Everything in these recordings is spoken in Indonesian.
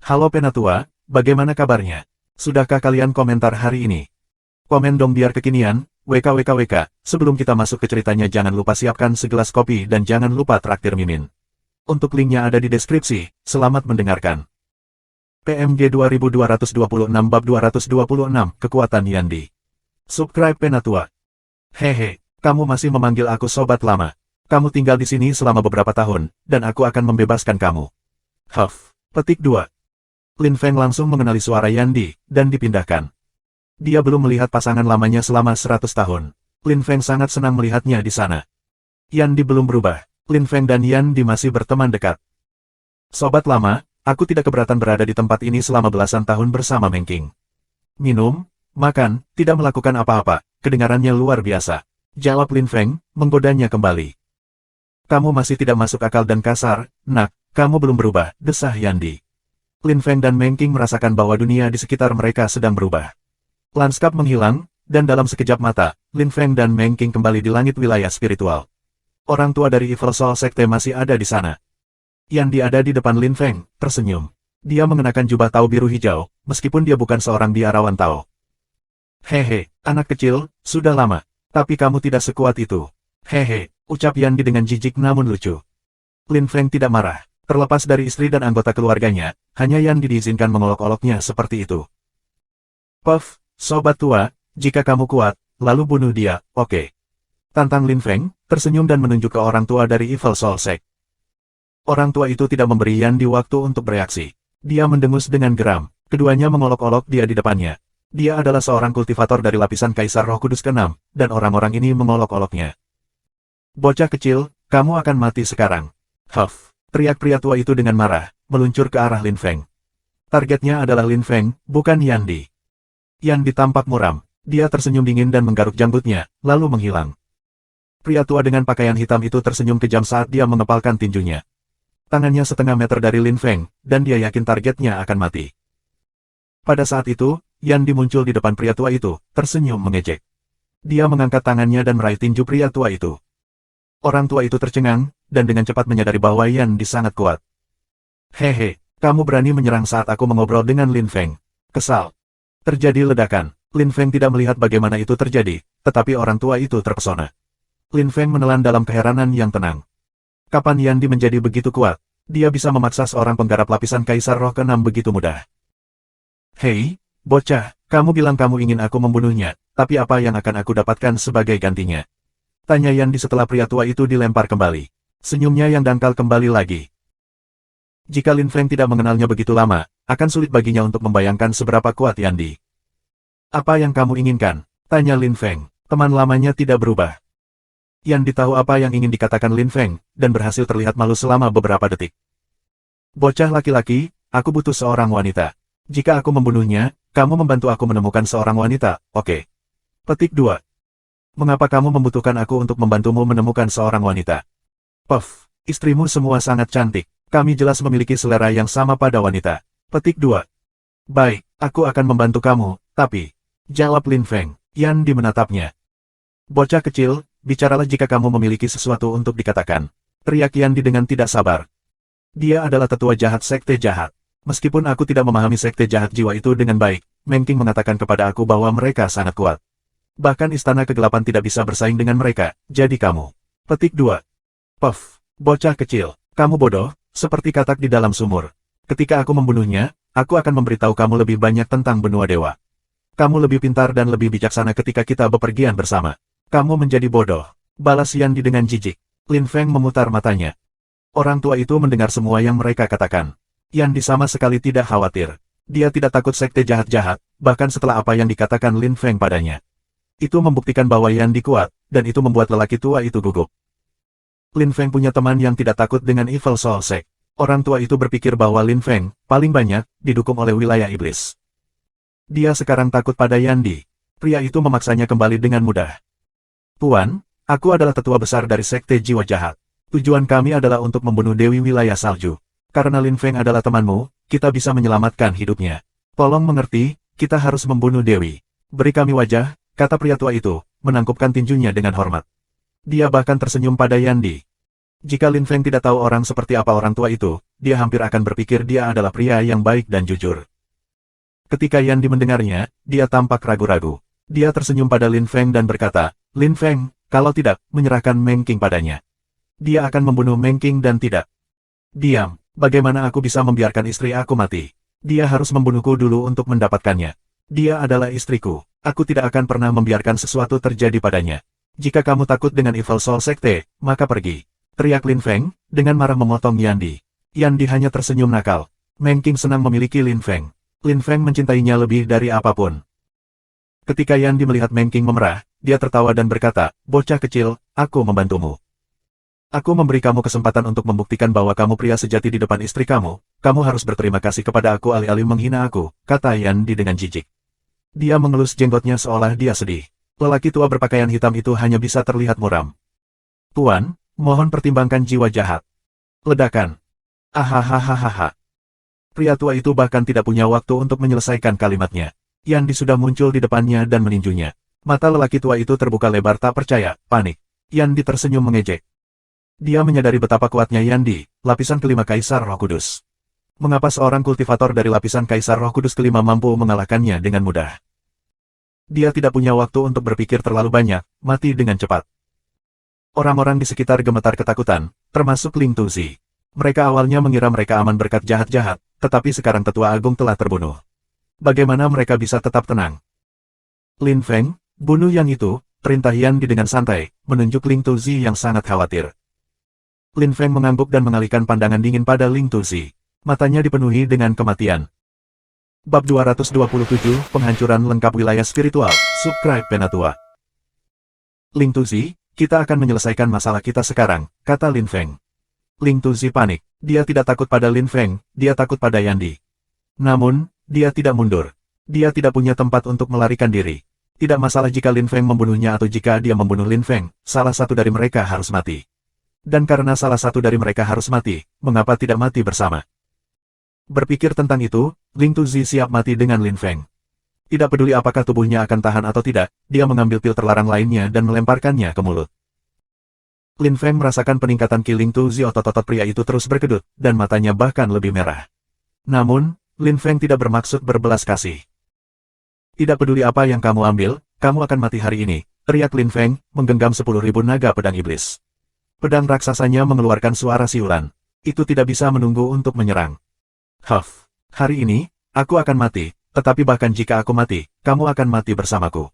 Halo Penatua, bagaimana kabarnya? Sudahkah kalian komentar hari ini? Komen dong biar kekinian, WKWKWK. Sebelum kita masuk ke ceritanya jangan lupa siapkan segelas kopi dan jangan lupa traktir Mimin. Untuk linknya ada di deskripsi, selamat mendengarkan. PMG 2226 Bab 226 Kekuatan Yandi. Subscribe Penatua. Hehe, kamu masih memanggil aku sobat lama. Kamu tinggal di sini selama beberapa tahun, dan aku akan membebaskan kamu. Huff. Petik 2. Lin Feng langsung mengenali suara Yandi, dan dipindahkan. Dia belum melihat pasangan lamanya selama 100 tahun. Lin Feng sangat senang melihatnya di sana. Yandi belum berubah. Lin Feng dan Yandi masih berteman dekat. Sobat lama, aku tidak keberatan berada di tempat ini selama belasan tahun bersama Meng Qing. Minum, makan, tidak melakukan apa-apa, kedengarannya luar biasa. Jawab Lin Feng, menggodanya kembali. Kamu masih tidak masuk akal dan kasar, nak, kamu belum berubah, desah Yandi. Lin Feng dan Meng Qing merasakan bahwa dunia di sekitar mereka sedang berubah. Lanskap menghilang, dan dalam sekejap mata, Lin Feng dan Meng Qing kembali di langit wilayah spiritual. Orang tua dari Evil Soul Sekte masih ada di sana. Yandi ada di depan Lin Feng, tersenyum. Dia mengenakan jubah Tao biru hijau, meskipun dia bukan seorang biarawan Tao. Hehe, anak kecil, sudah lama. Tapi kamu tidak sekuat itu. Hehe, ucap Yandi dengan jijik namun lucu. Lin Feng tidak marah. Terlepas dari istri dan anggota keluarganya, hanya Yandi diizinkan mengolok-oloknya seperti itu. Puff, sobat tua, jika kamu kuat, lalu bunuh dia, oke. Tantang Lin Feng, tersenyum dan menunjuk ke orang tua dari Evil Soul Sect. Orang tua itu tidak memberi Yandi waktu untuk bereaksi. Dia mendengus dengan geram, keduanya mengolok-olok dia di depannya. Dia adalah seorang kultivator dari lapisan Kaisar Roh Kudus ke-6, dan orang-orang ini mengolok-oloknya. Bocah kecil, kamu akan mati sekarang. Huff. Teriak pria tua itu dengan marah, meluncur ke arah Lin Feng. Targetnya adalah Lin Feng, bukan Yandi. Yandi tampak muram, dia tersenyum dingin dan menggaruk janggutnya, lalu menghilang. Pria tua dengan pakaian hitam itu tersenyum kejam saat dia mengepalkan tinjunya. Tangannya setengah meter dari Lin Feng, dan dia yakin targetnya akan mati. Pada saat itu, Yandi muncul di depan pria tua itu, tersenyum mengejek. Dia mengangkat tangannya dan meraih tinju pria tua itu. Orang tua itu tercengang, dan dengan cepat menyadari bahwa Yandi sangat kuat. Hehe, kamu berani menyerang saat aku mengobrol dengan Lin Feng. Kesal. Terjadi ledakan. Lin Feng tidak melihat bagaimana itu terjadi, tetapi orang tua itu terpesona. Lin Feng menelan dalam keheranan yang tenang. Kapan Yandi menjadi begitu kuat? Dia bisa memaksa seorang penggarap lapisan Kaisar Roh ke-6 begitu mudah. Hei, bocah, kamu bilang kamu ingin aku membunuhnya, tapi apa yang akan aku dapatkan sebagai gantinya? Tanya Yandi setelah pria tua itu dilempar kembali. Senyumnya yang dangkal kembali lagi. Jika Lin Feng tidak mengenalnya begitu lama, akan sulit baginya untuk membayangkan seberapa kuat Yandi. Apa yang kamu inginkan? Tanya Lin Feng. Teman lamanya tidak berubah. Yandi tahu apa yang ingin dikatakan Lin Feng, dan berhasil terlihat malu selama beberapa detik. Bocah laki-laki, aku butuh seorang wanita. Jika aku membunuhnya, kamu membantu aku menemukan seorang wanita, oke? Petik 2. Mengapa kamu membutuhkan aku untuk membantumu menemukan seorang wanita? Puff, istrimu semua sangat cantik. Kami jelas memiliki selera yang sama pada wanita. Petik 2. Baik, aku akan membantu kamu, tapi... Jawab Lin Feng. Yandi menatapnya. Bocah kecil, bicaralah jika kamu memiliki sesuatu untuk dikatakan. Teriak Yandi dengan tidak sabar. Dia adalah tetua jahat sekte jahat. Meskipun aku tidak memahami sekte jahat jiwa itu dengan baik, Meng Qing mengatakan kepada aku bahwa mereka sangat kuat. Bahkan istana kegelapan tidak bisa bersaing dengan mereka, jadi kamu. Petik 2. Puff, bocah kecil, kamu bodoh, seperti katak di dalam sumur. Ketika aku membunuhnya, aku akan memberitahu kamu lebih banyak tentang benua dewa. Kamu lebih pintar dan lebih bijaksana ketika kita bepergian bersama. Kamu menjadi bodoh. Balas Yandi dengan jijik. Lin Feng memutar matanya. Orang tua itu mendengar semua yang mereka katakan. Yandi sama sekali tidak khawatir. Dia tidak takut sekte jahat-jahat, bahkan setelah apa yang dikatakan Lin Feng padanya. Itu membuktikan bahwa Yandi kuat, dan itu membuat lelaki tua itu gugup. Lin Feng punya teman yang tidak takut dengan Evil Soul Sect. Orang tua itu berpikir bahwa Lin Feng, paling banyak, didukung oleh wilayah iblis. Dia sekarang takut pada Yandi. Pria itu memaksanya kembali dengan mudah. Tuan, aku adalah tetua besar dari sekte jiwa jahat. Tujuan kami adalah untuk membunuh Dewi wilayah salju. Karena Lin Feng adalah temanmu, kita bisa menyelamatkan hidupnya. Tolong mengerti, kita harus membunuh Dewi. Beri kami wajah, kata pria tua itu, menangkupkan tinjunya dengan hormat. Dia bahkan tersenyum pada Yandi. Jika Lin Feng tidak tahu orang seperti apa orang tua itu, dia hampir akan berpikir dia adalah pria yang baik dan jujur. Ketika Yan Di mendengarnya, dia tampak ragu-ragu. Dia tersenyum pada Lin Feng dan berkata, Lin Feng, kalau tidak, menyerahkan Meng Qing padanya. Dia akan membunuh Meng Qing dan tidak. Diam, bagaimana aku bisa membiarkan istri aku mati? Dia harus membunuhku dulu untuk mendapatkannya. Dia adalah istriku, aku tidak akan pernah membiarkan sesuatu terjadi padanya. Jika kamu takut dengan Evil Soul Sekte, maka pergi. Teriak Lin Feng, dengan marah memotong Yan Di. Yan Di hanya tersenyum nakal. Meng Qing senang memiliki Lin Feng. Lin Feng mencintainya lebih dari apapun. Ketika Yan Di melihat Meng Qing memerah, dia tertawa dan berkata, bocah kecil, aku membantumu. Aku memberi kamu kesempatan untuk membuktikan bahwa kamu pria sejati di depan istri kamu. Kamu harus berterima kasih kepada aku alih-alih menghina aku, kata Yan Di dengan jijik. Dia mengelus jenggotnya seolah dia sedih. Lelaki tua berpakaian hitam itu hanya bisa terlihat muram. Tuan, mohon pertimbangkan jiwa jahat. Ledakan. Ahahaha. Pria tua itu bahkan tidak punya waktu untuk menyelesaikan kalimatnya. Yan Di sudah muncul di depannya dan meninjunya. Mata lelaki tua itu terbuka lebar tak percaya, panik. Yan Di tersenyum mengejek. Dia menyadari betapa kuatnya Yan Di, lapisan kelima Kaisar Roh Kudus. Mengapa seorang kultivator dari lapisan Kaisar Roh Kudus kelima mampu mengalahkannya dengan mudah? Dia tidak punya waktu untuk berpikir terlalu banyak, mati dengan cepat. Orang-orang di sekitar gemetar ketakutan, termasuk Ling Tuzi. Mereka awalnya mengira mereka aman berkat jahat-jahat, tetapi sekarang tetua agung telah terbunuh. Bagaimana mereka bisa tetap tenang? Lin Feng, bunuh yang itu, perintah Yan Di dengan santai, menunjuk Ling Tuzi yang sangat khawatir. Lin Feng mengangguk dan mengalihkan pandangan dingin pada Ling Tuzi. Matanya dipenuhi dengan kematian. Bab 227, Penghancuran Lengkap Wilayah Spiritual, Subscribe Penatua. Ling Tuzi, kita akan menyelesaikan masalah kita sekarang, kata Lin Feng. Ling Tuzi panik. Dia tidak takut pada Lin Feng, dia takut pada Yan Di. Namun, dia tidak mundur. Dia tidak punya tempat untuk melarikan diri. Tidak masalah jika Lin Feng membunuhnya atau jika dia membunuh Lin Feng, salah satu dari mereka harus mati. Dan karena salah satu dari mereka harus mati, mengapa tidak mati bersama? Berpikir tentang itu, Ling Tuzi siap mati dengan Lin Feng. Tidak peduli apakah tubuhnya akan tahan atau tidak, dia mengambil pil terlarang lainnya dan melemparkannya ke mulut. Lin Feng merasakan peningkatan Ki Ling Tuzi, otot-otot pria itu terus berkedut, dan matanya bahkan lebih merah. Namun, Lin Feng tidak bermaksud berbelas kasih. Tidak peduli apa yang kamu ambil, kamu akan mati hari ini, teriak Lin Feng, menggenggam 10.000 naga pedang iblis. Pedang raksasanya mengeluarkan suara siulan. Itu tidak bisa menunggu untuk menyerang. Huff, hari ini, aku akan mati, tetapi bahkan jika aku mati, kamu akan mati bersamaku.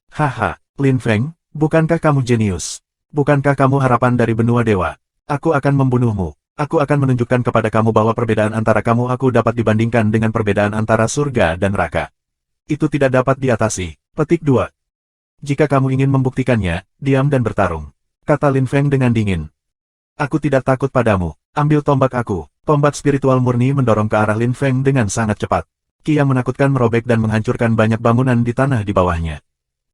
Haha, Lin Feng, bukankah kamu jenius? Bukankah kamu harapan dari benua dewa? Aku akan membunuhmu. Aku akan menunjukkan kepada kamu bahwa perbedaan antara kamu aku dapat dibandingkan dengan perbedaan antara surga dan neraka. Itu tidak dapat diatasi. Petik 2. Jika kamu ingin membuktikannya, diam dan bertarung. Kata Lin Feng dengan dingin. Aku tidak takut padamu. Ambil tombak aku. Tombak spiritual murni mendorong ke arah Lin Feng dengan sangat cepat. Ki yang menakutkan merobek dan menghancurkan banyak bangunan di tanah di bawahnya.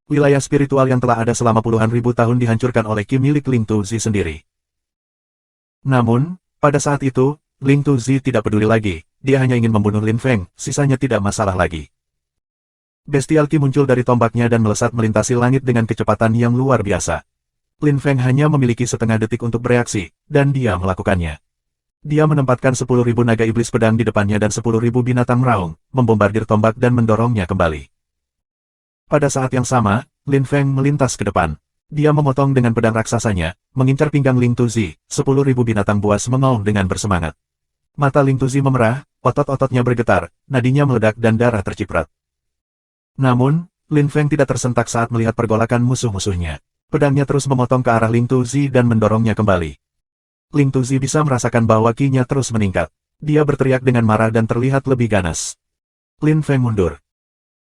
Wilayah spiritual yang telah ada selama puluhan ribu tahun dihancurkan oleh Ki milik Ling Tuzi sendiri. Namun, pada saat itu, Ling Tuzi tidak peduli lagi, dia hanya ingin membunuh Lin Feng, sisanya tidak masalah lagi. Bestial Ki muncul dari tombaknya dan melesat melintasi langit dengan kecepatan yang luar biasa. Lin Feng hanya memiliki setengah detik untuk bereaksi, dan dia melakukannya. Dia menempatkan 10.000 naga iblis pedang di depannya dan 10.000 binatang meraung, membombardir tombak dan mendorongnya kembali. Pada saat yang sama, Lin Feng melintas ke depan. Dia memotong dengan pedang raksasanya, mengincar pinggang Ling Tuzi, 10.000 binatang buas mengaum dengan bersemangat. Mata Ling Tuzi memerah, otot-ototnya bergetar, nadinya meledak dan darah terciprat. Namun, Lin Feng tidak tersentak saat melihat pergolakan musuh-musuhnya. Pedangnya terus memotong ke arah Ling Tuzi dan mendorongnya kembali. Ling Tuzi bisa merasakan bahwa ki-nya terus meningkat. Dia berteriak dengan marah dan terlihat lebih ganas. Lin Feng mundur.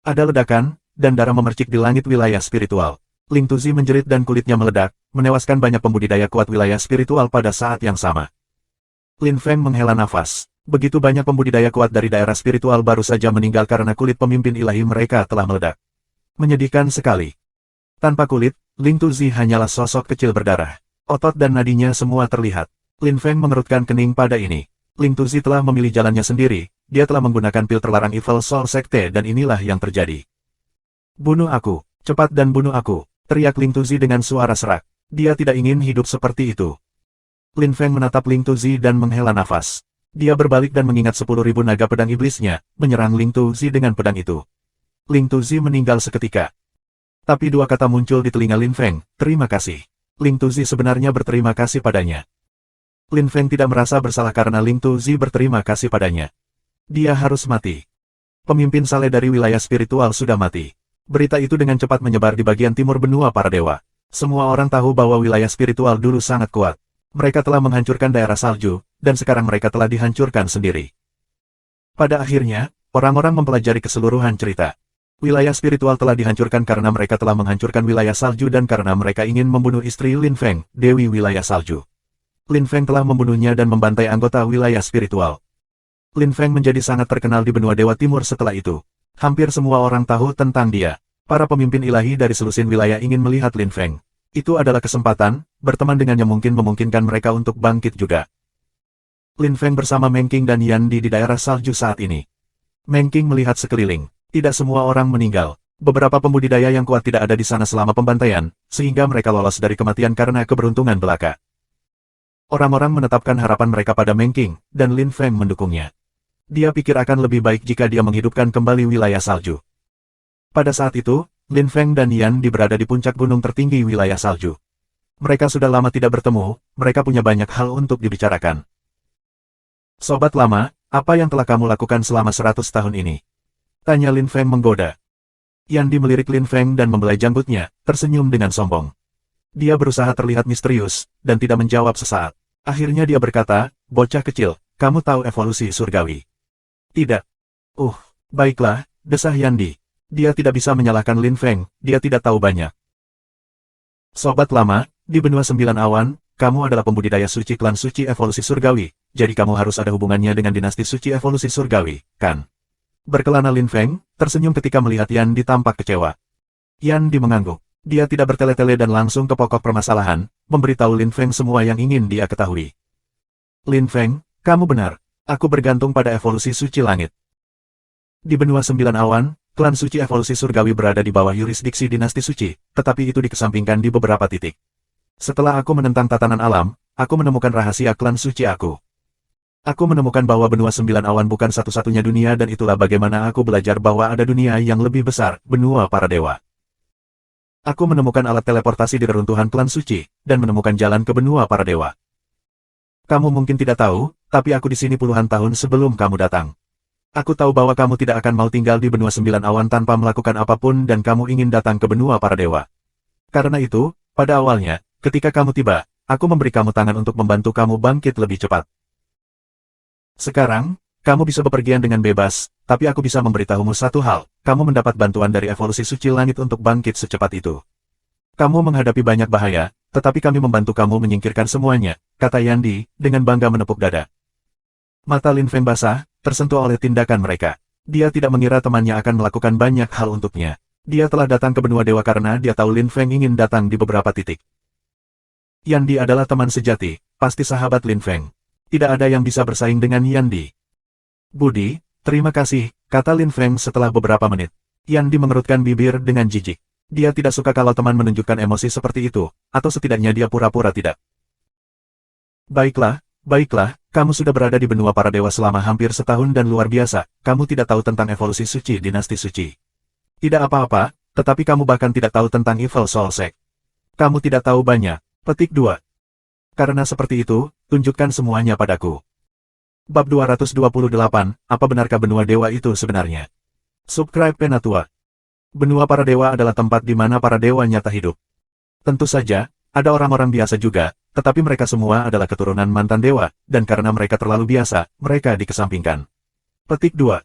Ada ledakan, dan darah memercik di langit wilayah spiritual. Ling Tuzi menjerit dan kulitnya meledak, menewaskan banyak pembudidaya kuat wilayah spiritual pada saat yang sama. Lin Feng menghela nafas. Begitu banyak pembudidaya kuat dari daerah spiritual baru saja meninggal karena kulit pemimpin ilahi mereka telah meledak. Menyedihkan sekali. Tanpa kulit, Ling Tuzi hanyalah sosok kecil berdarah. Otot dan nadinya semua terlihat. Lin Feng mengerutkan kening pada ini. Ling Tuzi telah memilih jalannya sendiri, dia telah menggunakan pil terlarang Evil Soul Sekte dan inilah yang terjadi. Bunuh aku, cepat dan bunuh aku, teriak Ling Tuzi dengan suara serak. Dia tidak ingin hidup seperti itu. Lin Feng menatap Ling Tuzi dan menghela nafas. Dia berbalik dan mengingat 10.000 naga pedang iblisnya, menyerang Ling Tuzi dengan pedang itu. Ling Tuzi meninggal seketika. Tapi dua kata muncul di telinga Lin Feng, terima kasih. Ling Tuzi sebenarnya berterima kasih padanya. Lin Feng tidak merasa bersalah karena Ling Tuzi berterima kasih padanya. Dia harus mati. Pemimpin Saleh dari wilayah spiritual sudah mati. Berita itu dengan cepat menyebar di bagian timur benua para dewa. Semua orang tahu bahwa wilayah spiritual dulu sangat kuat. Mereka telah menghancurkan daerah salju, dan sekarang mereka telah dihancurkan sendiri. Pada akhirnya, orang-orang mempelajari keseluruhan cerita. Wilayah spiritual telah dihancurkan karena mereka telah menghancurkan wilayah salju dan karena mereka ingin membunuh istri Lin Feng, Dewi wilayah salju. Lin Feng telah membunuhnya dan membantai anggota wilayah spiritual. Lin Feng menjadi sangat terkenal di benua Dewa Timur setelah itu. Hampir semua orang tahu tentang dia. Para pemimpin ilahi dari selusin wilayah ingin melihat Lin Feng. Itu adalah kesempatan, berteman dengannya mungkin memungkinkan mereka untuk bangkit juga. Lin Feng bersama Meng Qing dan Yan Di daerah salju saat ini. Meng Qing melihat sekeliling. Tidak semua orang meninggal. Beberapa pembudidaya yang kuat tidak ada di sana selama pembantaian, sehingga mereka lolos dari kematian karena keberuntungan belaka. Orang-orang menetapkan harapan mereka pada Meng Qing, dan Lin Feng mendukungnya. Dia pikir akan lebih baik jika dia menghidupkan kembali wilayah salju. Pada saat itu, Lin Feng dan Yan Di berada di puncak gunung tertinggi wilayah salju. Mereka sudah lama tidak bertemu, mereka punya banyak hal untuk dibicarakan. Sobat lama, apa yang telah kamu lakukan selama 100 tahun ini? Tanya Lin Feng menggoda. Yan Di melirik Lin Feng dan membelai janggutnya, tersenyum dengan sombong. Dia berusaha terlihat misterius, dan tidak menjawab sesaat. Akhirnya dia berkata, bocah kecil, kamu tahu evolusi surgawi? Tidak. Baiklah, desah Yan Di. Dia tidak bisa menyalahkan Lin Feng, dia tidak tahu banyak. Sobat lama, di benua 9 awan, kamu adalah pembudidaya suci klan suci evolusi surgawi, jadi kamu harus ada hubungannya dengan dinasti suci evolusi surgawi, kan? Berkelana Lin Feng, tersenyum ketika melihat Yan Di tampak kecewa. Yan Di mengangguk. Dia tidak bertele-tele dan langsung ke pokok permasalahan, memberitahu Lin Feng semua yang ingin dia ketahui. Lin Feng, kamu benar. Aku bergantung pada evolusi suci langit. Di benua 9 awan, klan suci evolusi surgawi berada di bawah yurisdiksi dinasti suci, tetapi itu dikesampingkan di beberapa titik. Setelah aku menentang tatanan alam, aku menemukan rahasia klan suci aku. Aku menemukan bahwa benua 9 awan bukan satu-satunya dunia dan itulah bagaimana aku belajar bahwa ada dunia yang lebih besar, benua para dewa. Aku menemukan alat teleportasi di reruntuhan klan suci, dan menemukan jalan ke benua para dewa. Kamu mungkin tidak tahu, tapi aku di sini puluhan tahun sebelum kamu datang. Aku tahu bahwa kamu tidak akan mau tinggal di benua 9 awan tanpa melakukan apapun dan kamu ingin datang ke benua para dewa. Karena itu, pada awalnya, ketika kamu tiba, aku memberi kamu tangan untuk membantu kamu bangkit lebih cepat. Sekarang, kamu bisa bepergian dengan bebas, tapi aku bisa memberitahumu satu hal, kamu mendapat bantuan dari evolusi suci langit untuk bangkit secepat itu. Kamu menghadapi banyak bahaya, tetapi kami membantu kamu menyingkirkan semuanya, kata Yan Di, dengan bangga menepuk dada. Mata Lin Feng basah, tersentuh oleh tindakan mereka. Dia tidak mengira temannya akan melakukan banyak hal untuknya. Dia telah datang ke benua dewa karena dia tahu Lin Feng ingin datang di beberapa titik. Yan Di adalah teman sejati, pasti sahabat Lin Feng. Tidak ada yang bisa bersaing dengan Yan Di. Budi, terima kasih, kata Lin Feng setelah beberapa menit. Yan Di mengerutkan bibir dengan jijik. Dia tidak suka kalau teman menunjukkan emosi seperti itu, atau setidaknya dia pura-pura tidak. Baiklah, kamu sudah berada di benua para dewa selama hampir setahun dan luar biasa, kamu tidak tahu tentang evolusi suci dinasti suci. Tidak apa-apa, tetapi kamu bahkan tidak tahu tentang Evil Soul Sect. Kamu tidak tahu banyak. Petik 2. Karena seperti itu, tunjukkan semuanya padaku. Bab 228, apa benarkah benua dewa itu sebenarnya? Subscribe Penatua. Benua para dewa adalah tempat di mana para dewa nyata hidup. Tentu saja, ada orang-orang biasa juga, tetapi mereka semua adalah keturunan mantan dewa, dan karena mereka terlalu biasa, mereka dikesampingkan. Petik 2.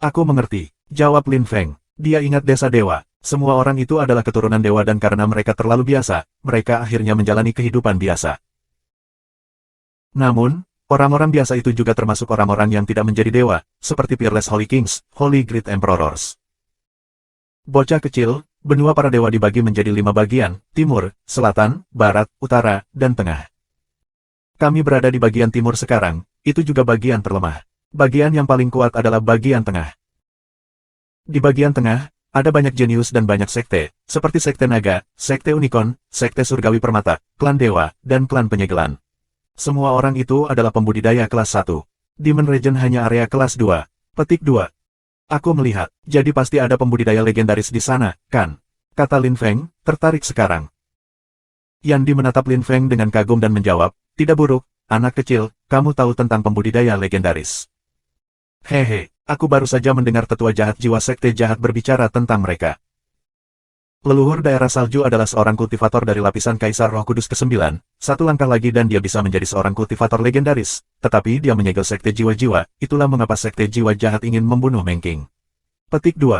Aku mengerti, jawab Lin Feng. Dia ingat desa dewa. Semua orang itu adalah keturunan dewa dan karena mereka terlalu biasa, mereka akhirnya menjalani kehidupan biasa. Namun, orang-orang biasa itu juga termasuk orang-orang yang tidak menjadi dewa, seperti Peerless Holy Kings, Holy Great Emperors. Bocah kecil, benua para dewa dibagi menjadi 5 bagian, timur, selatan, barat, utara, dan tengah. Kami berada di bagian timur sekarang, itu juga bagian terlemah. Bagian yang paling kuat adalah bagian tengah. Di bagian tengah, ada banyak jenius dan banyak sekte, seperti sekte naga, sekte unicorn, sekte surgawi permata, klan dewa, dan klan penyegelan. Semua orang itu adalah pembudidaya kelas 1. Demon Region hanya area kelas 2. Petik 2. Aku melihat, jadi pasti ada pembudidaya legendaris di sana, kan? Kata Lin Feng, tertarik sekarang. Yandi menatap Lin Feng dengan kagum dan menjawab, tidak buruk, anak kecil, kamu tahu tentang pembudidaya legendaris. Hehe, aku baru saja mendengar tetua jahat jiwa sekte jahat berbicara tentang mereka. Leluhur daerah salju adalah seorang kultivator dari lapisan Kaisar Roh Kudus ke-9, satu langkah lagi dan dia bisa menjadi seorang kultivator legendaris, tetapi dia menyegel sekte jiwa-jiwa, itulah mengapa sekte jiwa jahat ingin membunuh Meng Qing. Petik 2.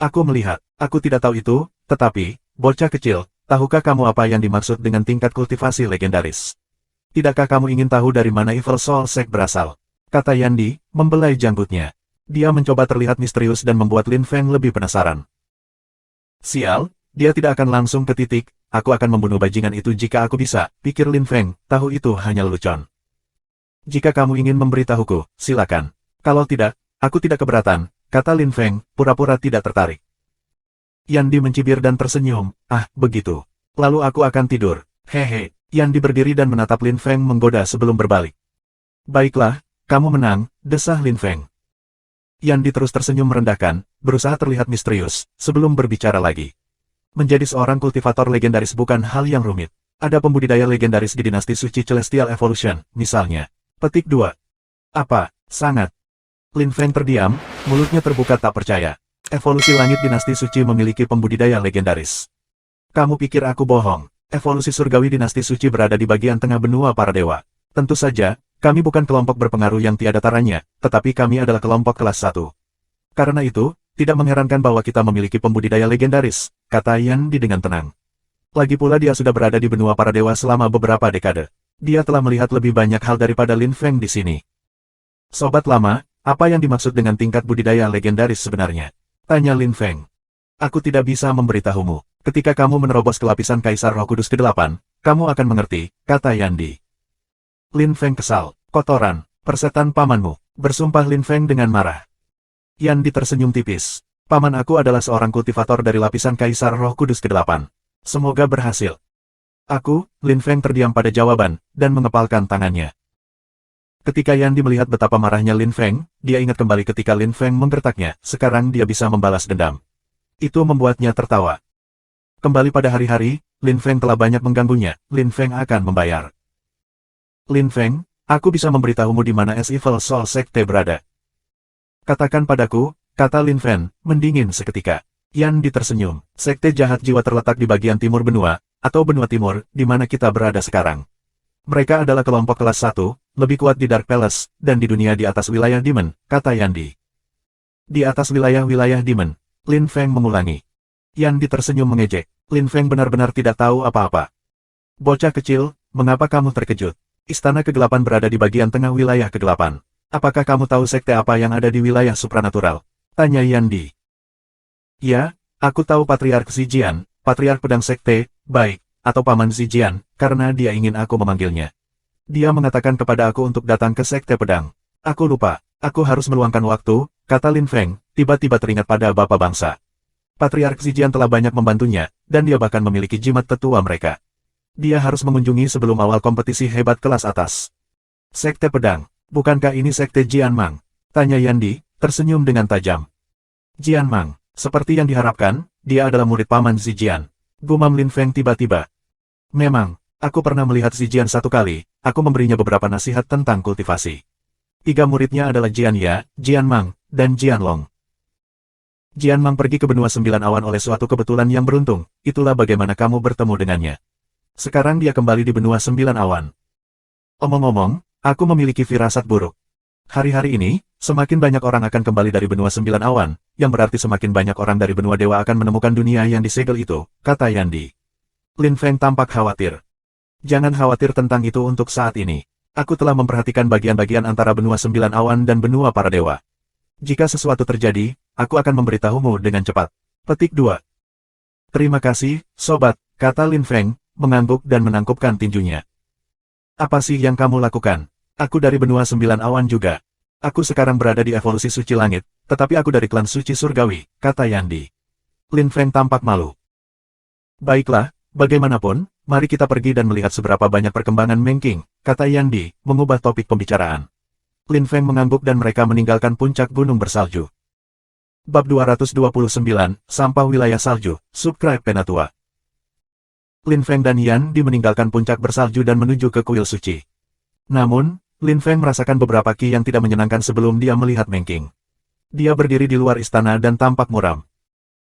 Aku melihat, aku tidak tahu itu, tetapi, bocah kecil, tahukah kamu apa yang dimaksud dengan tingkat kultivasi legendaris? Tidakkah kamu ingin tahu dari mana Evil Soul Sect berasal? Kata Yandi, membelai janggutnya. Dia mencoba terlihat misterius dan membuat Lin Feng lebih penasaran. Sial, dia tidak akan langsung ke titik, aku akan membunuh bajingan itu jika aku bisa, pikir Lin Feng, tahu itu hanya lelucon. Jika kamu ingin memberitahuku, silakan. Kalau tidak, aku tidak keberatan, kata Lin Feng, pura-pura tidak tertarik. Yandi mencibir dan tersenyum, ah, begitu. Lalu aku akan tidur, hehe. Yandi berdiri dan menatap Lin Feng menggoda sebelum berbalik. Baiklah, kamu menang, desah Lin Feng. Yandi terus tersenyum merendahkan, berusaha terlihat misterius, sebelum berbicara lagi. Menjadi seorang kultivator legendaris bukan hal yang rumit. Ada pembudidaya legendaris di dinasti suci Celestial Evolution, misalnya. Petik 2. Apa? Sangat. Lin Feng terdiam, mulutnya terbuka tak percaya. Evolusi langit dinasti suci memiliki pembudidaya legendaris. Kamu pikir aku bohong? Evolusi surgawi dinasti suci berada di bagian tengah benua para dewa. Tentu saja, kami bukan kelompok berpengaruh yang tiada taranya, tetapi kami adalah kelompok kelas 1. Karena itu, tidak mengherankan bahwa kita memiliki pembudidaya legendaris, kata Yandi dengan tenang. Lagi pula dia sudah berada di benua para dewa selama beberapa dekade. Dia telah melihat lebih banyak hal daripada Lin Feng di sini. Sobat lama, apa yang dimaksud dengan tingkat budidaya legendaris sebenarnya? Tanya Lin Feng. Aku tidak bisa memberitahumu. Ketika kamu menerobos ke lapisan Kaisar Roh Kudus ke-8, kamu akan mengerti, kata Yandi. Lin Feng kesal, kotoran, persetan pamanmu, bersumpah Lin Feng dengan marah. Yandi tersenyum tipis. Paman aku adalah seorang kultivator dari lapisan Kaisar Roh Kudus ke-8. Semoga berhasil. Aku, Lin Feng terdiam pada jawaban, dan mengepalkan tangannya. Ketika Yandi melihat betapa marahnya Lin Feng, dia ingat kembali ketika Lin Feng menggertaknya, sekarang dia bisa membalas dendam. Itu membuatnya tertawa. Kembali pada hari-hari, Lin Feng telah banyak mengganggunya, Lin Feng akan membayar. Lin Feng, aku bisa memberitahumu di mana Evil Soul Sekte berada. Katakan padaku, kata Lin Feng, mendingin seketika. Yandi tersenyum. Sekte jahat jiwa terletak di bagian timur benua, atau benua timur, di mana kita berada sekarang. Mereka adalah kelompok kelas 1, lebih kuat di Dark Palace, dan di dunia di atas wilayah Demon, kata Yandi. Di atas wilayah-wilayah Demon, Lin Feng mengulangi. Yandi tersenyum mengejek. Lin Feng benar-benar tidak tahu apa-apa. Bocah kecil, mengapa kamu terkejut? Istana kegelapan berada di bagian tengah wilayah kegelapan. Apakah kamu tahu sekte apa yang ada di wilayah supranatural? Tanya Yandi. Ya, aku tahu Patriark Zijian, Patriark Pedang Sekte, baik, atau Paman Zijian, karena dia ingin aku memanggilnya. Dia mengatakan kepada aku untuk datang ke Sekte Pedang. Aku lupa, aku harus meluangkan waktu, kata Lin Feng, tiba-tiba teringat pada Bapa Bangsa. Patriark Zijian telah banyak membantunya, dan dia bahkan memiliki jimat tetua mereka. Dia harus mengunjungi sebelum awal kompetisi hebat kelas atas. Sekte Pedang, bukankah ini Sekte Jian Mang? Tanya Yandi, tersenyum dengan tajam. Jian Mang, seperti yang diharapkan, dia adalah murid Paman Zijian. Gumam Lin Feng tiba-tiba. Memang, aku pernah melihat Zijian satu kali, aku memberinya beberapa nasihat tentang kultivasi. 3 muridnya adalah Jian Ya, Jian Mang, dan Jian Long. Jian Mang pergi ke benua 9 awan oleh suatu kebetulan yang beruntung, itulah bagaimana kamu bertemu dengannya. Sekarang dia kembali di benua 9 awan. Omong-omong, aku memiliki firasat buruk. Hari-hari ini, semakin banyak orang akan kembali dari benua 9 awan, yang berarti semakin banyak orang dari benua dewa akan menemukan dunia yang disegel itu, kata Yandi. Lin Feng tampak khawatir. Jangan khawatir tentang itu untuk saat ini. Aku telah memperhatikan bagian-bagian antara benua 9 awan dan benua para dewa. Jika sesuatu terjadi, aku akan memberitahumu dengan cepat. Petik 2. Terima kasih, sobat, kata Lin Feng, mengangguk dan menangkupkan tinjunya. Apa sih yang kamu lakukan? Aku dari benua 9 awan juga. Aku sekarang berada di evolusi suci langit, tetapi aku dari klan suci surgawi, kata Yandi. Lin Feng tampak malu. Baiklah, bagaimanapun, mari kita pergi dan melihat seberapa banyak perkembangan Meng Qing, kata Yandi, mengubah topik pembicaraan. Lin Feng mengangguk dan mereka meninggalkan puncak gunung bersalju. Bab 229, Sampah Wilayah Salju, Subscribe Penatua. Lin Feng dan Yan Di meninggalkan puncak bersalju dan menuju ke kuil suci. Namun, Lin Feng merasakan beberapa ki yang tidak menyenangkan sebelum dia melihat Meng Qing. Dia berdiri di luar istana dan tampak muram.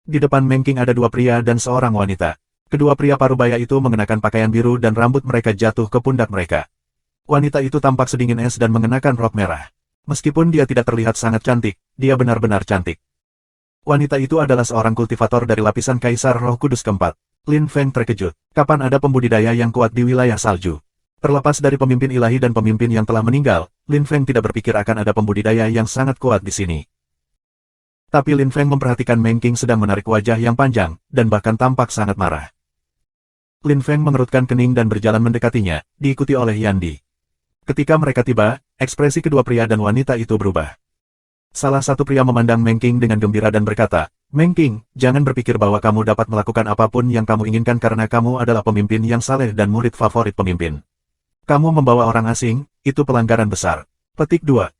Di depan Meng Qing ada dua pria dan seorang wanita. Kedua pria parubaya itu mengenakan pakaian biru dan rambut mereka jatuh ke pundak mereka. Wanita itu tampak sedingin es dan mengenakan rok merah. Meskipun dia tidak terlihat sangat cantik, dia benar-benar cantik. Wanita itu adalah seorang kultivator dari lapisan Kaisar Roh Kudus keempat. Lin Feng terkejut. Kapan ada pembudidaya yang kuat di wilayah salju? Terlepas dari pemimpin ilahi dan pemimpin yang telah meninggal, Lin Feng tidak berpikir akan ada pembudidaya yang sangat kuat di sini. Tapi Lin Feng memperhatikan Meng Qing sedang menarik wajah yang panjang, dan bahkan tampak sangat marah. Lin Feng mengerutkan kening dan berjalan mendekatinya, diikuti oleh Yan Di. Ketika mereka tiba, ekspresi kedua pria dan wanita itu berubah. Salah satu pria memandang Meng Qing dengan gembira dan berkata, "Meng Qing, jangan berpikir bahwa kamu dapat melakukan apapun yang kamu inginkan karena kamu adalah pemimpin yang saleh dan murid favorit pemimpin. Kamu membawa orang asing, itu pelanggaran besar." Petik 2.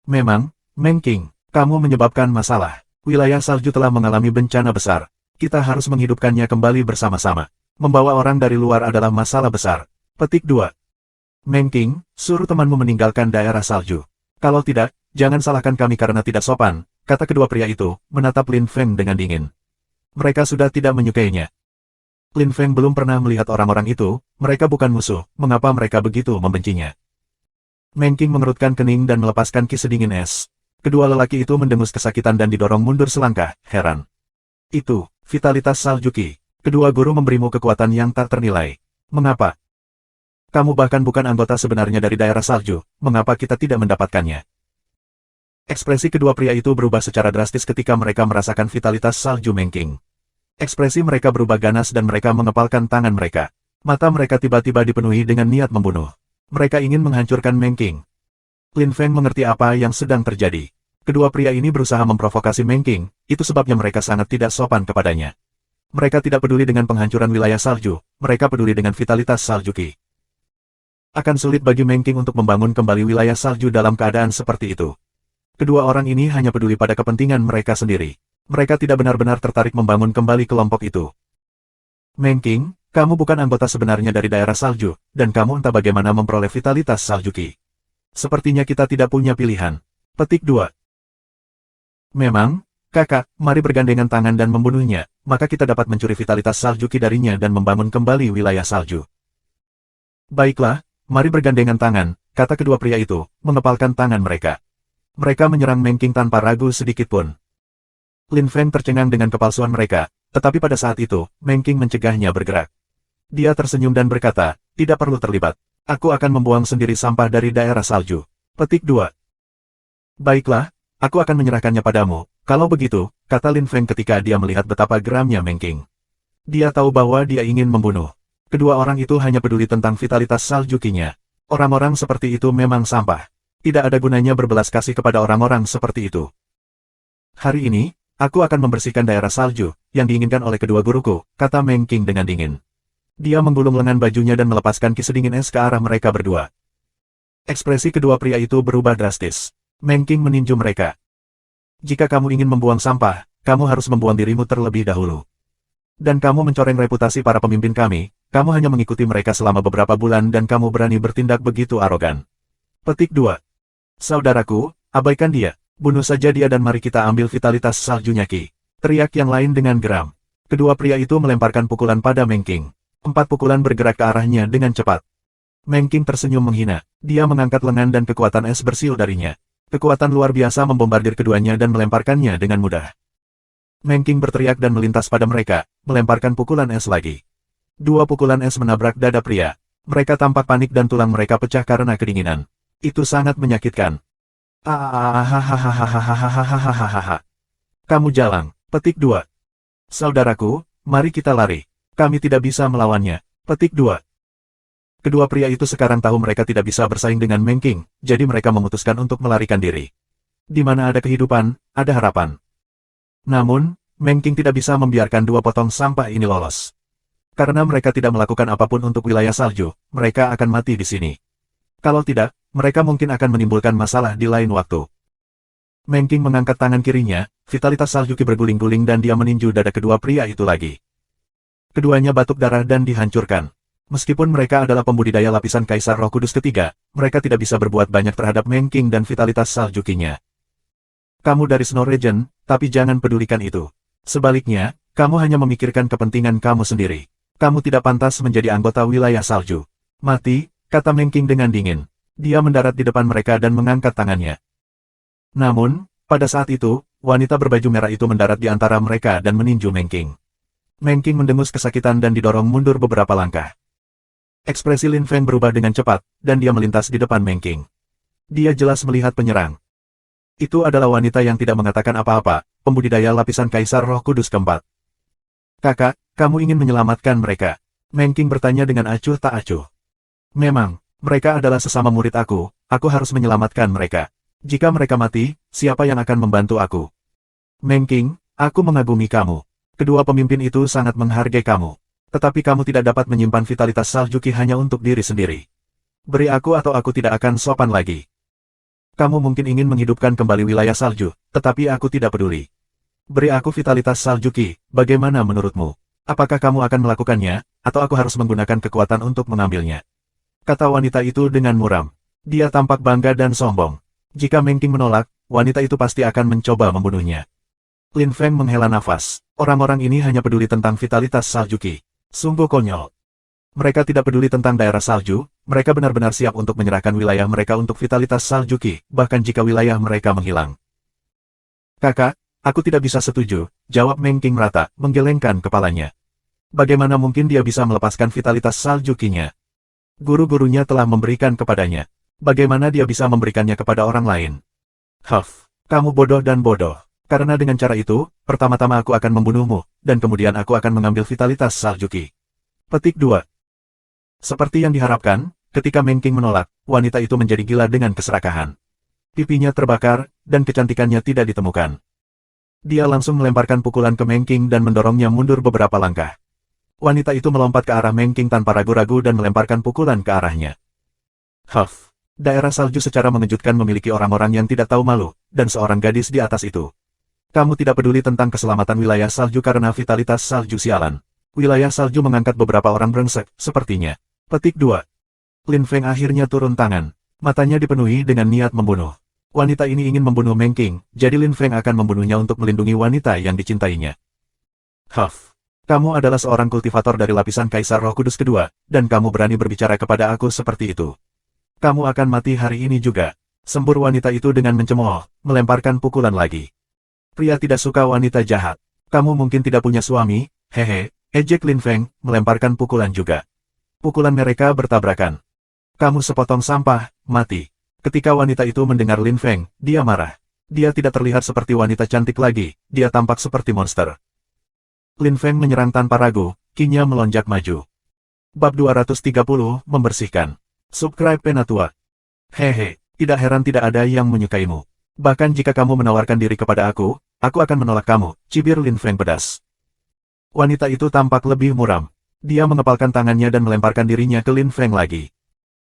Memang, Meng Qing, kamu menyebabkan masalah. Wilayah salju telah mengalami bencana besar. Kita harus menghidupkannya kembali bersama-sama. Membawa orang dari luar adalah masalah besar. Petik 2. Meng Qing, suruh temanmu meninggalkan daerah salju. Kalau tidak, jangan salahkan kami karena tidak sopan, kata kedua pria itu, menatap Lin Feng dengan dingin. Mereka sudah tidak menyukainya. Lin Feng belum pernah melihat orang-orang itu, mereka bukan musuh, mengapa mereka begitu membencinya? Meng Qing mengerutkan kening dan melepaskan ki sedingin es. Kedua lelaki itu mendengus kesakitan dan didorong mundur selangkah, heran. Itu, vitalitas salju ki. Kedua guru memberimu kekuatan yang tak ternilai. Mengapa? Kamu bahkan bukan anggota sebenarnya dari daerah salju, mengapa kita tidak mendapatkannya? Ekspresi kedua pria itu berubah secara drastis ketika mereka merasakan vitalitas salju Meng Qing. Ekspresi mereka berubah ganas dan mereka mengepalkan tangan mereka. Mata mereka tiba-tiba dipenuhi dengan niat membunuh. Mereka ingin menghancurkan Meng Qing. Lin Feng mengerti apa yang sedang terjadi. Kedua pria ini berusaha memprovokasi Meng Qing, itu sebabnya mereka sangat tidak sopan kepadanya. Mereka tidak peduli dengan penghancuran wilayah salju, mereka peduli dengan vitalitas salju ki. Akan sulit bagi Meng Qing untuk membangun kembali wilayah salju dalam keadaan seperti itu. Kedua orang ini hanya peduli pada kepentingan mereka sendiri. Mereka tidak benar-benar tertarik membangun kembali kelompok itu. Meng Qing, kamu bukan anggota sebenarnya dari daerah salju, dan kamu entah bagaimana memperoleh vitalitas salju ki. Sepertinya kita tidak punya pilihan. Petik 2. Memang, kakak, mari bergandengan tangan dan membunuhnya, maka kita dapat mencuri vitalitas salju ki darinya dan membangun kembali wilayah salju. Baiklah, mari bergandengan tangan, kata kedua pria itu, mengepalkan tangan mereka. Mereka menyerang Meng Qing tanpa ragu sedikit pun. Lin Feng tercengang dengan kepalsuan mereka, tetapi pada saat itu, Meng Qing mencegahnya bergerak. Dia tersenyum dan berkata, tidak perlu terlibat. Aku akan membuang sendiri sampah dari daerah salju. Petik 2. Baiklah, aku akan menyerahkannya padamu. Kalau begitu, kata Lin Feng ketika dia melihat betapa geramnya Meng Qing. Dia tahu bahwa dia ingin membunuh. Kedua orang itu hanya peduli tentang vitalitas salju ki-nya. Orang-orang seperti itu memang sampah. Tidak ada gunanya berbelas kasih kepada orang-orang seperti itu. Hari ini, aku akan membersihkan daerah salju, yang diinginkan oleh kedua guruku, kata Meng Qing dengan dingin. Dia menggulung lengan bajunya dan melepaskan ki sedingin es ke arah mereka berdua. Ekspresi kedua pria itu berubah drastis. Meng Qing meninju mereka. Jika kamu ingin membuang sampah, kamu harus membuang dirimu terlebih dahulu. Dan kamu mencoreng reputasi para pemimpin kami, kamu hanya mengikuti mereka selama beberapa bulan dan kamu berani bertindak begitu arogan. Petik 2. Saudaraku, abaikan dia. Bunuh saja dia dan mari kita ambil vitalitas saljunya ki. Teriak yang lain dengan geram. Kedua pria itu melemparkan pukulan pada Meng Qing. 4 pukulan bergerak ke arahnya dengan cepat. Meng Qing tersenyum menghina. Dia mengangkat lengan dan kekuatan es bersiul darinya. Kekuatan luar biasa membombardir keduanya dan melemparkannya dengan mudah. Meng Qing berteriak dan melintas pada mereka, melemparkan pukulan es lagi. 2 pukulan es menabrak dada pria. Mereka tampak panik dan tulang mereka pecah karena kedinginan. Itu sangat menyakitkan. Hahaha. Kamu jalang. Petik 2. Saudaraku, mari kita lari. Kami tidak bisa melawannya. Petik 2. Kedua pria itu sekarang tahu mereka tidak bisa bersaing dengan Meng Qing, jadi mereka memutuskan untuk melarikan diri. Di mana ada kehidupan, ada harapan. Namun, Meng Qing tidak bisa membiarkan 2 potong sampah ini lolos. Karena mereka tidak melakukan apapun untuk wilayah salju, mereka akan mati di sini. Kalau tidak, mereka mungkin akan menimbulkan masalah di lain waktu. Meng Qing mengangkat tangan kirinya, vitalitas saljuki berguling-guling dan dia meninju dada kedua pria itu lagi. Keduanya batuk darah dan dihancurkan. Meskipun mereka adalah pembudidaya lapisan Kaisar Roh Kudus ketiga, mereka tidak bisa berbuat banyak terhadap Meng Qing dan vitalitas saljukinya. Kamu dari Snow Region, tapi jangan pedulikan itu. Sebaliknya, kamu hanya memikirkan kepentingan kamu sendiri. Kamu tidak pantas menjadi anggota wilayah salju. Mati, kata Meng Qing dengan dingin. Dia mendarat di depan mereka dan mengangkat tangannya. Namun, pada saat itu, wanita berbaju merah itu mendarat di antara mereka dan meninju Meng Qing. Meng Qing mendengus kesakitan dan didorong mundur beberapa langkah. Ekspresi Lin Feng berubah dengan cepat, dan dia melintas di depan Meng Qing. Dia jelas melihat penyerang. Itu adalah wanita yang tidak mengatakan apa-apa, pembudidaya lapisan Kaisar Roh Kudus keempat. Kakak, kamu ingin menyelamatkan mereka? Meng Qing bertanya dengan acuh tak acuh. Memang, mereka adalah sesama murid aku harus menyelamatkan mereka. Jika mereka mati, siapa yang akan membantu aku? Meng Qing, aku mengagumi kamu. Kedua pemimpin itu sangat menghargai kamu. Tetapi kamu tidak dapat menyimpan vitalitas saljuki hanya untuk diri sendiri. Beri aku atau aku tidak akan sopan lagi. Kamu mungkin ingin menghidupkan kembali wilayah salju, tetapi aku tidak peduli. Beri aku vitalitas saljuki, bagaimana menurutmu? Apakah kamu akan melakukannya, atau aku harus menggunakan kekuatan untuk mengambilnya? Kata wanita itu dengan muram. Dia tampak bangga dan sombong. Jika Meng Qing menolak, wanita itu pasti akan mencoba membunuhnya. Lin Feng menghela nafas. Orang-orang ini hanya peduli tentang vitalitas saljuki. Sungguh konyol. Mereka tidak peduli tentang daerah salju, mereka benar-benar siap untuk menyerahkan wilayah mereka untuk vitalitas saljuki, bahkan jika wilayah mereka menghilang. Kakak, aku tidak bisa setuju, jawab Meng Qing merata, menggelengkan kepalanya. Bagaimana mungkin dia bisa melepaskan vitalitas saljukinya? Guru-gurunya telah memberikan kepadanya. Bagaimana dia bisa memberikannya kepada orang lain? Huff, kamu bodoh dan bodoh. Karena dengan cara itu, pertama-tama aku akan membunuhmu, dan kemudian aku akan mengambil vitalitas saljuki. Petik 2. Seperti yang diharapkan, ketika Meng Qing menolak, wanita itu menjadi gila dengan keserakahan. Pipinya terbakar, dan kecantikannya tidak ditemukan. Dia langsung melemparkan pukulan ke Meng Qing dan mendorongnya mundur beberapa langkah. Wanita itu melompat ke arah Meng Qing tanpa ragu-ragu dan melemparkan pukulan ke arahnya. Huff, daerah salju secara mengejutkan memiliki orang-orang yang tidak tahu malu, dan seorang gadis di atas itu. Kamu tidak peduli tentang keselamatan wilayah salju karena vitalitas salju sialan. Wilayah salju mengangkat beberapa orang brengsek, sepertinya. Petik 2. Lin Feng akhirnya turun tangan. Matanya dipenuhi dengan niat membunuh. Wanita ini ingin membunuh Meng Qing, jadi Lin Feng akan membunuhnya untuk melindungi wanita yang dicintainya. Huff. Kamu adalah seorang kultivator dari lapisan Kaisar Roh Kudus kedua, dan kamu berani berbicara kepada aku seperti itu. Kamu akan mati hari ini juga. Sembur wanita itu dengan mencemooh, melemparkan pukulan lagi. Pria tidak suka wanita jahat. Kamu mungkin tidak punya suami, hehe, ejek Lin Feng, melemparkan pukulan juga. Pukulan mereka bertabrakan. Kamu sepotong sampah, mati. Ketika wanita itu mendengar Lin Feng, dia marah. Dia tidak terlihat seperti wanita cantik lagi, dia tampak seperti monster. Lin Feng menyerang tanpa ragu, kinya melonjak maju. Bab 230, membersihkan. Subscribe Penatua. Hehe, tidak heran tidak ada yang menyukaimu. Bahkan jika kamu menawarkan diri kepada aku akan menolak kamu, cibir Lin Feng pedas. Wanita itu tampak lebih muram. Dia mengepalkan tangannya dan melemparkan dirinya ke Lin Feng lagi.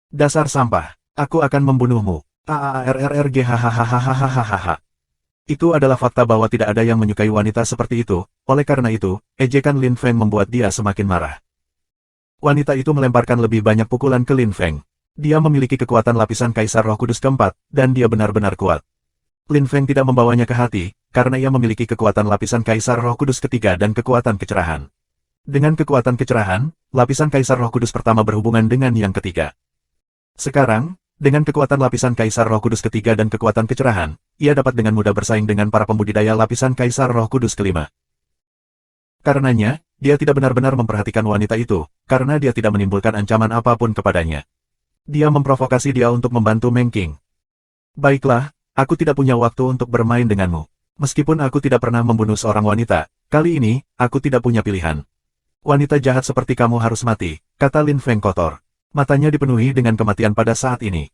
Dasar sampah, aku akan membunuhmu. Aarrrg hahaha. Itu adalah fakta bahwa tidak ada yang menyukai wanita seperti itu, oleh karena itu, ejekan Lin Feng membuat dia semakin marah. Wanita itu melemparkan lebih banyak pukulan ke Lin Feng. Dia memiliki kekuatan lapisan Kaisar Roh Kudus keempat, dan dia benar-benar kuat. Lin Feng tidak membawanya ke hati, karena ia memiliki kekuatan lapisan Kaisar Roh Kudus ketiga dan kekuatan kecerahan. Dengan kekuatan kecerahan, lapisan Kaisar Roh Kudus pertama berhubungan dengan yang ketiga. Sekarang, dengan kekuatan lapisan Kaisar Roh Kudus ketiga dan kekuatan kecerahan, ia dapat dengan mudah bersaing dengan para pembudidaya lapisan Kaisar Roh Kudus kelima. Karenanya, dia tidak benar-benar memperhatikan wanita itu, karena dia tidak menimbulkan ancaman apapun kepadanya. Dia memprovokasi dia untuk membantu Meng Qing. Baiklah, aku tidak punya waktu untuk bermain denganmu. Meskipun aku tidak pernah membunuh seorang wanita, kali ini, aku tidak punya pilihan. Wanita jahat seperti kamu harus mati, kata Lin Feng kotor. Matanya dipenuhi dengan kematian pada saat ini.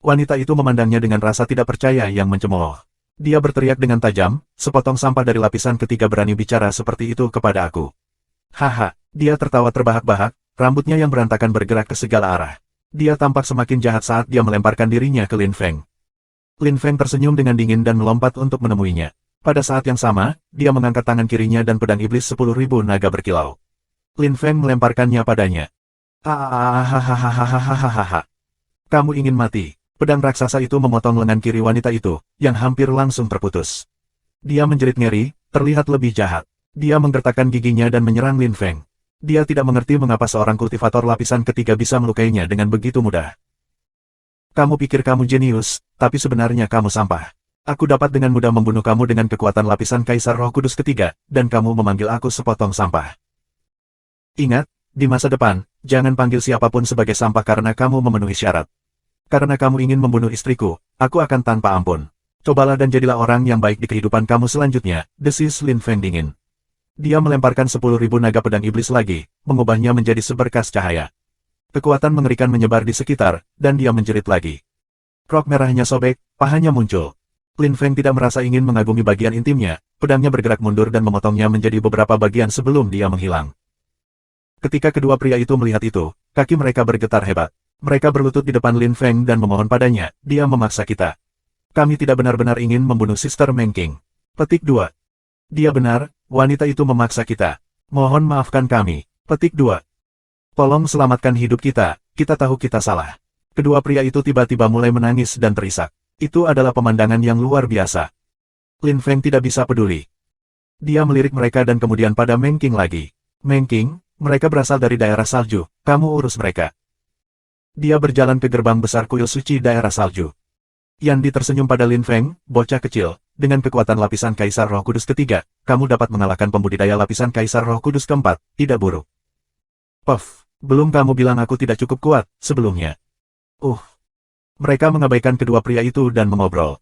Wanita itu memandangnya dengan rasa tidak percaya yang mencemooh. Dia berteriak dengan tajam, sepotong sampah dari lapisan ketiga berani bicara seperti itu kepada aku. Haha, dia tertawa terbahak-bahak, rambutnya yang berantakan bergerak ke segala arah. Dia tampak semakin jahat saat dia melemparkan dirinya ke Lin Feng. Lin Feng tersenyum dengan dingin dan melompat untuk menemuinya. Pada saat yang sama, dia mengangkat tangan kirinya dan pedang iblis 10.000 naga berkilau. Lin Feng melemparkannya padanya. Hahaha. Kamu ingin mati. Pedang raksasa itu memotong lengan kiri wanita itu, yang hampir langsung terputus. Dia menjerit ngeri, terlihat lebih jahat. Dia menggertakkan giginya dan menyerang Lin Feng. Dia tidak mengerti mengapa seorang kultivator lapisan ketiga bisa melukainya dengan begitu mudah. Kamu pikir kamu jenius, tapi sebenarnya kamu sampah. Aku dapat dengan mudah membunuh kamu dengan kekuatan lapisan Kaisar Roh Kudus ketiga, dan kamu memanggil aku sepotong sampah. Ingat, di masa depan, jangan panggil siapapun sebagai sampah karena kamu memenuhi syarat. Karena kamu ingin membunuh istriku, aku akan tanpa ampun. Cobalah dan jadilah orang yang baik di kehidupan kamu selanjutnya, desis Lin Feng dingin. Dia melemparkan 10.000 naga pedang iblis lagi, mengubahnya menjadi seberkas cahaya. Kekuatan mengerikan menyebar di sekitar, dan dia menjerit lagi. Rok merahnya sobek, pahanya muncul. Lin Feng tidak merasa ingin mengagumi bagian intimnya, pedangnya bergerak mundur dan memotongnya menjadi beberapa bagian sebelum dia menghilang. Ketika kedua pria itu melihat itu, kaki mereka bergetar hebat. Mereka berlutut di depan Lin Feng dan memohon padanya, dia memaksa kita. Kami tidak benar-benar ingin membunuh Sister Meng Qing. Petik 2. Dia benar, wanita itu memaksa kita. Mohon maafkan kami. Petik 2. Tolong selamatkan hidup kita tahu kita salah. Kedua pria itu tiba-tiba mulai menangis dan terisak. Itu adalah pemandangan yang luar biasa. Lin Feng tidak bisa peduli. Dia melirik mereka dan kemudian pada Meng Qing lagi. Meng Qing, mereka berasal dari daerah salju, kamu urus mereka. Dia berjalan ke gerbang besar kuil suci daerah salju. Yandi tersenyum pada Lin Feng, bocah kecil. Dengan kekuatan lapisan Kaisar Roh Kudus ketiga, kamu dapat mengalahkan pembudidaya lapisan Kaisar Roh Kudus keempat, tidak buruk. Puff, belum kamu bilang aku tidak cukup kuat, sebelumnya. Mereka mengabaikan kedua pria itu dan mengobrol.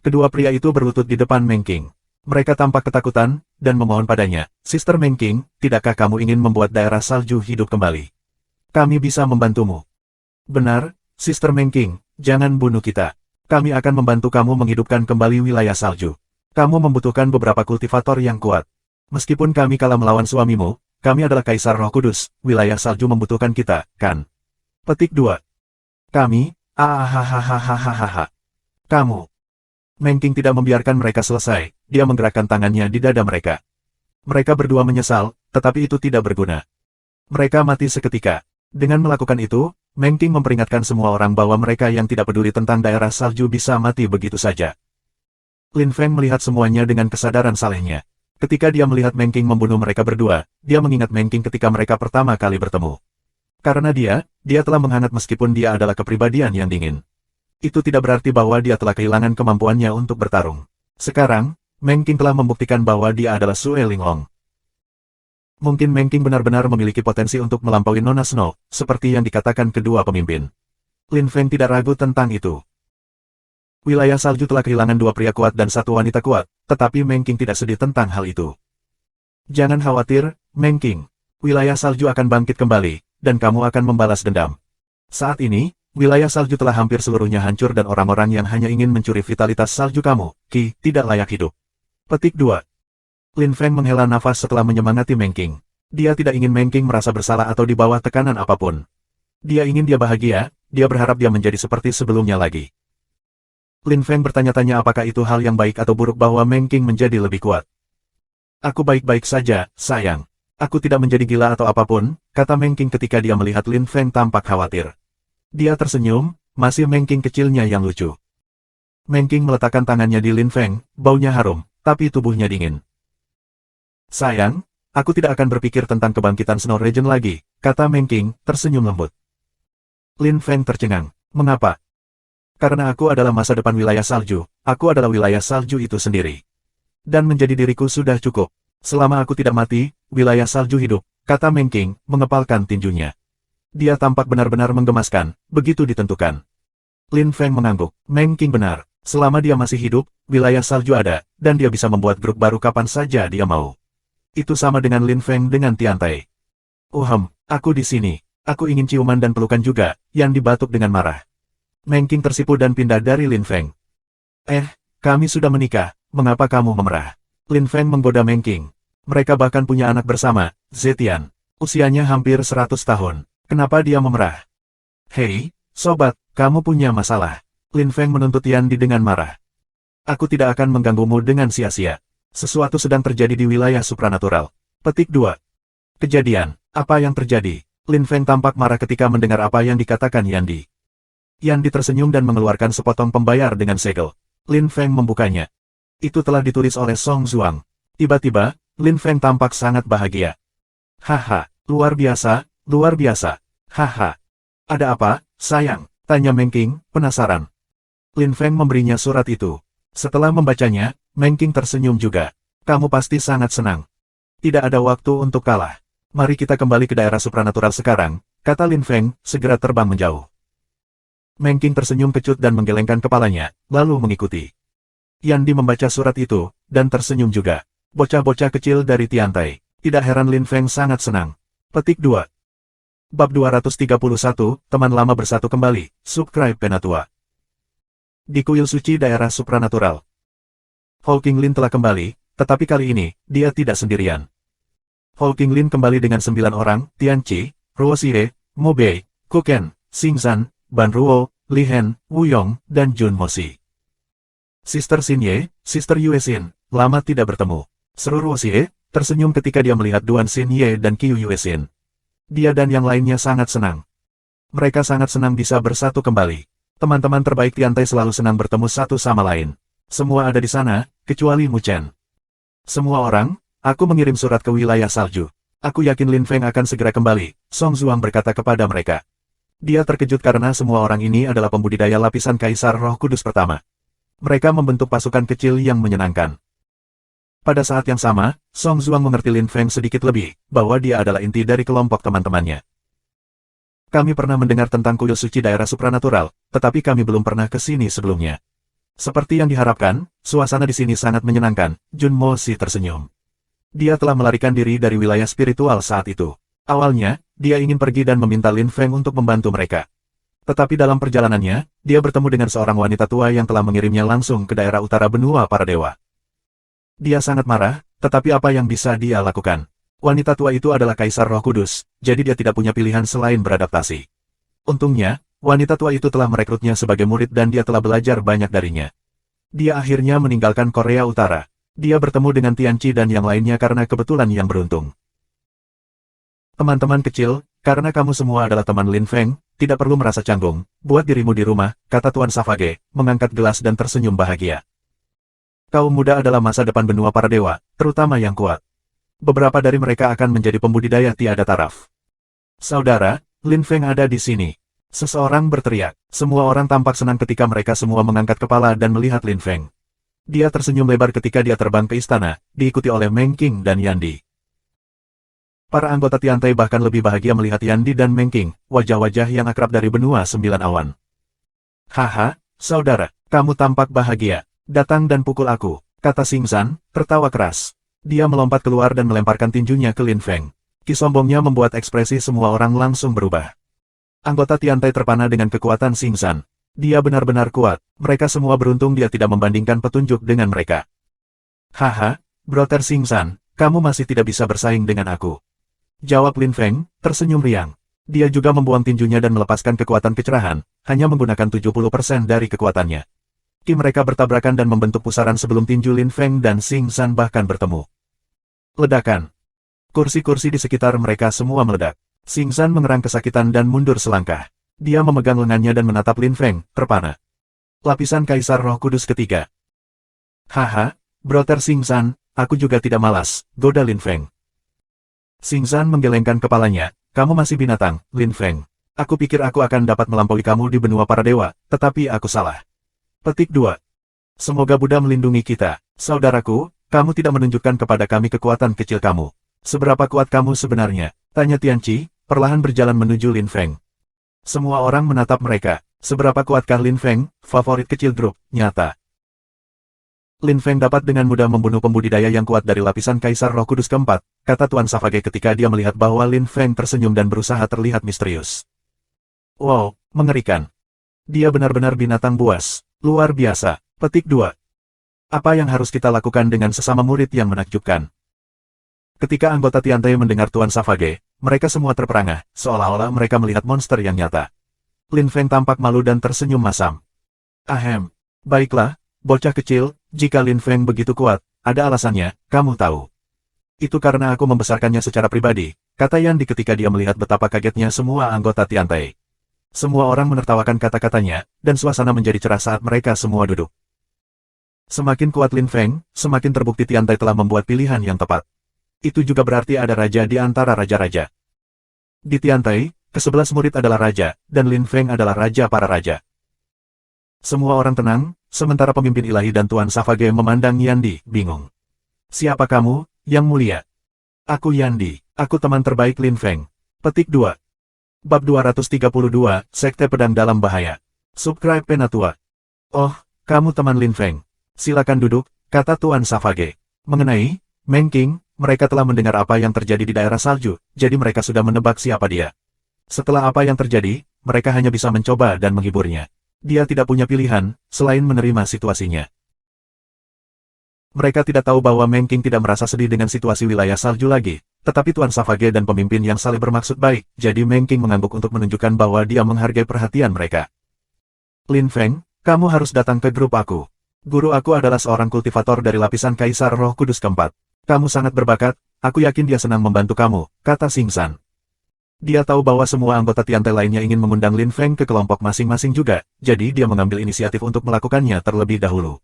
Kedua pria itu berlutut di depan Meng Qing. Mereka tampak ketakutan, dan memohon padanya, Sister Meng Qing, tidakkah kamu ingin membuat daerah salju hidup kembali? Kami bisa membantumu. Benar, Sister Meng Qing, jangan bunuh kita. Kami akan membantu kamu menghidupkan kembali wilayah salju. Kamu membutuhkan beberapa kultivator yang kuat. Meskipun kami kalah melawan suamimu, kami adalah Kaisar Roh Kudus, wilayah salju membutuhkan kita, kan? Petik 2. Kami, Kamu. Meng Qing tidak membiarkan mereka selesai, dia menggerakkan tangannya di dada mereka. Mereka berdua menyesal, tetapi itu tidak berguna. Mereka mati seketika. Dengan melakukan itu, Meng Qing memperingatkan semua orang bahwa mereka yang tidak peduli tentang daerah salju bisa mati begitu saja. Lin Feng melihat semuanya dengan kesadaran salehnya. Ketika dia melihat Meng Qing membunuh mereka berdua, dia mengingat Meng Qing ketika mereka pertama kali bertemu. Karena dia telah menghangat meskipun dia adalah kepribadian yang dingin. Itu tidak berarti bahwa dia telah kehilangan kemampuannya untuk bertarung. Sekarang, Meng Qing telah membuktikan bahwa dia adalah Sue Linglong. Mungkin Meng Qing benar-benar memiliki potensi untuk melampaui Nona Snow, seperti yang dikatakan kedua pemimpin. Lin Feng tidak ragu tentang itu. Wilayah salju telah kehilangan dua pria kuat dan satu wanita kuat, tetapi Meng Qing tidak sedih tentang hal itu. Jangan khawatir, Meng Qing. Wilayah salju akan bangkit kembali, dan kamu akan membalas dendam. Saat ini, wilayah salju telah hampir seluruhnya hancur dan orang-orang yang hanya ingin mencuri vitalitas salju kamu, tidak layak hidup. Petik 2. Lin Feng menghela nafas setelah menyemangati Meng Qing. Dia tidak ingin Meng Qing merasa bersalah atau di bawah tekanan apapun. Dia ingin dia bahagia, dia berharap dia menjadi seperti sebelumnya lagi. Lin Feng bertanya-tanya apakah itu hal yang baik atau buruk bahwa Meng Qing menjadi lebih kuat. Aku baik-baik saja, sayang. Aku tidak menjadi gila atau apapun, kata Meng Qing ketika dia melihat Lin Feng tampak khawatir. Dia tersenyum, masih Meng Qing kecilnya yang lucu. Meng Qing meletakkan tangannya di Lin Feng, baunya harum, tapi tubuhnya dingin. Sayang, aku tidak akan berpikir tentang kebangkitan Snow Region lagi, kata Meng Qing, tersenyum lembut. Lin Feng tercengang. Mengapa? Karena aku adalah masa depan wilayah salju, aku adalah wilayah salju itu sendiri. Dan menjadi diriku sudah cukup. Selama aku tidak mati, wilayah salju hidup, kata Meng Qing, mengepalkan tinjunya. Dia tampak benar-benar menggemaskan, begitu ditentukan. Lin Feng mengangguk. Meng Qing benar. Selama dia masih hidup, wilayah salju ada, dan dia bisa membuat grup baru kapan saja dia mau. Itu sama dengan Lin Feng dengan Tiantai. Aku di sini. Aku ingin ciuman dan pelukan juga, yang dibatuk dengan marah. Meng Qing tersipu dan pindah dari Lin Feng. Kami sudah menikah, mengapa kamu memerah? Lin Feng menggoda Meng Qing. Mereka bahkan punya anak bersama, Zetian. Usianya hampir 100 tahun. Kenapa dia memerah? Hei, sobat, kamu punya masalah. Lin Feng menuntut Yandi dengan marah. Aku tidak akan mengganggumu dengan sia-sia. Sesuatu sedang terjadi di wilayah supranatural. Petik 2. Kejadian, apa yang terjadi? Lin Feng tampak marah ketika mendengar apa yang dikatakan Yandi. Yandi tersenyum dan mengeluarkan sepotong pembayar dengan segel. Lin Feng membukanya. Itu telah ditulis oleh Song Zhuang. Tiba-tiba, Lin Feng tampak sangat bahagia. Haha, luar biasa, luar biasa. Haha. Ada apa, sayang? Tanya Meng Qing, penasaran. Lin Feng memberinya surat itu. Setelah membacanya, Meng Qing tersenyum juga. Kamu pasti sangat senang. Tidak ada waktu untuk kalah. Mari kita kembali ke daerah supranatural sekarang, kata Lin Feng, segera terbang menjauh. Meng Qing tersenyum kecut dan menggelengkan kepalanya, lalu mengikuti. Yandi membaca surat itu, dan tersenyum juga. Bocah-bocah kecil dari Tiantai. Tidak heran Lin Feng sangat senang. Petik 2. Bab 231, Teman Lama Bersatu Kembali, Subscribe Penatua. Di kuil suci daerah supranatural. Hou Qinglin telah kembali, tetapi kali ini, dia tidak sendirian. Hou Qinglin kembali dengan 9 orang, Tian Qi, Ruo Xie, Mo Bei, Ku Ken, Xing Zhan, Ban Ruo, Li Hen, Wu Yong, dan Jun Moxi. Sister Xin Ye, Sister Yue Xin, lama tidak bertemu. Seru Ruo Xie, tersenyum ketika dia melihat Duan Xin Ye dan Qiu Yue Xin. Dia dan yang lainnya sangat senang. Mereka sangat senang bisa bersatu kembali. Teman-teman terbaik Tiantai selalu senang bertemu satu sama lain. Semua ada di sana, kecuali Mu Chen. Semua orang, aku mengirim surat ke wilayah salju. Aku yakin Lin Feng akan segera kembali, Song Zhuang berkata kepada mereka. Dia terkejut karena semua orang ini adalah pembudidaya lapisan Kaisar Roh Kudus pertama. Mereka membentuk pasukan kecil yang menyenangkan. Pada saat yang sama, Song Zhuang mengerti Lin Feng sedikit lebih, bahwa dia adalah inti dari kelompok teman-temannya. Kami pernah mendengar tentang kuil suci daerah supranatural, tetapi kami belum pernah ke sini sebelumnya. Seperti yang diharapkan, suasana di sini sangat menyenangkan, Jun Moxi tersenyum. Dia telah melarikan diri dari wilayah spiritual saat itu. Awalnya, dia ingin pergi dan meminta Lin Feng untuk membantu mereka. Tetapi dalam perjalanannya, dia bertemu dengan seorang wanita tua yang telah mengirimnya langsung ke daerah utara benua para dewa. Dia sangat marah, tetapi apa yang bisa dia lakukan? Wanita tua itu adalah Kaisar Roh Kudus, jadi dia tidak punya pilihan selain beradaptasi. Untungnya, wanita tua itu telah merekrutnya sebagai murid dan dia telah belajar banyak darinya. Dia akhirnya meninggalkan Korea Utara. Dia bertemu dengan Tian Qi dan yang lainnya karena kebetulan yang beruntung. Teman-teman kecil, karena kamu semua adalah teman Lin Feng, tidak perlu merasa canggung, buat dirimu di rumah, kata Tuan Savage, mengangkat gelas dan tersenyum bahagia. Kaum muda adalah masa depan benua para dewa, terutama yang kuat. Beberapa dari mereka akan menjadi pembudidaya tiada taraf. Saudara, Lin Feng ada di sini. Seseorang berteriak. Semua orang tampak senang ketika mereka semua mengangkat kepala dan melihat Lin Feng. Dia tersenyum lebar ketika dia terbang ke istana, diikuti oleh Meng Qing dan Yandi. Para anggota Tiantai bahkan lebih bahagia melihat Yandi dan Meng Qing, wajah-wajah yang akrab dari benua 9 awan. Haha, saudara, kamu tampak bahagia. Datang dan pukul aku, kata Xing Zhan, tertawa keras. Dia melompat keluar dan melemparkan tinjunya ke Lin Feng. Kisombongnya membuat ekspresi semua orang langsung berubah. Anggota Tiantai terpana dengan kekuatan Xing Zhan. Dia benar-benar kuat, mereka semua beruntung dia tidak membandingkan petunjuk dengan mereka. Haha, Brother Xing Zhan, kamu masih tidak bisa bersaing dengan aku. Jawab Lin Feng, tersenyum riang. Dia juga membuang tinjunya dan melepaskan kekuatan kecerahan, hanya menggunakan 70% dari kekuatannya. Mereka bertabrakan dan membentuk pusaran sebelum tinju Lin Feng dan Xing Zhan bahkan bertemu. Ledakan. Kursi-kursi di sekitar mereka semua meledak. Xing Zhan mengerang kesakitan dan mundur selangkah. Dia memegang lengannya dan menatap Lin Feng, terpana. Lapisan Kaisar Roh Kudus ketiga. Haha, Brother Xing Zhan, aku juga tidak malas, goda Lin Feng. Xing Zhan menggelengkan kepalanya, kamu masih binatang, Lin Feng. Aku pikir aku akan dapat melampaui kamu di benua para dewa, tetapi aku salah. Petik 2. Semoga Buddha melindungi kita. Saudaraku, kamu tidak menunjukkan kepada kami kekuatan kecil kamu. Seberapa kuat kamu sebenarnya? Tanya Tian Qi, perlahan berjalan menuju Lin Feng. Semua orang menatap mereka. Seberapa kuatkah Lin Feng, favorit kecil grup, nyata? Lin Feng dapat dengan mudah membunuh pembudidaya yang kuat dari lapisan Kaisar Roh Kudus keempat, kata Tuan Savage ketika dia melihat bahwa Lin Feng tersenyum dan berusaha terlihat misterius. Wow, mengerikan. Dia benar-benar binatang buas. Luar biasa. Petik 2. Apa yang harus kita lakukan dengan sesama murid yang menakjubkan? Ketika anggota Tiantai mendengar Tuan Savage, mereka semua terperangah, seolah-olah mereka melihat monster yang nyata. Lin Feng tampak malu dan tersenyum masam. Ahem. Baiklah, bocah kecil, jika Lin Feng begitu kuat, ada alasannya, kamu tahu. Itu karena aku membesarkannya secara pribadi, kata Yan Di ketika dia melihat betapa kagetnya semua anggota Tiantai. Semua orang menertawakan kata-katanya, dan suasana menjadi cerah saat mereka semua duduk. Semakin kuat Lin Feng, semakin terbukti Tiantai telah membuat pilihan yang tepat. Itu juga berarti ada raja di antara raja-raja. Di Tiantai, ke-11 murid adalah raja, dan Lin Feng adalah raja para raja. Semua orang tenang, sementara pemimpin ilahi dan Tuan Savage memandang Yan Di, bingung. Siapa kamu, Yang Mulia? Aku Yan Di, aku teman terbaik Lin Feng. Petik 2. Bab 232, Sekte Pedang Dalam Bahaya. Subscribe Penatua. Oh, kamu teman Lin Feng. Silakan duduk, kata Tuan Savage. Mengenai Meng Qing, mereka telah mendengar apa yang terjadi di daerah salju, jadi mereka sudah menebak siapa dia. Setelah apa yang terjadi, mereka hanya bisa mencoba dan menghiburnya. Dia tidak punya pilihan, selain menerima situasinya. Mereka tidak tahu bahwa Meng Qing tidak merasa sedih dengan situasi wilayah salju lagi, tetapi Tuan Savage dan pemimpin yang saling bermaksud baik, jadi Meng Qing mengangguk untuk menunjukkan bahwa dia menghargai perhatian mereka. Lin Feng, kamu harus datang ke grup aku. Guru aku adalah seorang kultivator dari lapisan Kaisar Roh Kudus keempat. Kamu sangat berbakat, aku yakin dia senang membantu kamu, kata Xing San. Dia tahu bahwa semua anggota Tiantai lainnya ingin mengundang Lin Feng ke kelompok masing-masing juga, jadi dia mengambil inisiatif untuk melakukannya terlebih dahulu.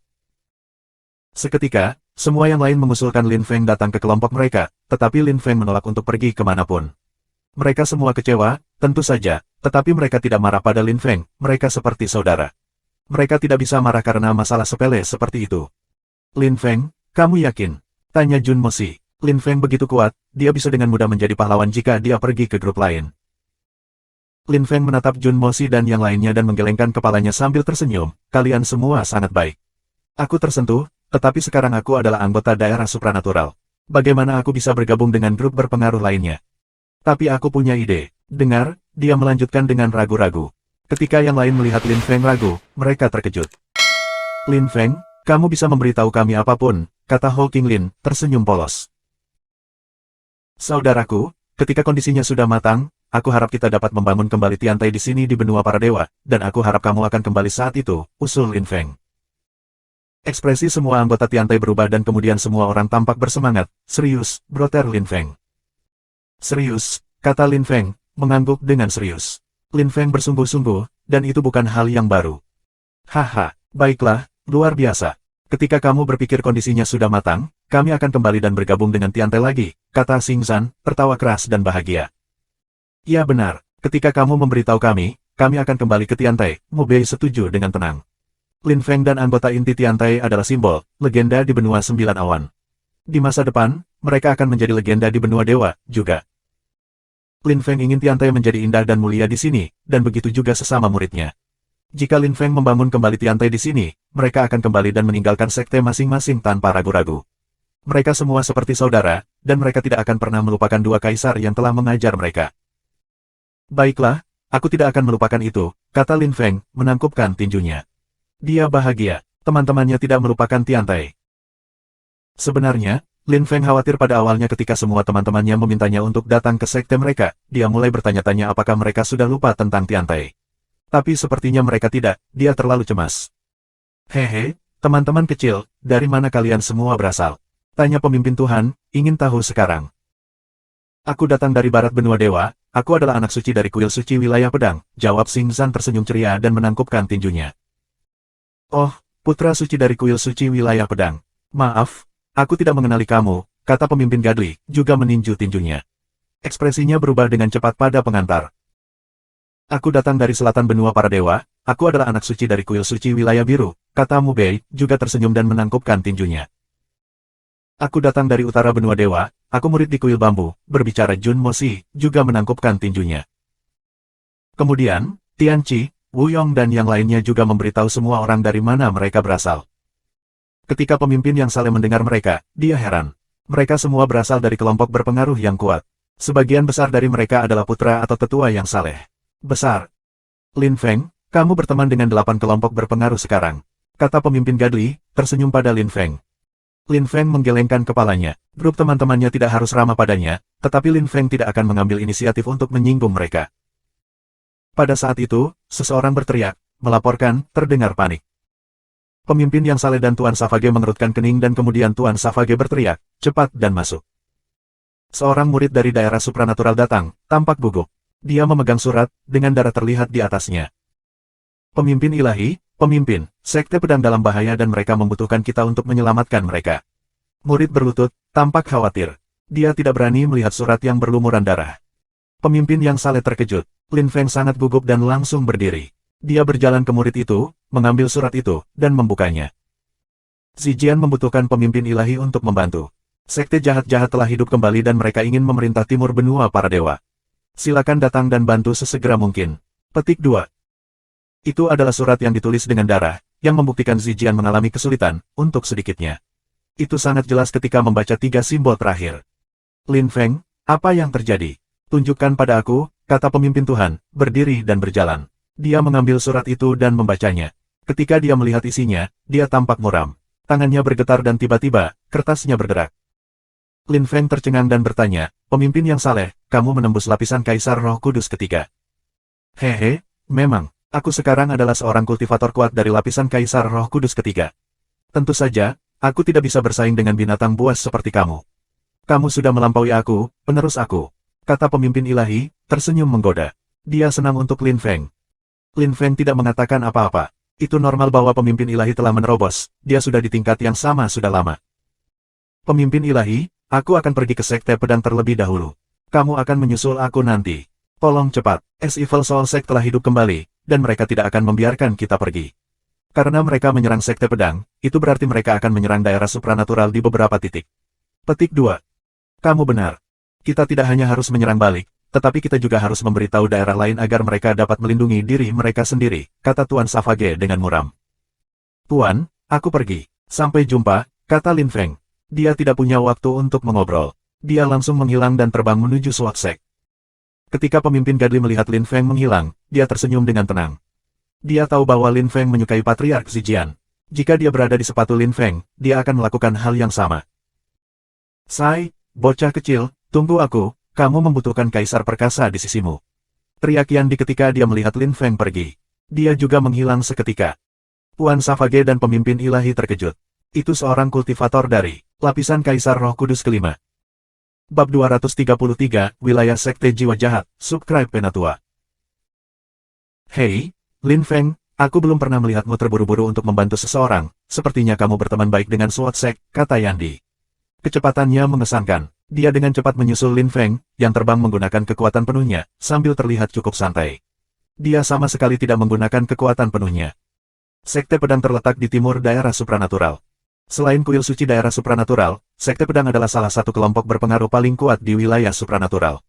Seketika, semua yang lain mengusulkan Lin Feng datang ke kelompok mereka, tetapi Lin Feng menolak untuk pergi kemanapun. Mereka semua kecewa, tentu saja, tetapi mereka tidak marah pada Lin Feng, mereka seperti saudara. Mereka tidak bisa marah karena masalah sepele seperti itu. Lin Feng, kamu yakin? Tanya Jun Mosi. Lin Feng begitu kuat, dia bisa dengan mudah menjadi pahlawan jika dia pergi ke grup lain. Lin Feng menatap Jun Mosi dan yang lainnya dan menggelengkan kepalanya sambil tersenyum, kalian semua sangat baik. Aku tersentuh, tetapi sekarang aku adalah anggota daerah supranatural. Bagaimana aku bisa bergabung dengan grup berpengaruh lainnya? Tapi aku punya ide. Dengar, dia melanjutkan dengan ragu-ragu. Ketika yang lain melihat Lin Feng ragu, mereka terkejut. Lin Feng, kamu bisa memberitahu kami apapun, kata Ho Qinglin, tersenyum polos. Saudaraku, ketika kondisinya sudah matang, aku harap kita dapat membangun kembali Tiantai di sini di benua para dewa, dan aku harap kamu akan kembali saat itu, usul Lin Feng. Ekspresi semua anggota Tiantai berubah dan kemudian semua orang tampak bersemangat. Serius, broter Lin Feng. Serius, kata Lin Feng, mengangguk dengan serius. Lin Feng bersungguh-sungguh, dan itu bukan hal yang baru. Haha, baiklah, luar biasa. Ketika kamu berpikir kondisinya sudah matang, kami akan kembali dan bergabung dengan Tiantai lagi, kata Xing San, tertawa keras dan bahagia. Ya benar, ketika kamu memberitahu kami akan kembali ke Tiantai, Mu Bei setuju dengan tenang. Lin Feng dan anggota inti Tiantai adalah simbol, legenda di benua Sembilan Awan. Di masa depan, mereka akan menjadi legenda di benua dewa, juga. Lin Feng ingin Tiantai menjadi indah dan mulia di sini, dan begitu juga sesama muridnya. Jika Lin Feng membangun kembali Tiantai di sini, mereka akan kembali dan meninggalkan sekte masing-masing tanpa ragu-ragu. Mereka semua seperti saudara, dan mereka tidak akan pernah melupakan dua kaisar yang telah mengajar mereka. Baiklah, aku tidak akan melupakan itu, kata Lin Feng, menangkupkan tinjunya. Dia bahagia, teman-temannya tidak melupakan Tiantai. Sebenarnya, Lin Feng khawatir pada awalnya ketika semua teman-temannya memintanya untuk datang ke sekte mereka, dia mulai bertanya-tanya apakah mereka sudah lupa tentang Tiantai. Tapi sepertinya mereka tidak, dia terlalu cemas. Hehe, teman-teman kecil, dari mana kalian semua berasal? Tanya pemimpin Tuhan, ingin tahu sekarang. Aku datang dari barat benua dewa, aku adalah anak suci dari kuil suci wilayah pedang, jawab Xing San tersenyum ceria dan menangkupkan tinjunya. Oh, putra suci dari kuil suci wilayah pedang. Maaf, aku tidak mengenali kamu, kata pemimpin Gadli, juga meninju tinjunya. Ekspresinya berubah dengan cepat pada pengantar. Aku datang dari selatan benua para dewa, aku adalah anak suci dari kuil suci wilayah biru, kata Mu Bei, juga tersenyum dan menangkupkan tinjunya. Aku datang dari utara benua dewa, aku murid di kuil bambu, berbicara Jun Mosi, juga menangkupkan tinjunya. Kemudian, Tian Qi, Wu Yong dan yang lainnya juga memberitahu semua orang dari mana mereka berasal. Ketika pemimpin yang saleh mendengar mereka, dia heran. Mereka semua berasal dari kelompok berpengaruh yang kuat. Sebagian besar dari mereka adalah putra atau tetua yang saleh. Besar. Lin Feng, kamu berteman dengan 8 kelompok berpengaruh sekarang. Kata pemimpin Gadli, tersenyum pada Lin Feng. Lin Feng menggelengkan kepalanya. Grup teman-temannya tidak harus ramah padanya, tetapi Lin Feng tidak akan mengambil inisiatif untuk menyinggung mereka. Pada saat itu, seseorang berteriak, melaporkan, terdengar panik. Pemimpin yang saleh dan Tuan Savage mengerutkan kening dan kemudian Tuan Savage berteriak, cepat dan masuk. Seorang murid dari daerah supranatural datang, tampak gugup. Dia memegang surat, dengan darah terlihat di atasnya. Pemimpin ilahi, pemimpin, sekte pedang dalam bahaya dan mereka membutuhkan kita untuk menyelamatkan mereka. Murid berlutut, tampak khawatir. Dia tidak berani melihat surat yang berlumuran darah. Pemimpin yang saleh terkejut. Lin Feng sangat gugup dan langsung berdiri. Dia berjalan ke murid itu, mengambil surat itu, dan membukanya. Zijian membutuhkan pemimpin ilahi untuk membantu. Sekte jahat-jahat telah hidup kembali dan mereka ingin memerintah timur benua para dewa. Silakan datang dan bantu sesegera mungkin. Petik 2. Itu adalah surat yang ditulis dengan darah, yang membuktikan Zijian mengalami kesulitan, untuk sedikitnya. Itu sangat jelas ketika membaca 3 simbol terakhir. Lin Feng, apa yang terjadi? Tunjukkan pada aku, kata pemimpin Tuhan, berdiri dan berjalan. Dia mengambil surat itu dan membacanya. Ketika dia melihat isinya, dia tampak muram. Tangannya bergetar dan tiba-tiba, kertasnya bergerak. Lin Feng tercengang dan bertanya, pemimpin yang saleh, kamu menembus lapisan Kaisar Roh Kudus ketiga. Hehe, memang, aku sekarang adalah seorang kultivator kuat dari lapisan Kaisar Roh Kudus ketiga. Tentu saja, aku tidak bisa bersaing dengan binatang buas seperti kamu. Kamu sudah melampaui aku, penerus aku. Kata pemimpin ilahi, tersenyum menggoda. Dia senang untuk Lin Feng. Lin Feng tidak mengatakan apa-apa. Itu normal bahwa pemimpin ilahi telah menerobos, dia sudah di tingkat yang sama sudah lama. Pemimpin ilahi, aku akan pergi ke sekte pedang terlebih dahulu. Kamu akan menyusul aku nanti. Tolong cepat, As Evil Soul Sect telah hidup kembali, dan mereka tidak akan membiarkan kita pergi. Karena mereka menyerang sekte pedang, itu berarti mereka akan menyerang daerah supranatural di beberapa titik. Petik 2. Kamu benar. Kita tidak hanya harus menyerang balik, tetapi kita juga harus memberitahu daerah lain agar mereka dapat melindungi diri mereka sendiri, kata Tuan Savage dengan muram. Tuan, aku pergi. Sampai jumpa, kata Lin Feng. Dia tidak punya waktu untuk mengobrol. Dia langsung menghilang dan terbang menuju SWAT Sect. Ketika pemimpin Gadli melihat Lin Feng menghilang, dia tersenyum dengan tenang. Dia tahu bahwa Lin Feng menyukai Patriark Zijian. Jika dia berada di sepatu Lin Feng, dia akan melakukan hal yang sama. Sai, bocah kecil, tunggu aku, kamu membutuhkan kaisar perkasa di sisimu. Teriak Yandi ketika dia melihat Lin Feng pergi. Dia juga menghilang seketika. Tuan Savage dan pemimpin ilahi terkejut. Itu seorang kultivator dari lapisan Kaisar Roh Kudus kelima. Bab 233, Wilayah Sekte Jiwa Jahat, Subscribe Penatua. Hei, Lin Feng, aku belum pernah melihatmu terburu-buru untuk membantu seseorang, sepertinya kamu berteman baik dengan SWAT Sect, kata Yandi. Kecepatannya mengesankan. Dia dengan cepat menyusul Lin Feng, yang terbang menggunakan kekuatan penuhnya, sambil terlihat cukup santai. Dia sama sekali tidak menggunakan kekuatan penuhnya. Sekte pedang terletak di timur daerah supranatural. Selain kuil suci daerah supranatural, sekte pedang adalah salah satu kelompok berpengaruh paling kuat di wilayah supranatural.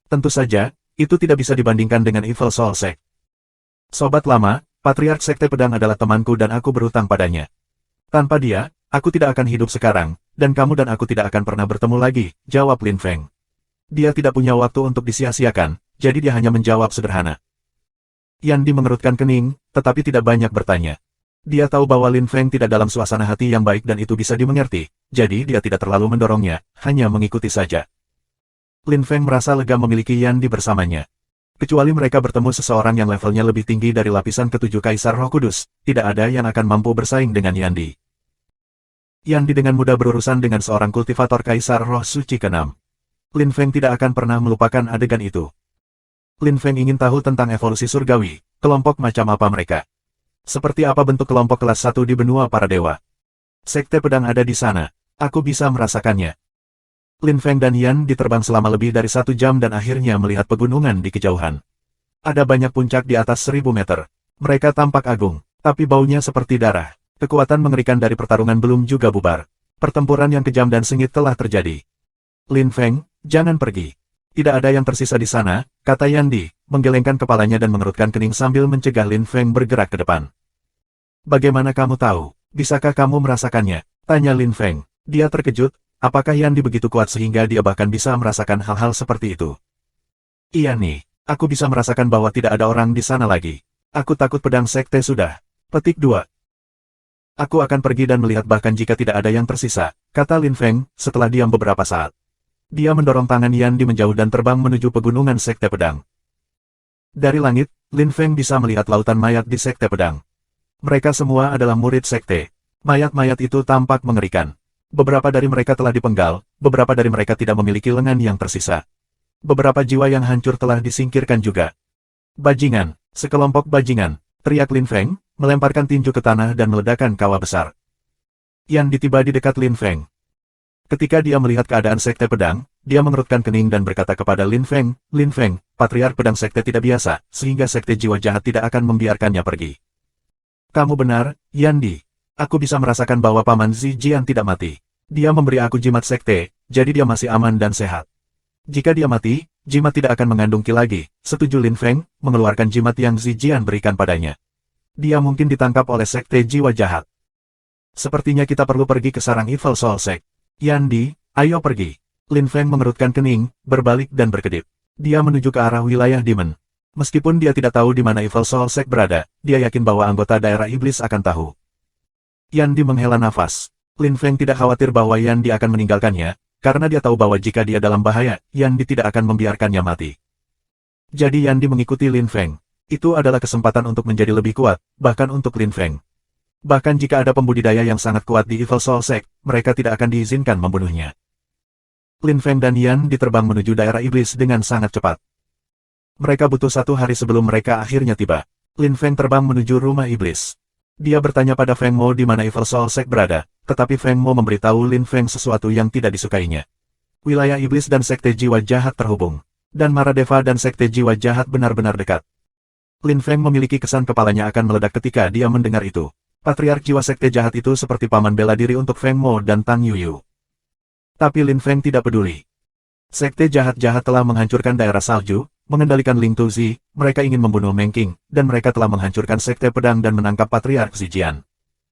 Tentu saja, itu tidak bisa dibandingkan dengan Evil Soul Sect. Sobat lama, Patriark Sekte Pedang adalah temanku dan aku berhutang padanya. Tanpa dia, aku tidak akan hidup sekarang, dan kamu dan aku tidak akan pernah bertemu lagi, jawab Lin Feng. Dia tidak punya waktu untuk disia-siakan, jadi dia hanya menjawab sederhana. Yandi mengerutkan kening, tetapi tidak banyak bertanya. Dia tahu bahwa Lin Feng tidak dalam suasana hati yang baik dan itu bisa dimengerti, jadi dia tidak terlalu mendorongnya, hanya mengikuti saja. Lin Feng merasa lega memiliki Yandi bersamanya. Kecuali mereka bertemu seseorang yang levelnya lebih tinggi dari lapisan ketujuh Kaisar Roh Kudus, tidak ada yang akan mampu bersaing dengan Yandi. Yandi dengan mudah berurusan dengan seorang kultivator Kaisar Roh Suci ke-6. Lin Feng tidak akan pernah melupakan adegan itu. Lin Feng ingin tahu tentang evolusi surgawi, kelompok macam apa mereka. Seperti apa bentuk kelompok kelas 1 di benua para dewa. Sekte pedang ada di sana, aku bisa merasakannya. Lin Feng dan Yan diterbang selama lebih dari 1 jam dan akhirnya melihat pegunungan di kejauhan. Ada banyak puncak di atas 1000 meter. Mereka tampak agung, tapi baunya seperti darah. Kekuatan mengerikan dari pertarungan belum juga bubar. Pertempuran yang kejam dan sengit telah terjadi. Lin Feng, jangan pergi. Tidak ada yang tersisa di sana, kata Yandi, menggelengkan kepalanya dan mengerutkan kening sambil mencegah Lin Feng bergerak ke depan. Bagaimana kamu tahu? Bisakah kamu merasakannya? Tanya Lin Feng. Dia terkejut, apakah Yandi begitu kuat sehingga dia bahkan bisa merasakan hal-hal seperti itu? Iya nih, aku bisa merasakan bahwa tidak ada orang di sana lagi. Aku takut pedang sekte sudah. Petik 2. Aku akan pergi dan melihat bahkan jika tidak ada yang tersisa, kata Lin Feng, setelah diam beberapa saat. Dia mendorong tangan Yandi menjauh dan terbang menuju pegunungan sekte pedang. Dari langit, Lin Feng bisa melihat lautan mayat di Sekte Pedang. Mereka semua adalah murid Sekte. Mayat-mayat itu tampak mengerikan. Beberapa dari mereka telah dipenggal, beberapa dari mereka tidak memiliki lengan yang tersisa. Beberapa jiwa yang hancur telah disingkirkan juga. Bajingan, sekelompok bajingan, teriak Lin Feng, melemparkan tinju ke tanah dan meledakkan kawah besar. Yan Di tiba di dekat Lin Feng. Ketika dia melihat keadaan Sekte Pedang, dia mengerutkan kening dan berkata kepada Lin Feng, "Lin Feng, Patriark Pedang Sekte tidak biasa, sehingga Sekte Jiwa Jahat tidak akan membiarkannya pergi." "Kamu benar, Yan Di. Aku bisa merasakan bahwa Paman Zijian tidak mati. Dia memberi aku jimat sekte, jadi dia masih aman dan sehat. Jika dia mati, jimat tidak akan mengandung ki lagi," setuju Lin Feng, mengeluarkan jimat yang Zijian berikan padanya. "Dia mungkin ditangkap oleh Sekte Jiwa Jahat. Sepertinya kita perlu pergi ke sarang Evil Soul Sect. Yan Di, ayo pergi." Lin Feng mengerutkan kening, berbalik dan berkedip. Dia menuju ke arah wilayah Demon. Meskipun dia tidak tahu di mana Evil Soul Sect berada, dia yakin bahwa anggota daerah iblis akan tahu. Yan Di menghela nafas. Lin Feng tidak khawatir bahwa Yan Di akan meninggalkannya, karena dia tahu bahwa jika dia dalam bahaya, Yan Di tidak akan membiarkannya mati. Jadi Yan Di mengikuti Lin Feng. Itu adalah kesempatan untuk menjadi lebih kuat, bahkan untuk Lin Feng. Bahkan jika ada pembudidaya yang sangat kuat di Evil Soul Sect, mereka tidak akan diizinkan membunuhnya. Lin Feng dan Yan Di terbang menuju daerah iblis dengan sangat cepat. Mereka butuh 1 hari sebelum mereka akhirnya tiba. Lin Feng terbang menuju rumah iblis. Dia bertanya pada Feng Mo di mana Evil Soul Sect berada, tetapi Feng Mo memberitahu Lin Feng sesuatu yang tidak disukainya. Wilayah iblis dan Sekte Jiwa Jahat terhubung. Dan Maradeva dan Sekte Jiwa Jahat benar-benar dekat. Lin Feng memiliki kesan kepalanya akan meledak ketika dia mendengar itu. Patriark Jiwa Sekte Jahat itu seperti paman bela diri untuk Feng Mo dan Tang Yuyu. Tapi Lin Feng tidak peduli. Sekte Jahat-Jahat telah menghancurkan daerah salju, mengendalikan Ling Tuzi, mereka ingin membunuh Meng Qing, dan mereka telah menghancurkan Sekte Pedang dan menangkap Patriark Zijian.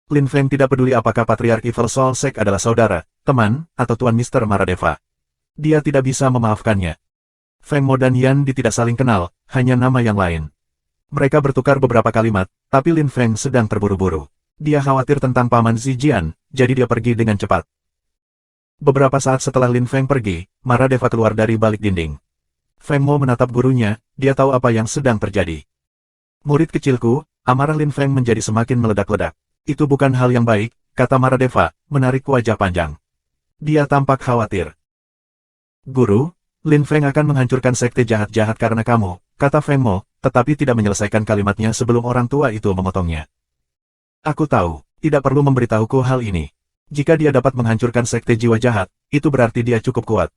Lin Feng tidak peduli apakah Patriark Evil Soul Sect adalah saudara, teman, atau Tuan Mister Maradeva. Dia tidak bisa memaafkannya. Feng Mo dan Yan Di tidak saling kenal, hanya nama yang lain. Mereka bertukar beberapa kalimat, tapi Lin Feng sedang terburu-buru. Dia khawatir tentang Paman Zijian, jadi dia pergi dengan cepat. Beberapa saat setelah Lin Feng pergi, Maradeva keluar dari balik dinding. Feng Mo menatap gurunya, dia tahu apa yang sedang terjadi. "Murid kecilku," amarah Lin Feng menjadi semakin meledak-ledak. "Itu bukan hal yang baik," kata Maradeva, menarik wajah panjang. Dia tampak khawatir. "Guru, Lin Feng akan menghancurkan Sekte Jahat-Jahat karena kamu," kata Feng Mo, tetapi tidak menyelesaikan kalimatnya sebelum orang tua itu memotongnya. "Aku tahu, tidak perlu memberitahuku hal ini. Jika dia dapat menghancurkan Sekte Jiwa Jahat, itu berarti dia cukup kuat.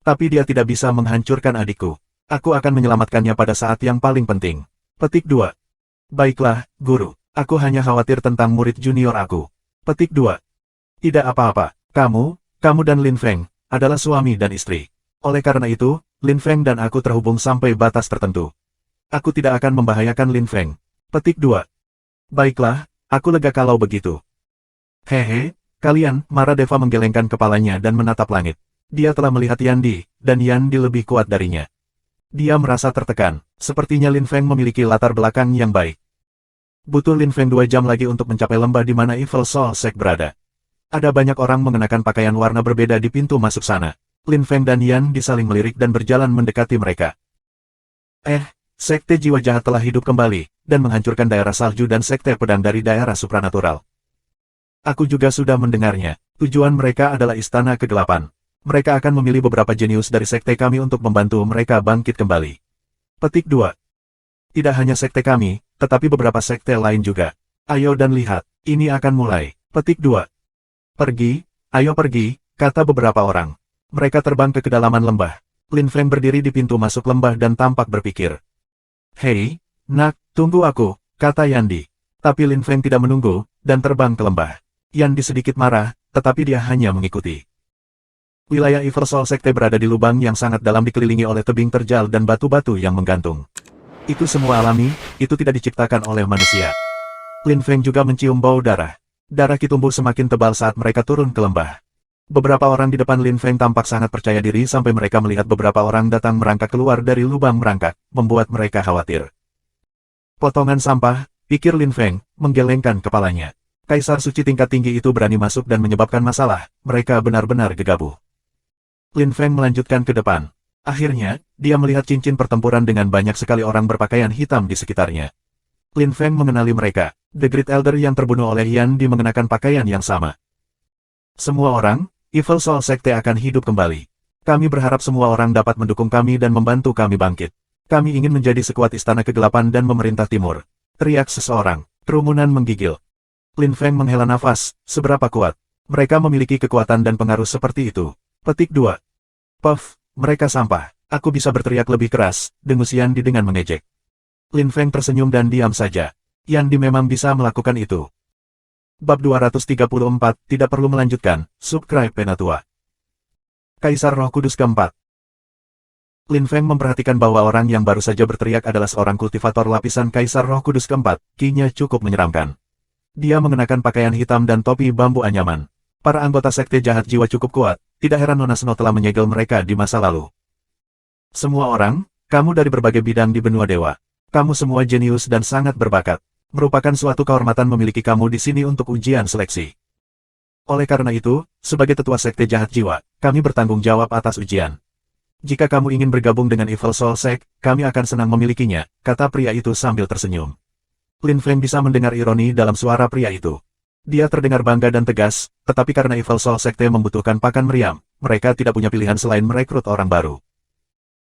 Tapi dia tidak bisa menghancurkan adikku. Aku akan menyelamatkannya pada saat yang paling penting." Petik 2. "Baiklah, guru. Aku hanya khawatir tentang murid junior aku." Petik 2. "Tidak apa-apa. Kamu dan Lin Feng, adalah suami dan istri. Oleh karena itu, Lin Feng dan aku terhubung sampai batas tertentu. Aku tidak akan membahayakan Lin Feng." Petik 2. "Baiklah, aku lega kalau begitu." "Hehe, kalian," Maradeva menggelengkan kepalanya dan menatap langit. Dia telah melihat Yan Di, dan Yan Di lebih kuat darinya. Dia merasa tertekan, sepertinya Lin Feng memiliki latar belakang yang baik. Butuh Lin Feng 2 jam lagi untuk mencapai lembah di mana Evil Soul Sect berada. Ada banyak orang mengenakan pakaian warna berbeda di pintu masuk sana. Lin Feng dan Yan Di saling melirik dan berjalan mendekati mereka. Sekte Jiwa Jahat telah hidup kembali, dan menghancurkan daerah salju dan Sekte Pedang dari daerah supranatural. Aku juga sudah mendengarnya. Tujuan mereka adalah Istana Kegelapan. Mereka akan memilih beberapa jenius dari sekte kami untuk membantu mereka bangkit kembali. Petik 2. Tidak hanya sekte kami, tetapi beberapa sekte lain juga. Ayo dan lihat, ini akan mulai. Petik 2. "Pergi, ayo pergi," kata beberapa orang. Mereka terbang ke kedalaman lembah. Lin Feng berdiri di pintu masuk lembah dan tampak berpikir. "Hei, nak, tunggu aku," kata Yan Di. Tapi Lin Feng tidak menunggu, dan terbang ke lembah. Yan Di sedikit marah, tetapi dia hanya mengikuti. Wilayah Evil Soul Sekte berada di lubang yang sangat dalam dikelilingi oleh tebing terjal dan batu-batu yang menggantung. Itu semua alami, itu tidak diciptakan oleh manusia. Lin Feng juga mencium bau darah. Darah Qi tumbuh semakin tebal saat mereka turun ke lembah. Beberapa orang di depan Lin Feng tampak sangat percaya diri sampai mereka melihat beberapa orang datang merangkak keluar dari lubang merangkak, membuat mereka khawatir. "Potongan sampah," pikir Lin Feng, menggelengkan kepalanya. Kaisar suci tingkat tinggi itu berani masuk dan menyebabkan masalah, mereka benar-benar gegabah. Lin Feng melanjutkan ke depan. Akhirnya, dia melihat cincin pertempuran dengan banyak sekali orang berpakaian hitam di sekitarnya. Lin Feng mengenali mereka. The Great Elder yang terbunuh oleh Yan Di mengenakan pakaian yang sama. Semua orang, Evil Soul Sekte akan hidup kembali. Kami berharap semua orang dapat mendukung kami dan membantu kami bangkit. Kami ingin menjadi sekuat istana kegelapan dan memerintah timur. Teriak seseorang. Kerumunan menggigil. Lin Feng menghela nafas, seberapa kuat. Mereka memiliki kekuatan dan pengaruh seperti itu. Petik 2. Puff, mereka sampah. Aku bisa berteriak lebih keras, dengus Yan Di dengan mengejek. Lin Feng tersenyum dan diam saja. Yan Di memang bisa melakukan itu. Bab 234, tidak perlu melanjutkan, subscribe Penatua. Kaisar Roh Kudus keempat. Lin Feng memperhatikan bahwa orang yang baru saja berteriak adalah seorang kultivator lapisan Kaisar Roh Kudus keempat, kinya cukup menyeramkan. Dia mengenakan pakaian hitam dan topi bambu anyaman. Para anggota sekte jahat jiwa cukup kuat, tidak heran Nona Snow telah menyegel mereka di masa lalu. Semua orang, kamu dari berbagai bidang di benua dewa. Kamu semua jenius dan sangat berbakat. Merupakan suatu kehormatan memiliki kamu di sini untuk ujian seleksi. Oleh karena itu, sebagai tetua sekte jahat jiwa, kami bertanggung jawab atas ujian. Jika kamu ingin bergabung dengan Evil Soul Sect, kami akan senang memilikinya, kata pria itu sambil tersenyum. Lin Feng bisa mendengar ironi dalam suara pria itu. Dia terdengar bangga dan tegas, tetapi karena Evil Soul Sekte membutuhkan pakan meriam, mereka tidak punya pilihan selain merekrut orang baru.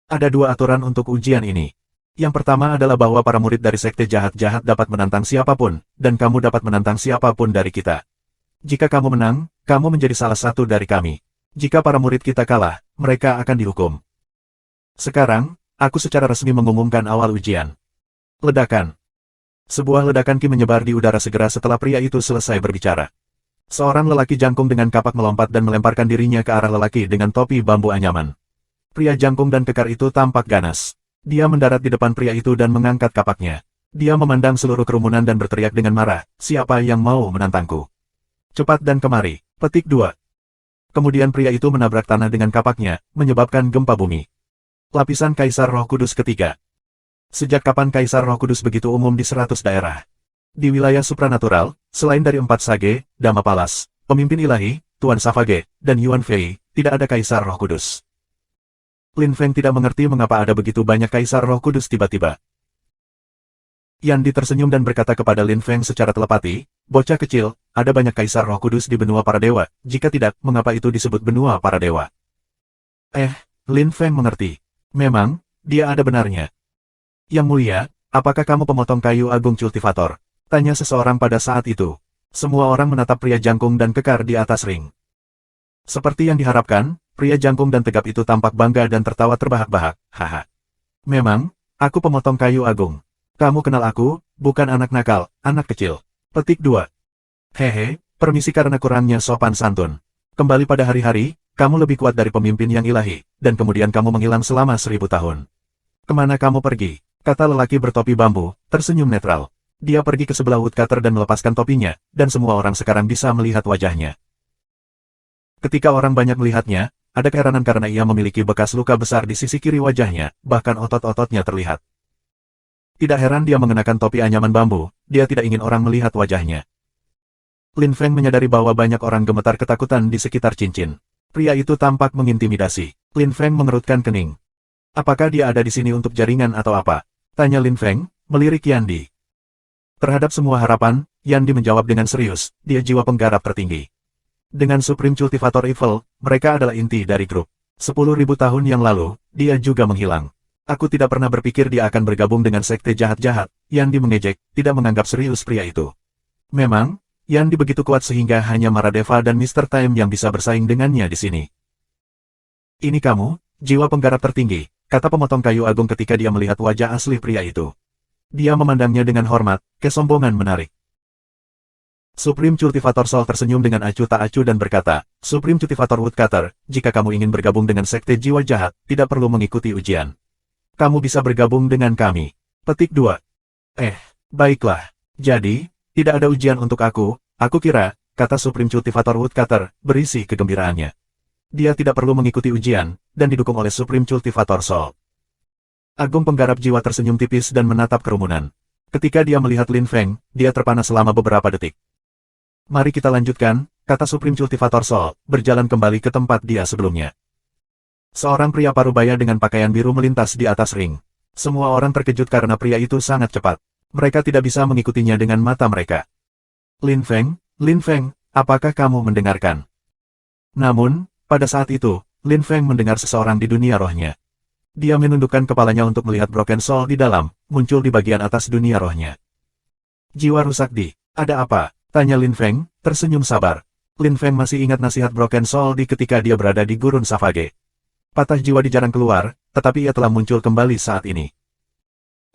Ada dua aturan untuk ujian ini. Yang pertama adalah bahwa para murid dari sekte jahat-jahat dapat menantang siapapun, dan kamu dapat menantang siapapun dari kita. Jika kamu menang, kamu menjadi salah satu dari kami. Jika para murid kita kalah, mereka akan dihukum. Sekarang, aku secara resmi mengumumkan awal ujian. Ledakan. Sebuah ledakan ki menyebar di udara segera setelah pria itu selesai berbicara. Seorang lelaki jangkung dengan kapak melompat dan melemparkan dirinya ke arah lelaki dengan topi bambu anyaman. Pria jangkung dan kekar itu tampak ganas. Dia mendarat di depan pria itu dan mengangkat kapaknya. Dia memandang seluruh kerumunan dan berteriak dengan marah, siapa yang mau menantangku? Cepat dan kemari. Petik 2. Kemudian pria itu menabrak tanah dengan kapaknya, menyebabkan gempa bumi. Lapisan Kaisar Roh Kudus ketiga. Sejak kapan Kaisar Roh Kudus begitu umum di 100 daerah? Di wilayah supranatural, selain dari 4 Sage, Dama Palas, Pemimpin Ilahi, Tuan Savage, dan Yuan Fei, tidak ada Kaisar Roh Kudus. Lin Feng tidak mengerti mengapa ada begitu banyak Kaisar Roh Kudus tiba-tiba. Yan Di tersenyum dan berkata kepada Lin Feng secara telepati, bocah kecil, ada banyak Kaisar Roh Kudus di benua para dewa, jika tidak, mengapa itu disebut benua para dewa? Lin Feng mengerti. Memang, dia ada benarnya. Yang mulia, apakah kamu pemotong kayu agung cultivator? Tanya seseorang pada saat itu. Semua orang menatap pria jangkung dan kekar di atas ring. Seperti yang diharapkan, pria jangkung dan tegap itu tampak bangga dan tertawa terbahak-bahak, haha. Memang, aku pemotong kayu agung. Kamu kenal aku, bukan anak nakal, anak kecil. Petik 2. Hehe, permisi karena kurangnya sopan santun. Kembali pada hari-hari, kamu lebih kuat dari pemimpin yang ilahi, dan kemudian kamu menghilang selama 1000 tahun. Kemana kamu pergi? Kata lelaki bertopi bambu, tersenyum netral. Dia pergi ke sebelah woodcutter dan melepaskan topinya, dan semua orang sekarang bisa melihat wajahnya. Ketika orang banyak melihatnya, ada keheranan karena ia memiliki bekas luka besar di sisi kiri wajahnya, bahkan otot-ototnya terlihat. Tidak heran dia mengenakan topi anyaman bambu, dia tidak ingin orang melihat wajahnya. Lin Feng menyadari bahwa banyak orang gemetar ketakutan di sekitar cincin. Pria itu tampak mengintimidasi. Lin Feng mengerutkan kening. Apakah dia ada di sini untuk jaringan atau apa? Tanya Lin Feng, melirik Yan Di. Terhadap semua harapan, Yan Di menjawab dengan serius, dia jiwa penggarap tertinggi. Dengan Supreme Cultivator Evil, mereka adalah inti dari grup. 10.000 tahun yang lalu, dia juga menghilang. Aku tidak pernah berpikir dia akan bergabung dengan sekte jahat-jahat, Yan Di mengejek, tidak menganggap serius pria itu. Memang, Yan Di begitu kuat sehingga hanya Maradeva dan Mr. Time yang bisa bersaing dengannya di sini. Ini kamu, jiwa penggarap tertinggi, kata pemotong kayu agung ketika dia melihat wajah asli pria itu. Dia memandangnya dengan hormat, kesombongan menarik. Supreme Cultivator Soul tersenyum dengan acuh tak acuh dan berkata, Supreme Cultivator Woodcutter, jika kamu ingin bergabung dengan sekte jiwa jahat, tidak perlu mengikuti ujian. Kamu bisa bergabung dengan kami. Petik 2. Baiklah. Jadi, tidak ada ujian untuk aku kira, kata Supreme Cultivator Woodcutter, berisi kegembiraannya. Dia tidak perlu mengikuti ujian, dan didukung oleh Supreme Cultivator Soul. Agung penggarap jiwa tersenyum tipis dan menatap kerumunan. Ketika dia melihat Lin Feng, dia terpana selama beberapa detik. Mari kita lanjutkan, kata Supreme Cultivator Soul, berjalan kembali ke tempat dia sebelumnya. Seorang pria parubaya dengan pakaian biru melintas di atas ring. Semua orang terkejut karena pria itu sangat cepat. Mereka tidak bisa mengikutinya dengan mata mereka. Lin Feng, apakah kamu mendengarkan? Namun, pada saat itu, Lin Feng mendengar seseorang di dunia rohnya. Dia menundukkan kepalanya untuk melihat Broken Soul di dalam, muncul di bagian atas dunia rohnya. Jiwa rusak ada apa? Tanya Lin Feng, tersenyum sabar. Lin Feng masih ingat nasihat Broken Soul ketika dia berada di Gurun Savage. Patah jiwa jarang keluar, tetapi ia telah muncul kembali saat ini.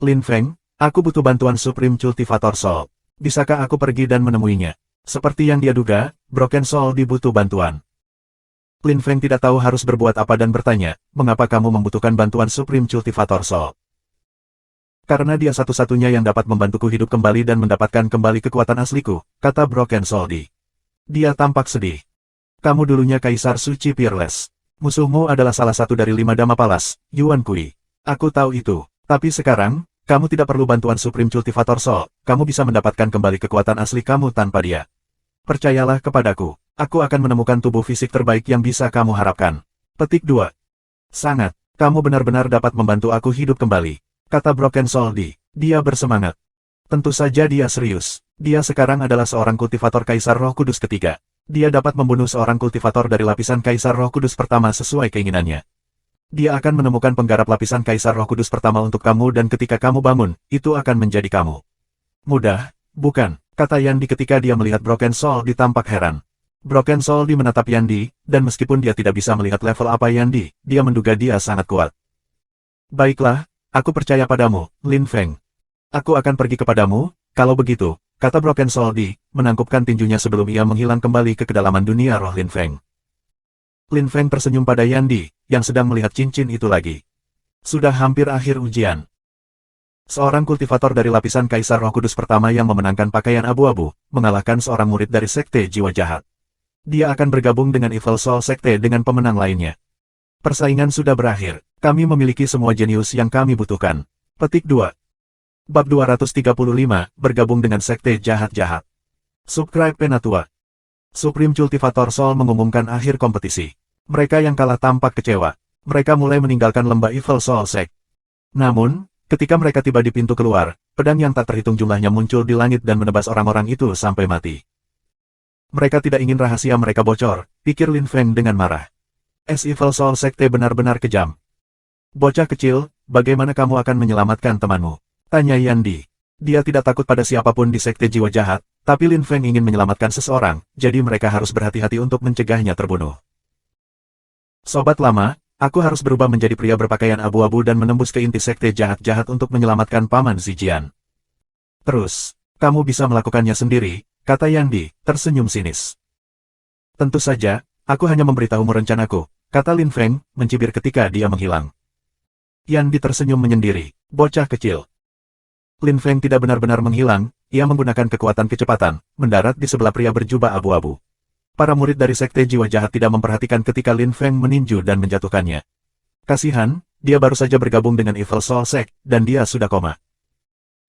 Lin Feng, aku butuh bantuan Supreme Cultivator Soul. Bisakah aku pergi dan menemuinya? Seperti yang dia duga, Broken Soul butuh bantuan. Lin Feng tidak tahu harus berbuat apa dan bertanya, mengapa kamu membutuhkan bantuan Supreme Cultivator Soul? Karena dia satu-satunya yang dapat membantuku hidup kembali dan mendapatkan kembali kekuatan asliku, kata Broken Soul. Dia tampak sedih. Kamu dulunya Kaisar Suci Peerless. Musuhmu adalah salah satu dari 5 Dama Palas, Yuan Kui. Aku tahu itu. Tapi sekarang, kamu tidak perlu bantuan Supreme Cultivator Soul. Kamu bisa mendapatkan kembali kekuatan asli kamu tanpa dia. Percayalah kepadaku. Aku akan menemukan tubuh fisik terbaik yang bisa kamu harapkan. Petik 2. Sangat. Kamu benar-benar dapat membantu aku hidup kembali. Kata Broken Soul. Dia bersemangat. Tentu saja dia serius. Dia sekarang adalah seorang kultivator Kaisar Roh Kudus ketiga. Dia dapat membunuh seorang kultivator dari lapisan Kaisar Roh Kudus pertama sesuai keinginannya. Dia akan menemukan penggarap lapisan Kaisar Roh Kudus pertama untuk kamu dan ketika kamu bangun, itu akan menjadi kamu. Mudah, bukan? Kata Yandi ketika dia melihat Broken Soul tampak heran. Broken Soul menatap Yandi, dan meskipun dia tidak bisa melihat level apa Yandi, dia menduga dia sangat kuat. Baiklah, aku percaya padamu, Lin Feng. Aku akan pergi kepadamu, kalau begitu. Kata Broken Soul menangkupkan tinjunya sebelum ia menghilang kembali ke kedalaman dunia roh Lin Feng. Lin Feng tersenyum pada Yandi, yang sedang melihat cincin itu lagi. Sudah hampir akhir ujian. Seorang kultivator dari lapisan Kaisar Roh Kudus pertama yang memenangkan pakaian abu-abu, mengalahkan seorang murid dari Sekte Jiwa Jahat. Dia akan bergabung dengan Evil Soul Sekte dengan pemenang lainnya. Persaingan sudah berakhir. Kami memiliki semua jenius yang kami butuhkan. Petik 2. Bab 235, bergabung dengan Sekte Jahat-Jahat. Subscribe Penatua. Supreme Cultivator Soul mengumumkan akhir kompetisi. Mereka yang kalah tampak kecewa. Mereka mulai meninggalkan lembah Evil Soul Sect. Namun, ketika mereka tiba di pintu keluar, pedang yang tak terhitung jumlahnya muncul di langit dan menebas orang-orang itu sampai mati. Mereka tidak ingin rahasia mereka bocor, pikir Lin Feng dengan marah. Evil Soul Sekte benar-benar kejam. Bocah kecil, bagaimana kamu akan menyelamatkan temanmu? Tanya Yandi. Dia tidak takut pada siapapun di Sekte Jiwa Jahat, tapi Lin Feng ingin menyelamatkan seseorang, jadi mereka harus berhati-hati untuk mencegahnya terbunuh. Sobat lama, aku harus berubah menjadi pria berpakaian abu-abu dan menembus ke inti Sekte Jahat-Jahat untuk menyelamatkan Paman Zijian. Terus, kamu bisa melakukannya sendiri, kata Yandi, tersenyum sinis. Tentu saja, aku hanya memberitahumu rencanaku, kata Lin Feng, mencibir ketika dia menghilang. Yandi tersenyum menyendiri, bocah kecil. Lin Feng tidak benar-benar menghilang, ia menggunakan kekuatan kecepatan, mendarat di sebelah pria berjubah abu-abu. Para murid dari Sekte Jiwa Jahat tidak memperhatikan ketika Lin Feng meninju dan menjatuhkannya. Kasihan, dia baru saja bergabung dengan Evil Soul Sect, dan dia sudah koma.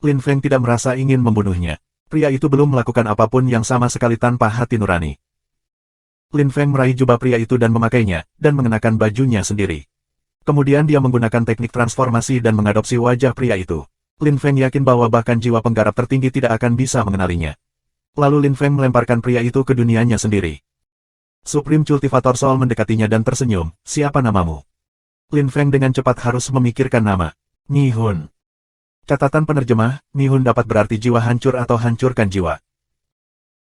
Lin Feng tidak merasa ingin membunuhnya. Pria itu belum melakukan apapun yang sama sekali tanpa hati nurani. Lin Feng meraih jubah pria itu dan memakainya, dan mengenakan bajunya sendiri. Kemudian dia menggunakan teknik transformasi dan mengadopsi wajah pria itu. Lin Feng yakin bahwa bahkan jiwa penggarap tertinggi tidak akan bisa mengenalinya. Lalu Lin Feng melemparkan pria itu ke dunianya sendiri. Supreme Cultivator Soul mendekatinya dan tersenyum, siapa namamu? Lin Feng dengan cepat harus memikirkan nama. Nihun. Catatan penerjemah, Nihun dapat berarti jiwa hancur atau hancurkan jiwa.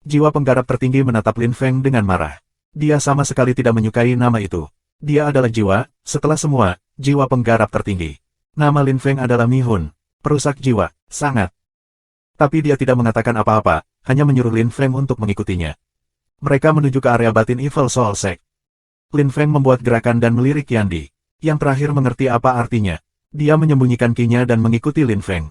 Jiwa penggarap tertinggi menatap Lin Feng dengan marah. Dia sama sekali tidak menyukai nama itu. Dia adalah jiwa, setelah semua, jiwa penggarap tertinggi. Nama Lin Feng adalah Nihun. Perusak jiwa, sangat. Tapi dia tidak mengatakan apa-apa, hanya menyuruh Lin Feng untuk mengikutinya. Mereka menuju ke area batin Evil Soul Sect. Lin Feng membuat gerakan dan melirik Yandi. Yang terakhir mengerti apa artinya. Dia menyembunyikan kinya dan mengikuti Lin Feng.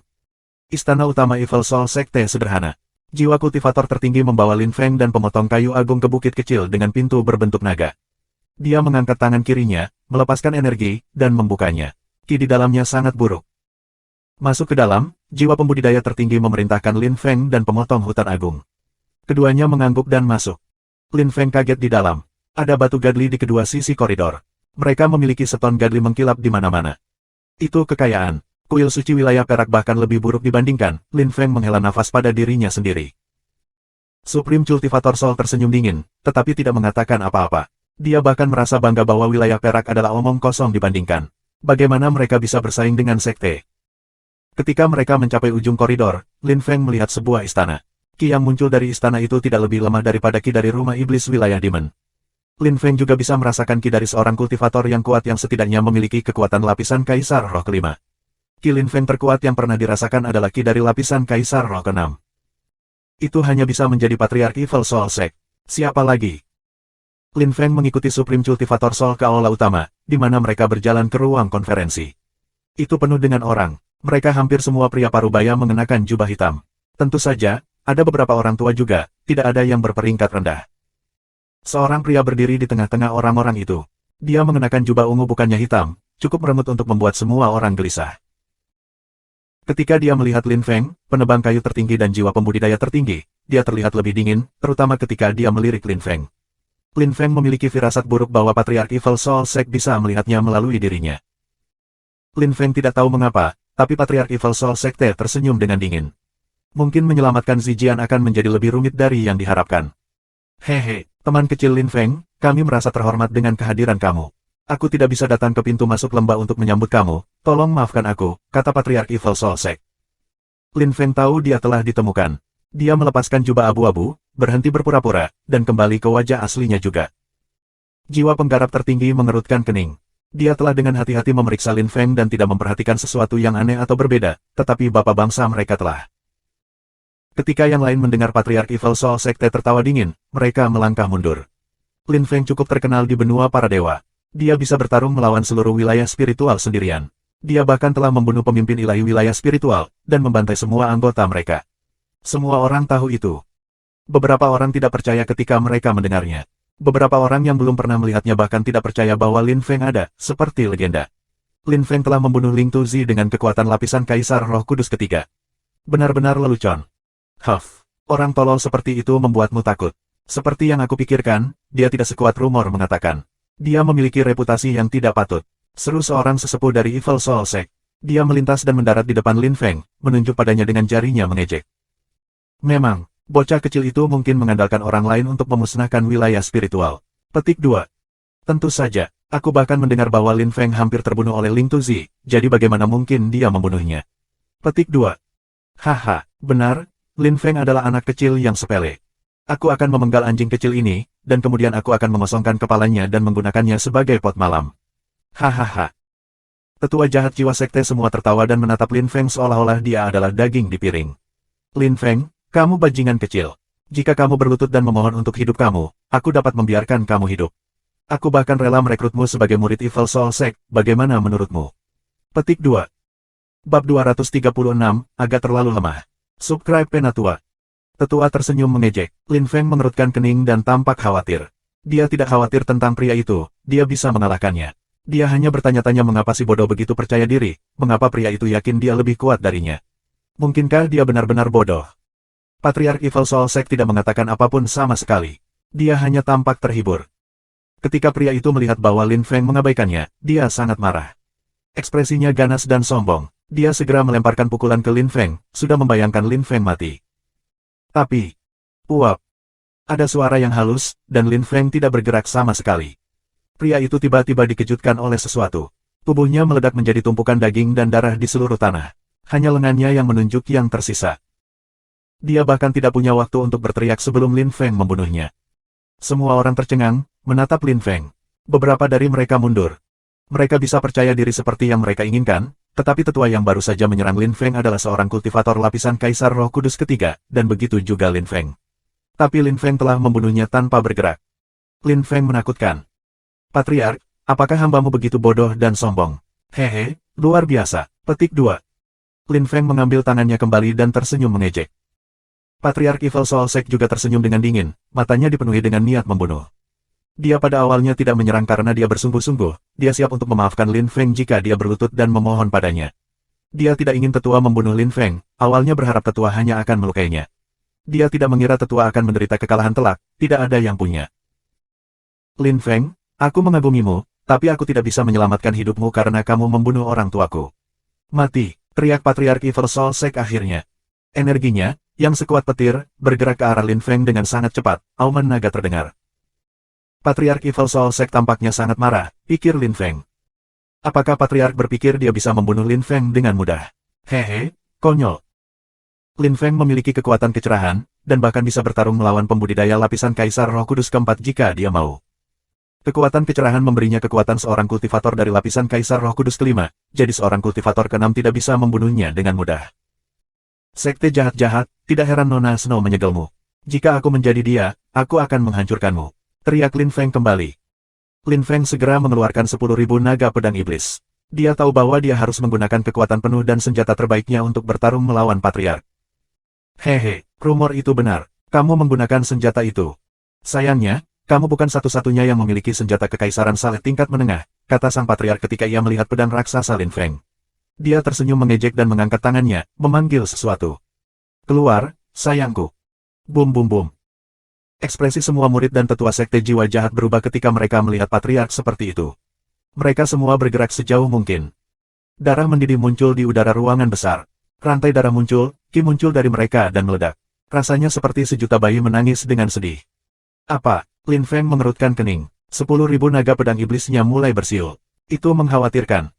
Istana utama Evil Soul Sekte sederhana. Jiwa kultivator tertinggi membawa Lin Feng dan pemotong kayu agung ke bukit kecil dengan pintu berbentuk naga. Dia mengangkat tangan kirinya, melepaskan energi, dan membukanya. Ki di dalamnya sangat buruk. Masuk ke dalam, jiwa pembudidaya tertinggi memerintahkan Lin Feng dan pemotong hutan agung. Keduanya mengangguk dan masuk. Lin Feng kaget di dalam. Ada batu gadli di kedua sisi koridor. Mereka memiliki seton gadli mengkilap di mana-mana. Itu kekayaan. Kuil suci wilayah perak bahkan lebih buruk dibandingkan. Lin Feng menghela nafas pada dirinya sendiri. Supreme Cultivator Soul tersenyum dingin, tetapi tidak mengatakan apa-apa. Dia bahkan merasa bangga bahwa wilayah perak adalah omong kosong dibandingkan. Bagaimana mereka bisa bersaing dengan sekte? Ketika mereka mencapai ujung koridor, Lin Feng melihat sebuah istana. Ki yang muncul dari istana itu tidak lebih lemah daripada ki dari rumah iblis wilayah Demon. Lin Feng juga bisa merasakan ki dari seorang kultivator yang kuat yang setidaknya memiliki kekuatan lapisan Kaisar Roh kelima. Ki Lin Feng terkuat yang pernah dirasakan adalah ki dari lapisan Kaisar Roh keenam. Itu hanya bisa menjadi Patriark Evil Soul Sect. Siapa lagi? Lin Feng mengikuti Supreme Cultivator Soul ke aula utama, di mana mereka berjalan ke ruang konferensi. Itu penuh dengan orang. Mereka hampir semua pria parubaya mengenakan jubah hitam. Tentu saja, ada beberapa orang tua juga, tidak ada yang berperingkat rendah. Seorang pria berdiri di tengah-tengah orang-orang itu. Dia mengenakan jubah ungu bukannya hitam, cukup meremut untuk membuat semua orang gelisah. Ketika dia melihat Lin Feng, penebang kayu tertinggi dan jiwa pembudidaya tertinggi, dia terlihat lebih dingin, terutama ketika dia melirik Lin Feng. Lin Feng memiliki firasat buruk bahwa Patriark Evil Soul Sect bisa melihatnya melalui dirinya. Lin Feng tidak tahu mengapa, tapi Patriark Evil Soul Secte tersenyum dengan dingin. Mungkin menyelamatkan Zijian akan menjadi lebih rumit dari yang diharapkan. Hehe, teman kecil Lin Feng, kami merasa terhormat dengan kehadiran kamu. Aku tidak bisa datang ke pintu masuk lembah untuk menyambut kamu, tolong maafkan aku, kata Patriark Evil Soul Sect. Lin Feng tahu dia telah ditemukan. Dia melepaskan jubah abu-abu, berhenti berpura-pura, dan kembali ke wajah aslinya juga. Jiwa penggarap tertinggi mengerutkan kening. Dia telah dengan hati-hati memeriksa Lin Feng dan tidak memperhatikan sesuatu yang aneh atau berbeda, tetapi bapak bangsa mereka telah. Ketika yang lain mendengar Patriark Evil Soul Secte tertawa dingin, mereka melangkah mundur. Lin Feng cukup terkenal di benua para dewa. Dia bisa bertarung melawan seluruh wilayah spiritual sendirian. Dia bahkan telah membunuh pemimpin ilahi wilayah spiritual, dan membantai semua anggota mereka. Semua orang tahu itu. Beberapa orang tidak percaya ketika mereka mendengarnya. Beberapa orang yang belum pernah melihatnya bahkan tidak percaya bahwa Lin Feng ada, seperti legenda. Lin Feng telah membunuh Ling Tuzi dengan kekuatan lapisan Kaisar Roh Kudus ketiga. Benar-benar lelucon. Huff, orang tolol seperti itu membuatmu takut. Seperti yang aku pikirkan, dia tidak sekuat rumor mengatakan. Dia memiliki reputasi yang tidak patut. Seru seorang sesepuh dari Evil Soul Sect. Dia melintas dan mendarat di depan Lin Feng, menunjuk padanya dengan jarinya mengejek. Memang, bocah kecil itu mungkin mengandalkan orang lain untuk memusnahkan wilayah spiritual. Petik 2. Tentu saja, aku bahkan mendengar bahwa Lin Feng hampir terbunuh oleh Ling Tuzi, jadi bagaimana mungkin dia membunuhnya? Petik 2. Haha, benar, Lin Feng adalah anak kecil yang sepele. Aku akan memenggal anjing kecil ini, dan kemudian aku akan mengosongkan kepalanya dan menggunakannya sebagai pot malam. Hahaha. Tetua jahat jiwa sekte semua tertawa dan menatap Lin Feng seolah-olah dia adalah daging di piring. Lin Feng, kamu bajingan kecil. Jika kamu berlutut dan memohon untuk hidup kamu, aku dapat membiarkan kamu hidup. Aku bahkan rela merekrutmu sebagai murid Evil Soul Sect, bagaimana menurutmu? Petik 2. Bab 236, agak terlalu lemah. Subscribe Penatua. Tetua tersenyum mengejek. Lin Feng mengerutkan kening dan tampak khawatir. Dia tidak khawatir tentang pria itu, dia bisa mengalahkannya. Dia hanya bertanya-tanya mengapa si bodoh begitu percaya diri, mengapa pria itu yakin dia lebih kuat darinya. Mungkinkah dia benar-benar bodoh? Patriark Evil Soul Sect tidak mengatakan apapun sama sekali. Dia hanya tampak terhibur. Ketika pria itu melihat bahwa Lin Feng mengabaikannya, dia sangat marah. Ekspresinya ganas dan sombong. Dia segera melemparkan pukulan ke Lin Feng, sudah membayangkan Lin Feng mati. Tapi, uap. Ada suara yang halus, dan Lin Feng tidak bergerak sama sekali. Pria itu tiba-tiba dikejutkan oleh sesuatu. Tubuhnya meledak menjadi tumpukan daging dan darah di seluruh tanah. Hanya lengannya yang menunjuk yang tersisa. Dia bahkan tidak punya waktu untuk berteriak sebelum Lin Feng membunuhnya. Semua orang tercengang, menatap Lin Feng. Beberapa dari mereka mundur. Mereka bisa percaya diri seperti yang mereka inginkan, tetapi tetua yang baru saja menyerang Lin Feng adalah seorang kultivator lapisan Kaisar Roh Kudus ketiga, dan begitu juga Lin Feng. Tapi Lin Feng telah membunuhnya tanpa bergerak. Lin Feng menakutkan. Patriark, apakah hambamu begitu bodoh dan sombong? Hehe, luar biasa. Petik 2. Lin Feng mengambil tangannya kembali dan tersenyum mengejek. Patriark Evil Soul Sect juga tersenyum dengan dingin, matanya dipenuhi dengan niat membunuh. Dia pada awalnya tidak menyerang karena dia bersungguh-sungguh, dia siap untuk memaafkan Lin Feng jika dia berlutut dan memohon padanya. Dia tidak ingin tetua membunuh Lin Feng, awalnya berharap tetua hanya akan melukainya. Dia tidak mengira tetua akan menderita kekalahan telak, tidak ada yang punya. Lin Feng, aku mengagumimu, tapi aku tidak bisa menyelamatkan hidupmu karena kamu membunuh orang tuaku. Mati, teriak Patriark Evil Soul Sect akhirnya. Energinya, yang sekuat petir, bergerak ke arah Lin Feng dengan sangat cepat, auman naga terdengar. Patriark Evil Soul Sect tampaknya sangat marah, pikir Lin Feng. Apakah Patriark berpikir dia bisa membunuh Lin Feng dengan mudah? Hehe, konyol. Lin Feng memiliki kekuatan kecerahan, dan bahkan bisa bertarung melawan pembudidaya lapisan Kaisar Roh Kudus keempat jika dia mau. Kekuatan kecerahan memberinya kekuatan seorang kultivator dari lapisan Kaisar Roh Kudus kelima, jadi seorang kultivator keenam tidak bisa membunuhnya dengan mudah. Sekte jahat-jahat, tidak heran Nona Snow menyegelmu. Jika aku menjadi dia, aku akan menghancurkanmu. Teriak Lin Feng kembali. Lin Feng segera mengeluarkan 10.000 naga pedang iblis. Dia tahu bahwa dia harus menggunakan kekuatan penuh dan senjata terbaiknya untuk bertarung melawan Patriark. Hehe, rumor itu benar. Kamu menggunakan senjata itu. Sayangnya, kamu bukan satu-satunya yang memiliki senjata kekaisaran saleh tingkat menengah, kata sang Patriark ketika ia melihat pedang raksasa Lin Feng. Dia tersenyum mengejek dan mengangkat tangannya, memanggil sesuatu. Keluar, sayangku. Bum bum bum. Ekspresi semua murid dan tetua sekte jiwa jahat berubah ketika mereka melihat Patriark seperti itu. Mereka semua bergerak sejauh mungkin. Darah mendidih muncul di udara ruangan besar. Rantai darah muncul, ki muncul dari mereka dan meledak. Rasanya seperti sejuta bayi menangis dengan sedih. Apa? Lin Feng mengerutkan kening. 10.000 naga pedang iblisnya mulai bersiul. Itu mengkhawatirkan.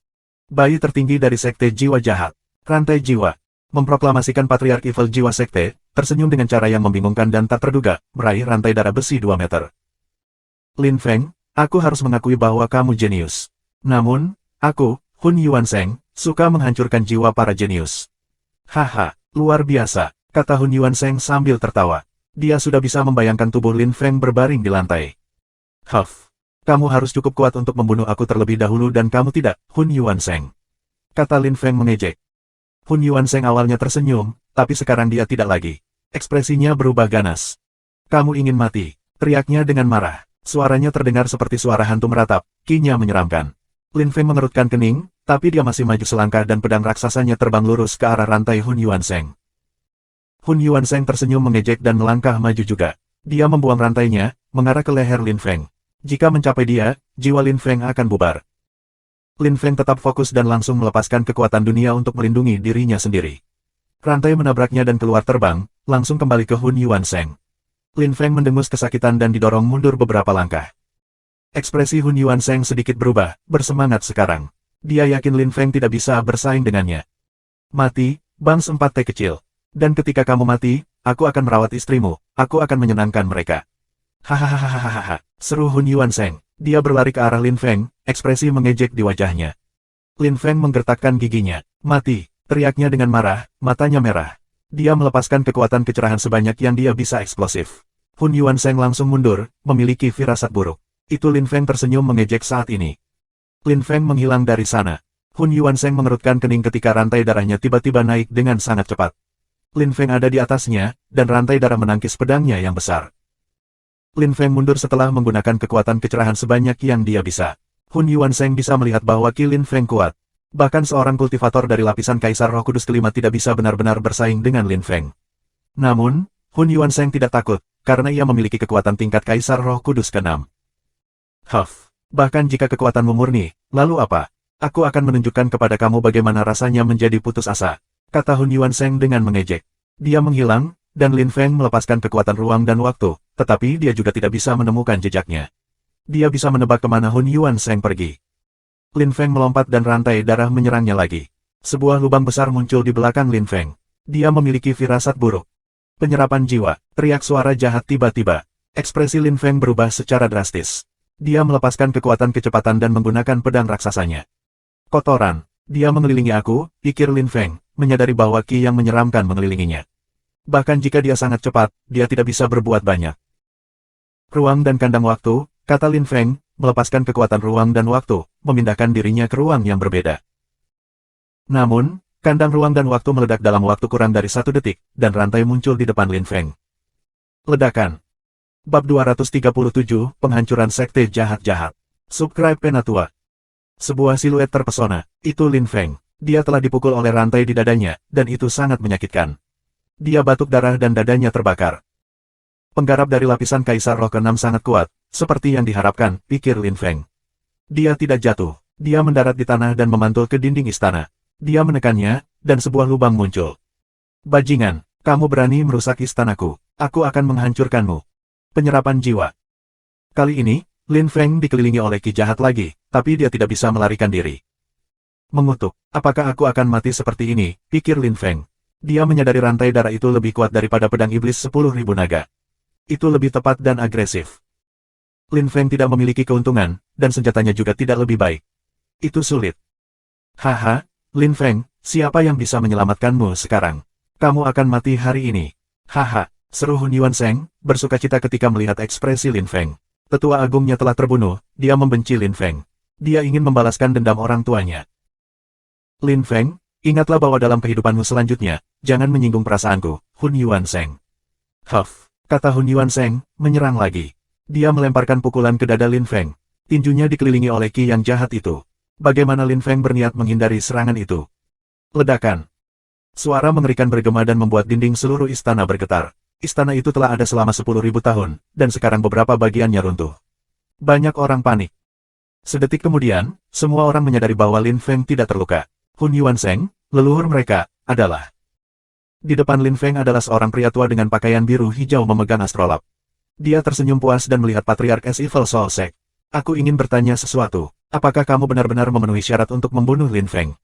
Bayi tertinggi dari sekte jiwa jahat. Rantai jiwa. Memproklamasikan Patriark Evil Jiwa Sekte, tersenyum dengan cara yang membingungkan dan tak terduga, meraih rantai darah besi 2 meter. Lin Feng, aku harus mengakui bahwa kamu jenius. Namun, aku, Hun Yuan Seng, suka menghancurkan jiwa para jenius. Haha, luar biasa, kata Hun Yuan Seng sambil tertawa. Dia sudah bisa membayangkan tubuh Lin Feng berbaring di lantai. Huff, kamu harus cukup kuat untuk membunuh aku terlebih dahulu dan kamu tidak, Hun Yuan Seng. Kata Lin Feng mengejek. Hun Yuan Seng awalnya tersenyum, tapi sekarang dia tidak lagi. Ekspresinya berubah ganas. Kamu ingin mati, teriaknya dengan marah. Suaranya terdengar seperti suara hantu meratap, ki-nya menyeramkan. Lin Feng mengerutkan kening, tapi dia masih maju selangkah dan pedang raksasanya terbang lurus ke arah rantai Hun Yuan Seng. Hun Yuan Seng tersenyum mengejek dan melangkah maju juga. Dia membuang rantainya, mengarah ke leher Lin Feng. Jika mencapai dia, jiwa Lin Feng akan bubar. Lin Feng tetap fokus dan langsung melepaskan kekuatan dunia untuk melindungi dirinya sendiri. Rantai menabraknya dan keluar terbang, langsung kembali ke Hun Yuan Seng. Lin Feng mendengus kesakitan dan didorong mundur beberapa langkah. Ekspresi Hun Yuan Seng sedikit berubah, bersemangat sekarang. Dia yakin Lin Feng tidak bisa bersaing dengannya. Mati, Bangs 4T kecil. Dan ketika kamu mati, aku akan merawat istrimu, aku akan menyenangkan mereka. Hahaha, seru Hun Yuan Seng. Dia berlari ke arah Lin Feng, ekspresi mengejek di wajahnya. Lin Feng menggertakkan giginya. Mati, teriaknya dengan marah, matanya merah. Dia melepaskan kekuatan kecerahan sebanyak yang dia bisa eksplosif. Hun Yuan Seng langsung mundur, memiliki firasat buruk. Itu Lin Feng tersenyum mengejek saat ini. Lin Feng menghilang dari sana. Hun Yuan Seng mengerutkan kening ketika rantai darahnya tiba-tiba naik dengan sangat cepat. Lin Feng ada di atasnya, dan rantai darah menangkis pedangnya yang besar. Lin Feng mundur setelah menggunakan kekuatan kecerahan sebanyak yang dia bisa. Hun Yuan Seng bisa melihat bahwa Ki Lin Feng kuat. Bahkan seorang kultivator dari lapisan Kaisar Roh Kudus kelima tidak bisa benar-benar bersaing dengan Lin Feng. Namun, Hun Yuan Seng tidak takut, karena ia memiliki kekuatan tingkat Kaisar Roh Kudus ke-6. Huff, bahkan jika kekuatanmu murni, lalu apa? Aku akan menunjukkan kepada kamu bagaimana rasanya menjadi putus asa, kata Hun Yuan Seng dengan mengejek. Dia menghilang, dan Lin Feng melepaskan kekuatan ruang dan waktu, tetapi dia juga tidak bisa menemukan jejaknya. Dia bisa menebak kemana Hun Yuan Seng pergi. Lin Feng melompat dan rantai darah menyerangnya lagi. Sebuah lubang besar muncul di belakang Lin Feng. Dia memiliki firasat buruk. Penyerapan jiwa, teriak suara jahat tiba-tiba. Ekspresi Lin Feng berubah secara drastis. Dia melepaskan kekuatan kecepatan dan menggunakan pedang raksasanya. Kotoran, dia mengelilingi aku, pikir Lin Feng, menyadari bahwa ki yang menyeramkan mengelilinginya. Bahkan jika dia sangat cepat, dia tidak bisa berbuat banyak. Ruang dan kandang waktu, kata Lin Feng, melepaskan kekuatan ruang dan waktu, memindahkan dirinya ke ruang yang berbeda. Namun, kandang ruang dan waktu meledak dalam waktu kurang dari 1 detik, dan rantai muncul di depan Lin Feng. Ledakan. Bab 237, Penghancuran Sekte Jahat-Jahat. Subscribe Penatua. Sebuah siluet terpesona, itu Lin Feng. Dia telah dipukul oleh rantai di dadanya, dan itu sangat menyakitkan. Dia batuk darah dan dadanya terbakar. Penggarap dari lapisan Kaisar Roh ke-6 sangat kuat, seperti yang diharapkan, pikir Lin Feng. Dia tidak jatuh. Dia mendarat di tanah dan memantul ke dinding istana. Dia menekannya, dan sebuah lubang muncul. Bajingan, kamu berani merusak istanaku. Aku akan menghancurkanmu. Penyerapan jiwa. Kali ini, Lin Feng dikelilingi oleh ki jahat lagi, tapi dia tidak bisa melarikan diri. Mengutuk, apakah aku akan mati seperti ini, pikir Lin Feng. Dia menyadari rantai darah itu lebih kuat daripada pedang iblis 10.000 naga. Itu lebih tepat dan agresif. Lin Feng tidak memiliki keuntungan, dan senjatanya juga tidak lebih baik. Itu sulit. Haha, Lin Feng, siapa yang bisa menyelamatkanmu sekarang? Kamu akan mati hari ini. Haha, seru Hun Yuanseng, bersukacita ketika melihat ekspresi Lin Feng. Tetua agungnya telah terbunuh, dia membenci Lin Feng. Dia ingin membalaskan dendam orang tuanya. Lin Feng, ingatlah bahwa dalam kehidupanmu selanjutnya, jangan menyinggung perasaanku, Hun Yuanseng. Huff, kata Hun Yuanseng, menyerang lagi. Dia melemparkan pukulan ke dada Lin Feng. Tinjunya dikelilingi oleh ki yang jahat itu. Bagaimana Lin Feng berniat menghindari serangan itu? Ledakan. Suara mengerikan bergema dan membuat dinding seluruh istana bergetar. Istana itu telah ada selama 10.000 tahun, dan sekarang beberapa bagiannya runtuh. Banyak orang panik. Sedetik kemudian, semua orang menyadari bahwa Lin Feng tidak terluka. Hun Yuanseng, leluhur mereka, adalah. Di depan Lin Feng adalah seorang pria tua dengan pakaian biru hijau memegang astrolab. Dia tersenyum puas dan melihat Patriark Es Evil Soul Sect. Aku ingin bertanya sesuatu. Apakah kamu benar-benar memenuhi syarat untuk membunuh Lin Feng?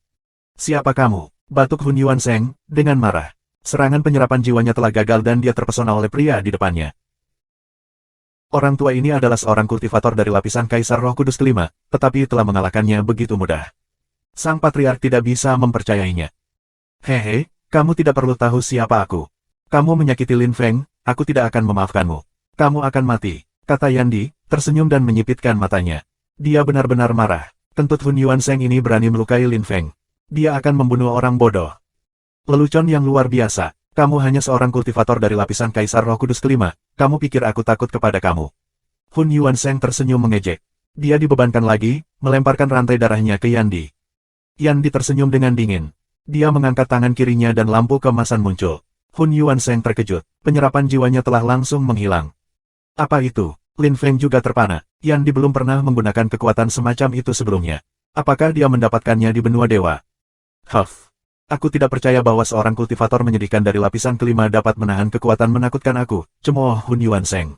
Siapa kamu? Batuk Hun Yuanseng, dengan marah. Serangan penyerapan jiwanya telah gagal dan dia terpesona oleh pria di depannya. Orang tua ini adalah seorang kultivator dari lapisan Kaisar Roh Kudus kelima, tetapi telah mengalahkannya begitu mudah. Sang Patriark tidak bisa mempercayainya. Hehe, kamu tidak perlu tahu siapa aku. Kamu menyakiti Lin Feng, aku tidak akan memaafkanmu. Kamu akan mati, kata Yandi, tersenyum dan menyipitkan matanya. Dia benar-benar marah. Kentut Hun Yuanseng ini berani melukai Lin Feng. Dia akan membunuh orang bodoh. Lelucon yang luar biasa. Kamu hanya seorang kultivator dari lapisan Kaisar Roh Kudus kelima. Kamu pikir aku takut kepada kamu? Hun Yuanseng tersenyum mengejek. Dia dibebankan lagi, melemparkan rantai darahnya ke Yandi. Yandi tersenyum dengan dingin. Dia mengangkat tangan kirinya dan lampu keemasan muncul. Hun Yuanseng terkejut. Penyerapan jiwanya telah langsung menghilang. Apa itu? Lin Feng juga terpana. Yandi belum pernah menggunakan kekuatan semacam itu sebelumnya. Apakah dia mendapatkannya di benua dewa? Huff. Aku tidak percaya bahwa seorang kultivator menyedihkan dari lapisan kelima dapat menahan kekuatan menakutkan aku, cemooh Hun Yuanseng.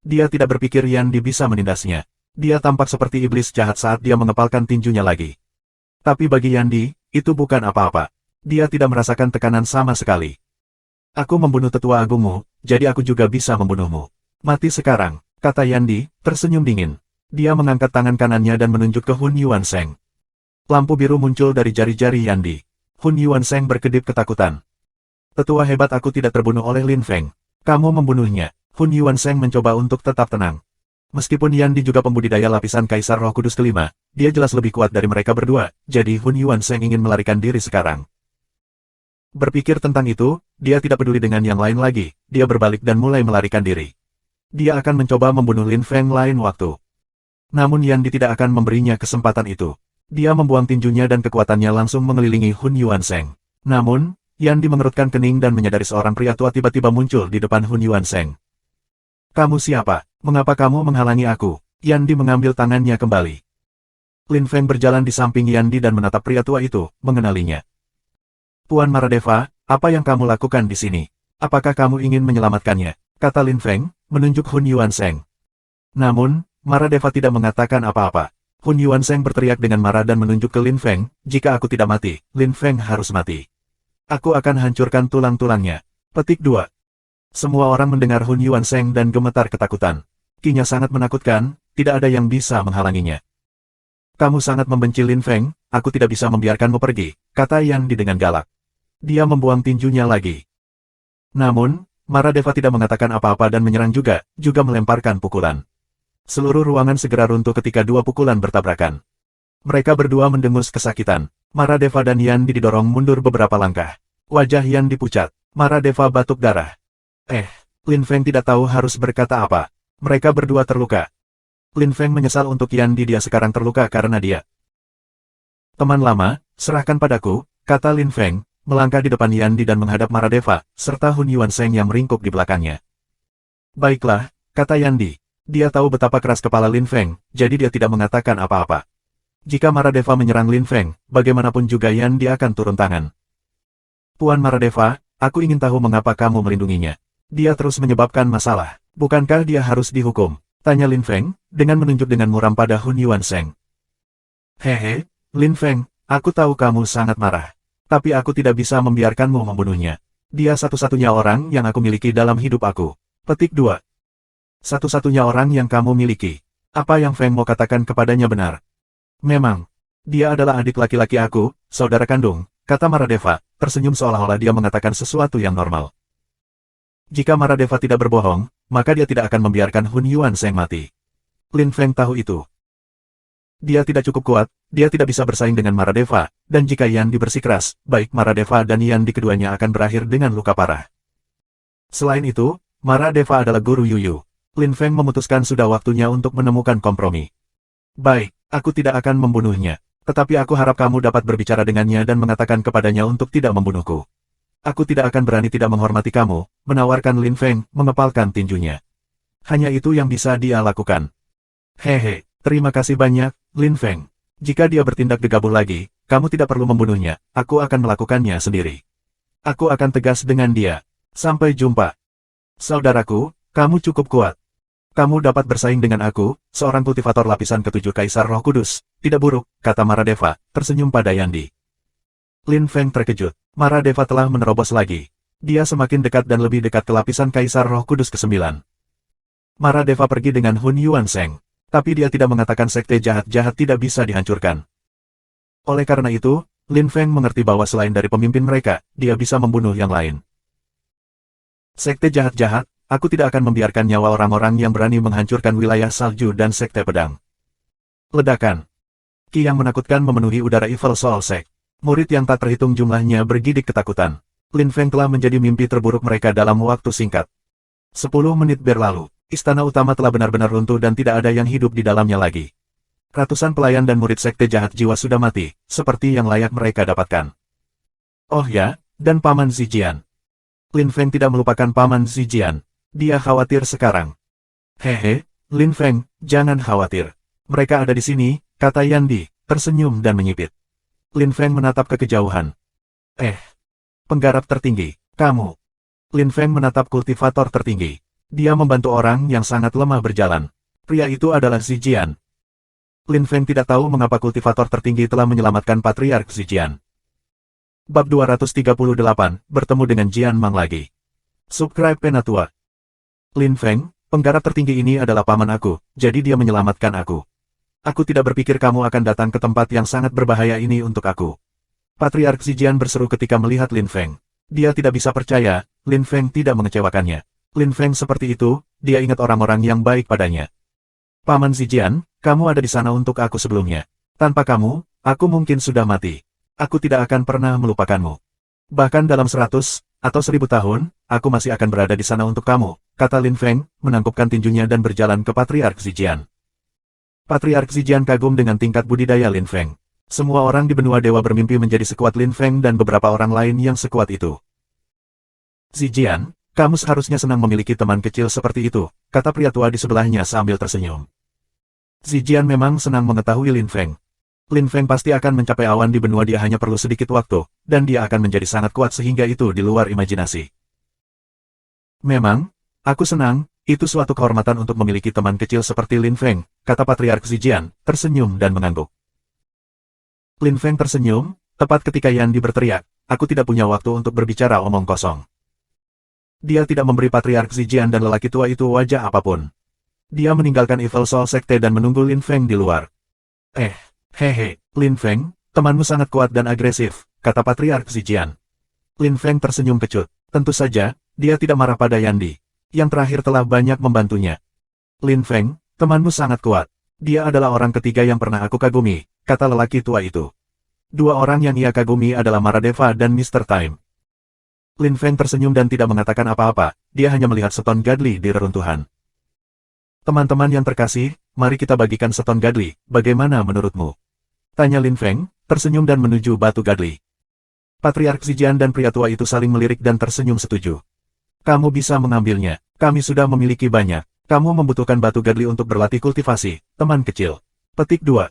Dia tidak berpikir Yandi bisa menindasnya. Dia tampak seperti iblis jahat saat dia mengepalkan tinjunya lagi. Tapi bagi Yandi, itu bukan apa-apa. Dia tidak merasakan tekanan sama sekali. Aku membunuh tetua agungmu, jadi aku juga bisa membunuhmu. Mati sekarang, kata Yandi, tersenyum dingin. Dia mengangkat tangan kanannya dan menunjuk ke Hun Yuanseng. Lampu biru muncul dari jari-jari Yandi. Hun Yuanseng berkedip ketakutan. Tetua hebat, aku tidak terbunuh oleh Lin Feng. Kamu membunuhnya. Hun Yuanseng mencoba untuk tetap tenang. Meskipun Yandi juga pembudidaya lapisan Kaisar Roh Kudus kelima, dia jelas lebih kuat dari mereka berdua, jadi Hun Yuanseng ingin melarikan diri sekarang. Berpikir tentang itu, dia tidak peduli dengan yang lain lagi, dia berbalik dan mulai melarikan diri. Dia akan mencoba membunuh Lin Feng lain waktu. Namun Yandi tidak akan memberinya kesempatan itu. Dia membuang tinjunya dan kekuatannya langsung mengelilingi Hun Yuanseng. Namun, Yandi mengerutkan kening dan menyadari seorang pria tua tiba-tiba muncul di depan Hun Yuanseng. Kamu siapa? Mengapa kamu menghalangi aku? Yandi mengambil tangannya kembali. Lin Feng berjalan di samping Yandi dan menatap pria tua itu, mengenalinya. Puan Maradeva, apa yang kamu lakukan di sini? Apakah kamu ingin menyelamatkannya? Kata Lin Feng, menunjuk Hun Yuanseng. Namun, Maradeva tidak mengatakan apa-apa. Hun Yuanseng berteriak dengan marah dan menunjuk ke Lin Feng, jika aku tidak mati, Lin Feng harus mati. Aku akan hancurkan tulang-tulangnya. Petik 2. Semua orang mendengar Hun Yuanseng dan gemetar ketakutan. Kinya sangat menakutkan, tidak ada yang bisa menghalanginya. Kamu sangat membenci Lin Feng, aku tidak bisa membiarkanmu pergi, kata Yandi dengan galak. Dia membuang tinjunya lagi. Namun, Maradeva tidak mengatakan apa-apa dan menyerang juga melemparkan pukulan. Seluruh ruangan segera runtuh ketika dua pukulan bertabrakan. Mereka berdua mendengus kesakitan. Maradeva dan Yandi didorong mundur beberapa langkah. Wajah Yandi pucat. Maradeva batuk darah. Lin Feng tidak tahu harus berkata apa. Mereka berdua terluka. Lin Feng menyesal untuk Yandi, dia sekarang terluka karena dia. Teman lama, serahkan padaku, kata Lin Feng, melangkah di depan Yandi dan menghadap Maradeva, serta Hun Yuanseng yang meringkuk di belakangnya. Baiklah, kata Yandi. Dia tahu betapa keras kepala Lin Feng, jadi dia tidak mengatakan apa-apa. Jika Maradeva menyerang Lin Feng, bagaimanapun juga Yan dia akan turun tangan. Puan Maradeva, aku ingin tahu mengapa kamu melindunginya. Dia terus menyebabkan masalah. Bukankah dia harus dihukum? Tanya Lin Feng, dengan menunjuk dengan muram pada Hun Yuan Sheng. Hehe, Lin Feng, aku tahu kamu sangat marah. Tapi aku tidak bisa membiarkanmu membunuhnya. Dia satu-satunya orang yang aku miliki dalam hidup aku. Petik 2. Satu-satunya orang yang kamu miliki. Apa yang Feng mau katakan kepadanya benar. Memang, dia adalah adik laki-laki aku, saudara kandung, kata Maradeva, tersenyum seolah-olah dia mengatakan sesuatu yang normal. Jika Maradeva tidak berbohong, maka dia tidak akan membiarkan Hun Yuan Sheng mati. Lin Feng tahu itu. Dia tidak cukup kuat, dia tidak bisa bersaing dengan Maradeva, dan jika Yan bersikeras, baik Maradeva dan Yan di keduanya akan berakhir dengan luka parah. Selain itu, Maradeva adalah guru Yuyu. Lin Feng memutuskan sudah waktunya untuk menemukan kompromi. Baik, aku tidak akan membunuhnya, tetapi aku harap kamu dapat berbicara dengannya dan mengatakan kepadanya untuk tidak membunuhku. Aku tidak akan berani tidak menghormati kamu, menawarkan Lin Feng, mengepalkan tinjunya. Hanya itu yang bisa dia lakukan. Hehe, terima kasih banyak, Lin Feng. Jika dia bertindak gegabah lagi, kamu tidak perlu membunuhnya, aku akan melakukannya sendiri. Aku akan tegas dengan dia. Sampai jumpa. Saudaraku, kamu cukup kuat. Kamu dapat bersaing dengan aku, seorang kultivator lapisan ketujuh Kaisar Roh Kudus. Tidak buruk, kata Maradeva, tersenyum pada Yandi. Lin Feng terkejut. Maradeva telah menerobos lagi. Dia semakin dekat dan lebih dekat ke lapisan Kaisar Roh Kudus ke-9. Maradeva pergi dengan Hun Yuan Sheng. Tapi dia tidak mengatakan sekte jahat-jahat tidak bisa dihancurkan. Oleh karena itu, Lin Feng mengerti bahwa selain dari pemimpin mereka, dia bisa membunuh yang lain. Sekte jahat-jahat, aku tidak akan membiarkan nyawa orang-orang yang berani menghancurkan wilayah salju dan sekte pedang. Ledakan. Ki yang menakutkan memenuhi udara Evil Soul Sect. Murid yang tak terhitung jumlahnya bergidik ketakutan. Lin Feng telah menjadi mimpi terburuk mereka dalam waktu singkat. 10 menit berlalu, istana utama telah benar-benar runtuh dan tidak ada yang hidup di dalamnya lagi. Ratusan pelayan dan murid sekte jahat jiwa sudah mati, seperti yang layak mereka dapatkan. Oh ya, dan Paman Zijian. Lin Feng tidak melupakan Paman Zijian. Dia khawatir sekarang. Hehe, Lin Feng, jangan khawatir. Mereka ada di sini, kata Yandi, tersenyum dan menyipit. Lin Feng menatap ke kejauhan. Penggarap tertinggi, kamu. Lin Feng menatap kultivator tertinggi. Dia membantu orang yang sangat lemah berjalan. Pria itu adalah Zijian. Lin Feng tidak tahu mengapa kultivator tertinggi telah menyelamatkan Patriark Zijian. Bab 238, bertemu dengan Jian Mang lagi. Subscribe Penatua. Lin Feng, penggarap tertinggi ini adalah paman aku, jadi dia menyelamatkan aku. Aku tidak berpikir kamu akan datang ke tempat yang sangat berbahaya ini untuk aku. Patriark Zijian berseru ketika melihat Lin Feng. Dia tidak bisa percaya, Lin Feng tidak mengecewakannya. Lin Feng seperti itu, dia ingat orang-orang yang baik padanya. Paman Zijian, kamu ada di sana untuk aku sebelumnya. Tanpa kamu, aku mungkin sudah mati. Aku tidak akan pernah melupakanmu. Bahkan dalam 100 atau 1000 tahun, aku masih akan berada di sana untuk kamu, kata Lin Feng, menangkupkan tinjunya dan berjalan ke Patriark Zijian. Patriark Zijian kagum dengan tingkat budidaya Lin Feng. Semua orang di benua dewa bermimpi menjadi sekuat Lin Feng dan beberapa orang lain yang sekuat itu. Zijian, kamu seharusnya senang memiliki teman kecil seperti itu, kata pria tua di sebelahnya sambil tersenyum. Zijian memang senang mengetahui Lin Feng. Lin Feng pasti akan mencapai awan di benua dia hanya perlu sedikit waktu, dan dia akan menjadi sangat kuat sehingga itu di luar imajinasi. Memang, aku senang, itu suatu kehormatan untuk memiliki teman kecil seperti Lin Feng, kata Patriark Zijian, tersenyum dan mengangguk. Lin Feng tersenyum, tepat ketika Yandi berteriak, aku tidak punya waktu untuk berbicara omong kosong. Dia tidak memberi Patriark Zijian dan lelaki tua itu wajah apapun. Dia meninggalkan Evil Soul Sekte dan menunggu Lin Feng di luar. Hehe, Lin Feng, temanmu sangat kuat dan agresif, kata Patriark Zijian. Lin Feng tersenyum kecut. Tentu saja, dia tidak marah pada Yandi. Yang terakhir telah banyak membantunya. Lin Feng, temanmu sangat kuat. Dia adalah orang ketiga yang pernah aku kagumi, kata lelaki tua itu. Dua orang yang ia kagumi adalah Maradeva dan Mr. Time. Lin Feng tersenyum dan tidak mengatakan apa-apa, dia hanya melihat seton Gadli di reruntuhan. Teman-teman yang terkasih, mari kita bagikan seton Gadli, bagaimana menurutmu? Tanya Lin Feng, tersenyum dan menuju batu Gadli. Patriark Zijian dan pria tua itu saling melirik dan tersenyum setuju. Kamu bisa mengambilnya, kami sudah memiliki banyak. Kamu membutuhkan batu gadli untuk berlatih kultivasi, teman kecil. Petik 2.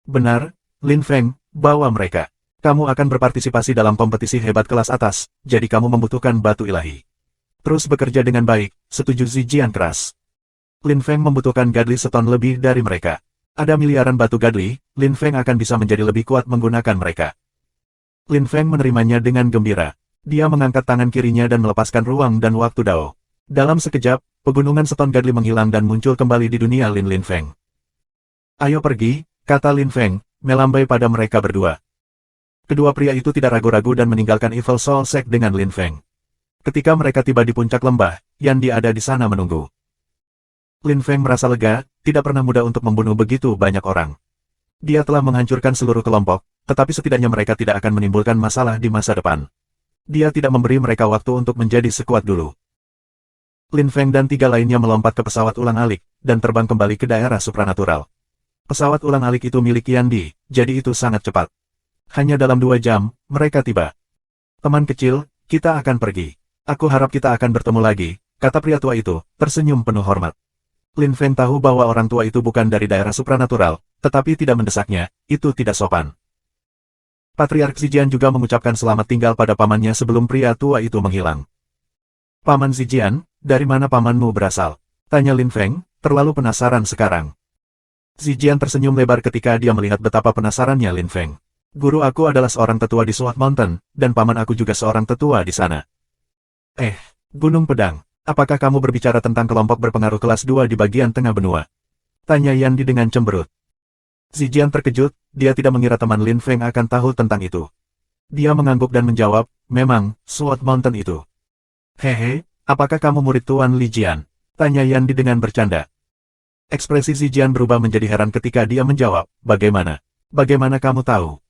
Benar, Lin Feng, bawa mereka. Kamu akan berpartisipasi dalam kompetisi hebat kelas atas, jadi kamu membutuhkan batu ilahi. Terus bekerja dengan baik, setuju Zijian keras. Lin Feng membutuhkan gadli seton lebih dari mereka. Ada miliaran batu gadli, Lin Feng akan bisa menjadi lebih kuat menggunakan mereka. Lin Feng menerimanya dengan gembira. Dia mengangkat tangan kirinya dan melepaskan ruang dan waktu Dao. Dalam sekejap, pegunungan seton gadli menghilang dan muncul kembali di dunia Lin Feng. Ayo pergi, kata Lin Feng, melambai pada mereka berdua. Kedua pria itu tidak ragu-ragu dan meninggalkan Evil Soul Sect dengan Lin Feng. Ketika mereka tiba di puncak lembah, Yan Di ada di sana menunggu. Lin Feng merasa lega, tidak pernah mudah untuk membunuh begitu banyak orang. Dia telah menghancurkan seluruh kelompok, tetapi setidaknya mereka tidak akan menimbulkan masalah di masa depan. Dia tidak memberi mereka waktu untuk menjadi sekuat dulu. Lin Feng dan 3 lainnya melompat ke pesawat ulang-alik, dan terbang kembali ke daerah supranatural. Pesawat ulang-alik itu milik Yan Di, jadi itu sangat cepat. Hanya dalam 2 jam, mereka tiba. Teman kecil, kita akan pergi. Aku harap kita akan bertemu lagi, kata pria tua itu, tersenyum penuh hormat. Lin Feng tahu bahwa orang tua itu bukan dari daerah supranatural, tetapi tidak mendesaknya, itu tidak sopan. Patriark Zijian juga mengucapkan selamat tinggal pada pamannya sebelum pria tua itu menghilang. Paman Zijian, dari mana pamanmu berasal? Tanya Lin Feng, terlalu penasaran sekarang. Zijian tersenyum lebar ketika dia melihat betapa penasarannya Lin Feng. Guru aku adalah seorang tetua di Sword Mountain, dan paman aku juga seorang tetua di sana. Gunung Pedang, apakah kamu berbicara tentang kelompok berpengaruh kelas 2 di bagian tengah benua? Tanya Yan Di dengan cemberut. Zijian terkejut, dia tidak mengira teman Lin Feng akan tahu tentang itu. Dia mengangguk dan menjawab, memang, Sword Mountain itu. Hehe, apakah kamu murid Tuan Li Jian? Tanya Yan Di dengan bercanda. Ekspresi Zijian berubah menjadi heran ketika dia menjawab, bagaimana? Bagaimana kamu tahu?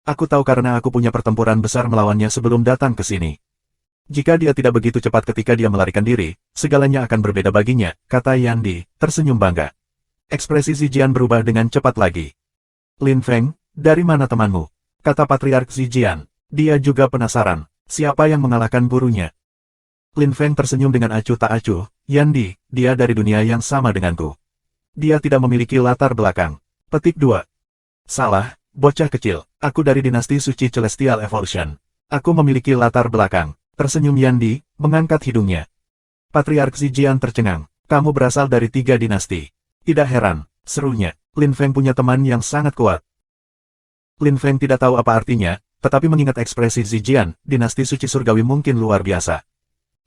Aku tahu karena aku punya pertempuran besar melawannya sebelum datang ke sini. Jika dia tidak begitu cepat ketika dia melarikan diri, segalanya akan berbeda baginya, kata Yan Di, tersenyum bangga. Ekspresi Zijian berubah dengan cepat lagi. Lin Feng, dari mana temanmu? Kata Patriark Zijian. Dia juga penasaran, siapa yang mengalahkan gurunya? Lin Feng tersenyum dengan acuh tak acuh, Yan Di, dia dari dunia yang sama denganku. Dia tidak memiliki latar belakang. Petik 2. Salah, bocah kecil, aku dari dinasti suci Celestial Evolution. Aku memiliki latar belakang. Tersenyum Yan Di, mengangkat hidungnya. Patriark Zijian tercengang. Kamu berasal dari 3 dinasti. Tidak heran, serunya. Lin Feng punya teman yang sangat kuat. Lin Feng tidak tahu apa artinya, tetapi mengingat ekspresi Zijian, dinasti suci surgawi mungkin luar biasa.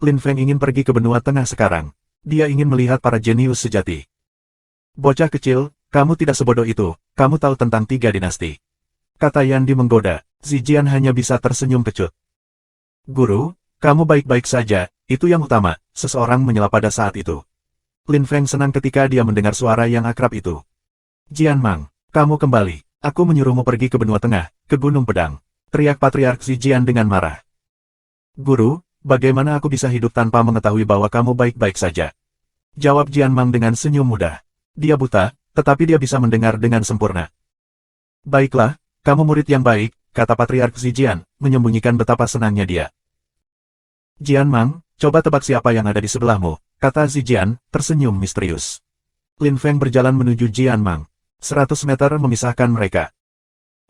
Lin Feng ingin pergi ke benua tengah sekarang. Dia ingin melihat para jenius sejati. Bocah kecil, kamu tidak sebodoh itu, kamu tahu tentang 3 dinasti. Kata Yan Di menggoda, Zijian hanya bisa tersenyum kecut. Guru, kamu baik-baik saja, itu yang utama, seseorang menyela pada saat itu. Lin Feng senang ketika dia mendengar suara yang akrab itu. Jian Mang, kamu kembali, aku menyuruhmu pergi ke benua tengah, ke Gunung Pedang. Teriak Patriark Zijian dengan marah. Guru, bagaimana aku bisa hidup tanpa mengetahui bahwa kamu baik-baik saja? Jawab Jian Mang dengan senyum mudah. Dia buta, tetapi dia bisa mendengar dengan sempurna. Baiklah, kamu murid yang baik, kata Patriark Zijian, menyembunyikan betapa senangnya dia. Jian Mang, coba tebak siapa yang ada di sebelahmu, kata Zijian, tersenyum misterius. Lin Feng berjalan menuju Jian Mang. 100 meter memisahkan mereka.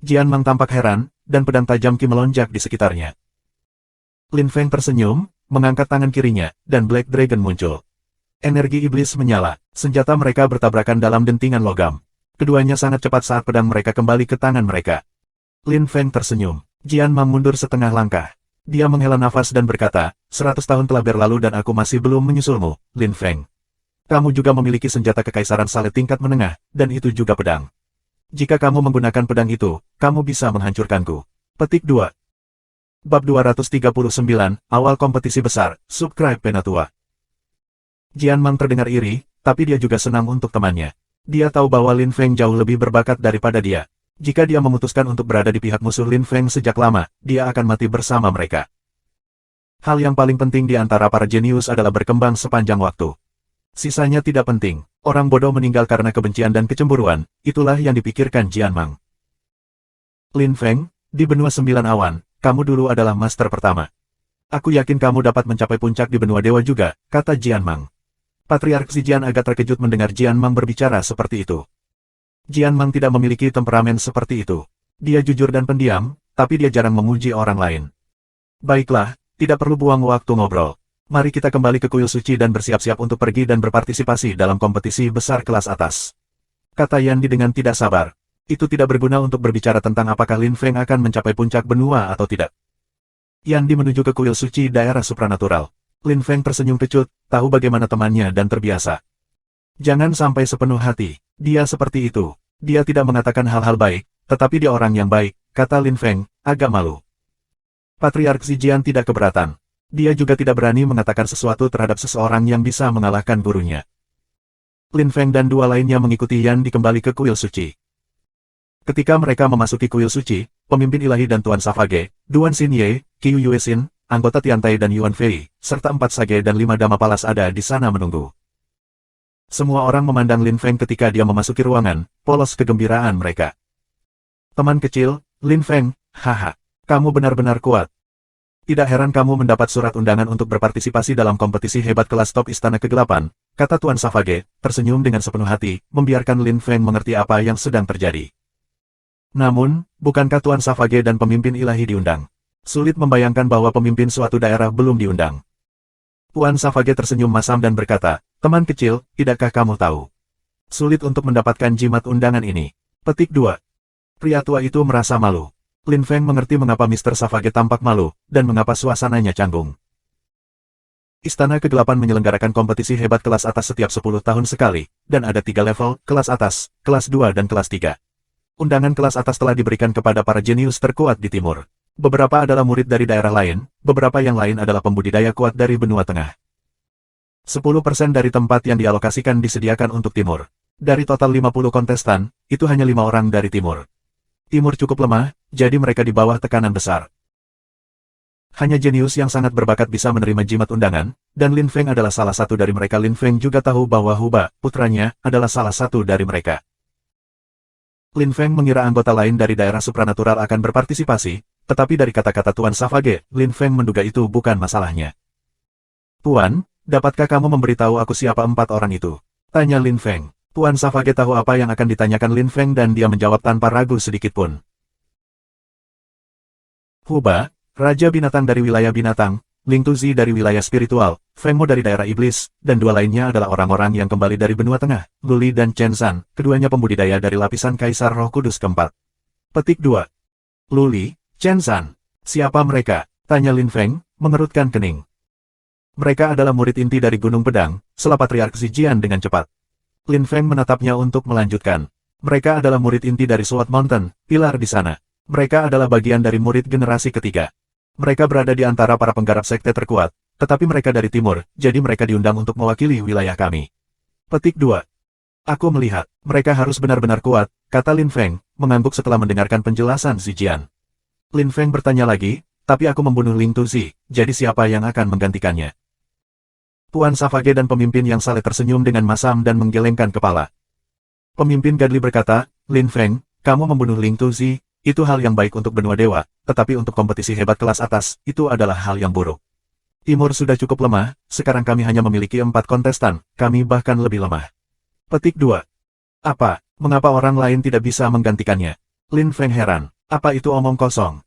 Jian Mang tampak heran, dan pedang tajam Qi melonjak di sekitarnya. Lin Feng tersenyum, mengangkat tangan kirinya, dan Black Dragon muncul. Energi iblis menyala, senjata mereka bertabrakan dalam dentingan logam. Keduanya sangat cepat saat pedang mereka kembali ke tangan mereka. Lin Feng tersenyum. Jian Mang mundur setengah langkah. Dia menghela nafas dan berkata, 100 tahun telah berlalu dan aku masih belum menyusulmu, Lin Feng. Kamu juga memiliki senjata kekaisaran Salet tingkat menengah, dan itu juga pedang. Jika kamu menggunakan pedang itu, kamu bisa menghancurkanku. Petik 2. Bab 239, Awal Kompetisi Besar, Subscribe Penatua. Jian Mang terdengar iri, tapi dia juga senang untuk temannya. Dia tahu bahwa Lin Feng jauh lebih berbakat daripada dia. Jika dia memutuskan untuk berada di pihak musuh Lin Feng sejak lama, dia akan mati bersama mereka. Hal yang paling penting di antara para jenius adalah berkembang sepanjang waktu. Sisanya tidak penting. Orang bodoh meninggal karena kebencian dan kecemburuan, itulah yang dipikirkan Jian Mang. Lin Feng, di benua 9 awan, kamu dulu adalah master pertama. Aku yakin kamu dapat mencapai puncak di benua dewa juga, kata Jian Mang. Patriark Zijian agak terkejut mendengar Jian Mang berbicara seperti itu. Jian Mang tidak memiliki temperamen seperti itu. Dia jujur dan pendiam, tapi dia jarang memuji orang lain. Baiklah, tidak perlu buang waktu ngobrol. Mari kita kembali ke kuil suci dan bersiap-siap untuk pergi dan berpartisipasi dalam kompetisi besar kelas atas. Kata Yan Di dengan tidak sabar. Itu tidak berguna untuk berbicara tentang apakah Lin Feng akan mencapai puncak benua atau tidak. Yan Di menuju ke kuil suci daerah supranatural. Lin Feng tersenyum kecut, tahu bagaimana temannya dan terbiasa. Jangan sampai sepenuh hati, dia seperti itu. Dia tidak mengatakan hal-hal baik, tetapi dia orang yang baik, kata Lin Feng, agak malu. Patriark Zijian tidak keberatan. Dia juga tidak berani mengatakan sesuatu terhadap seseorang yang bisa mengalahkan gurunya. Lin Feng dan dua lainnya mengikuti Yan Di kembali ke kuil suci. Ketika mereka memasuki kuil suci, pemimpin ilahi dan Tuan Savage, Duan Xinye, Qiu Yuesin, anggota Tiantai dan Yuan Fei, serta 4 sage dan 5 dama palas ada di sana menunggu. Semua orang memandang Lin Feng ketika dia memasuki ruangan, polos kegembiraan mereka. Teman kecil, Lin Feng, haha, kamu benar-benar kuat. Tidak heran kamu mendapat surat undangan untuk berpartisipasi dalam kompetisi hebat kelas top Istana Kegelapan, kata Tuan Savage, tersenyum dengan sepenuh hati, membiarkan Lin Feng mengerti apa yang sedang terjadi. Namun, bukankah Tuan Savage dan pemimpin ilahi diundang? Sulit membayangkan bahwa pemimpin suatu daerah belum diundang. Tuan Savage tersenyum masam dan berkata, teman kecil, tidakkah kamu tahu? Sulit untuk mendapatkan jimat undangan ini. Petik 2. Pria tua itu merasa malu. Lin Feng mengerti mengapa Mr. Savage tampak malu, dan mengapa suasananya canggung. Istana Kegelapan menyelenggarakan kompetisi hebat kelas atas setiap 10 tahun sekali, dan ada 3 level, kelas atas, kelas 2 dan kelas 3. Undangan kelas atas telah diberikan kepada para jenius terkuat di timur. Beberapa adalah murid dari daerah lain, beberapa yang lain adalah pembudidaya kuat dari benua tengah. 10% dari tempat yang dialokasikan disediakan untuk timur. Dari total 50 kontestan, itu hanya 5 orang dari timur. Timur cukup lemah, jadi mereka di bawah tekanan besar. Hanya jenius yang sangat berbakat bisa menerima jimat undangan, dan Lin Feng adalah salah satu dari mereka. Lin Feng juga tahu bahwa Huba, putranya, adalah salah satu dari mereka. Lin Feng mengira anggota lain dari daerah supranatural akan berpartisipasi, tetapi dari kata-kata Tuan Savage, Lin Feng menduga itu bukan masalahnya. Tuan, dapatkah kamu memberitahu aku siapa 4 orang itu? Tanya Lin Feng. Tuan Savage tahu apa yang akan ditanyakan Lin Feng dan dia menjawab tanpa ragu sedikitpun. Huba, Raja Binatang dari wilayah binatang, Ling Tuzi dari wilayah spiritual, Feng Mo dari daerah iblis, dan 2 lainnya adalah orang-orang yang kembali dari benua tengah, Luli dan Chen San, keduanya pembudidaya dari lapisan Kaisar Roh Kudus keempat. Petik 2. Luli, Chen San. Siapa mereka? Tanya Lin Feng, mengerutkan kening. Mereka adalah murid inti dari Gunung Pedang, sela Patriark Zijian dengan cepat. Lin Feng menatapnya untuk melanjutkan. Mereka adalah murid inti dari Sword Mountain, pilar di sana. Mereka adalah bagian dari murid generasi ketiga. Mereka berada di antara para penggarap sekte terkuat, tetapi mereka dari timur, jadi mereka diundang untuk mewakili wilayah kami. Petik 2. Aku melihat, mereka harus benar-benar kuat, kata Lin Feng, mengangguk setelah mendengarkan penjelasan Zijian. Lin Feng bertanya lagi, tapi aku membunuh Ling Tuzi, jadi siapa yang akan menggantikannya? Tuan Savage dan pemimpin yang saleh tersenyum dengan masam dan menggelengkan kepala. Pemimpin Gadli berkata, Lin Feng, kamu membunuh Ling Tuzi, itu hal yang baik untuk benua dewa, tetapi untuk kompetisi hebat kelas atas, itu adalah hal yang buruk. Timur sudah cukup lemah, sekarang kami hanya memiliki 4 kontestan, kami bahkan lebih lemah. Petik 2. Apa, mengapa orang lain tidak bisa menggantikannya? Lin Feng heran, apa itu omong kosong?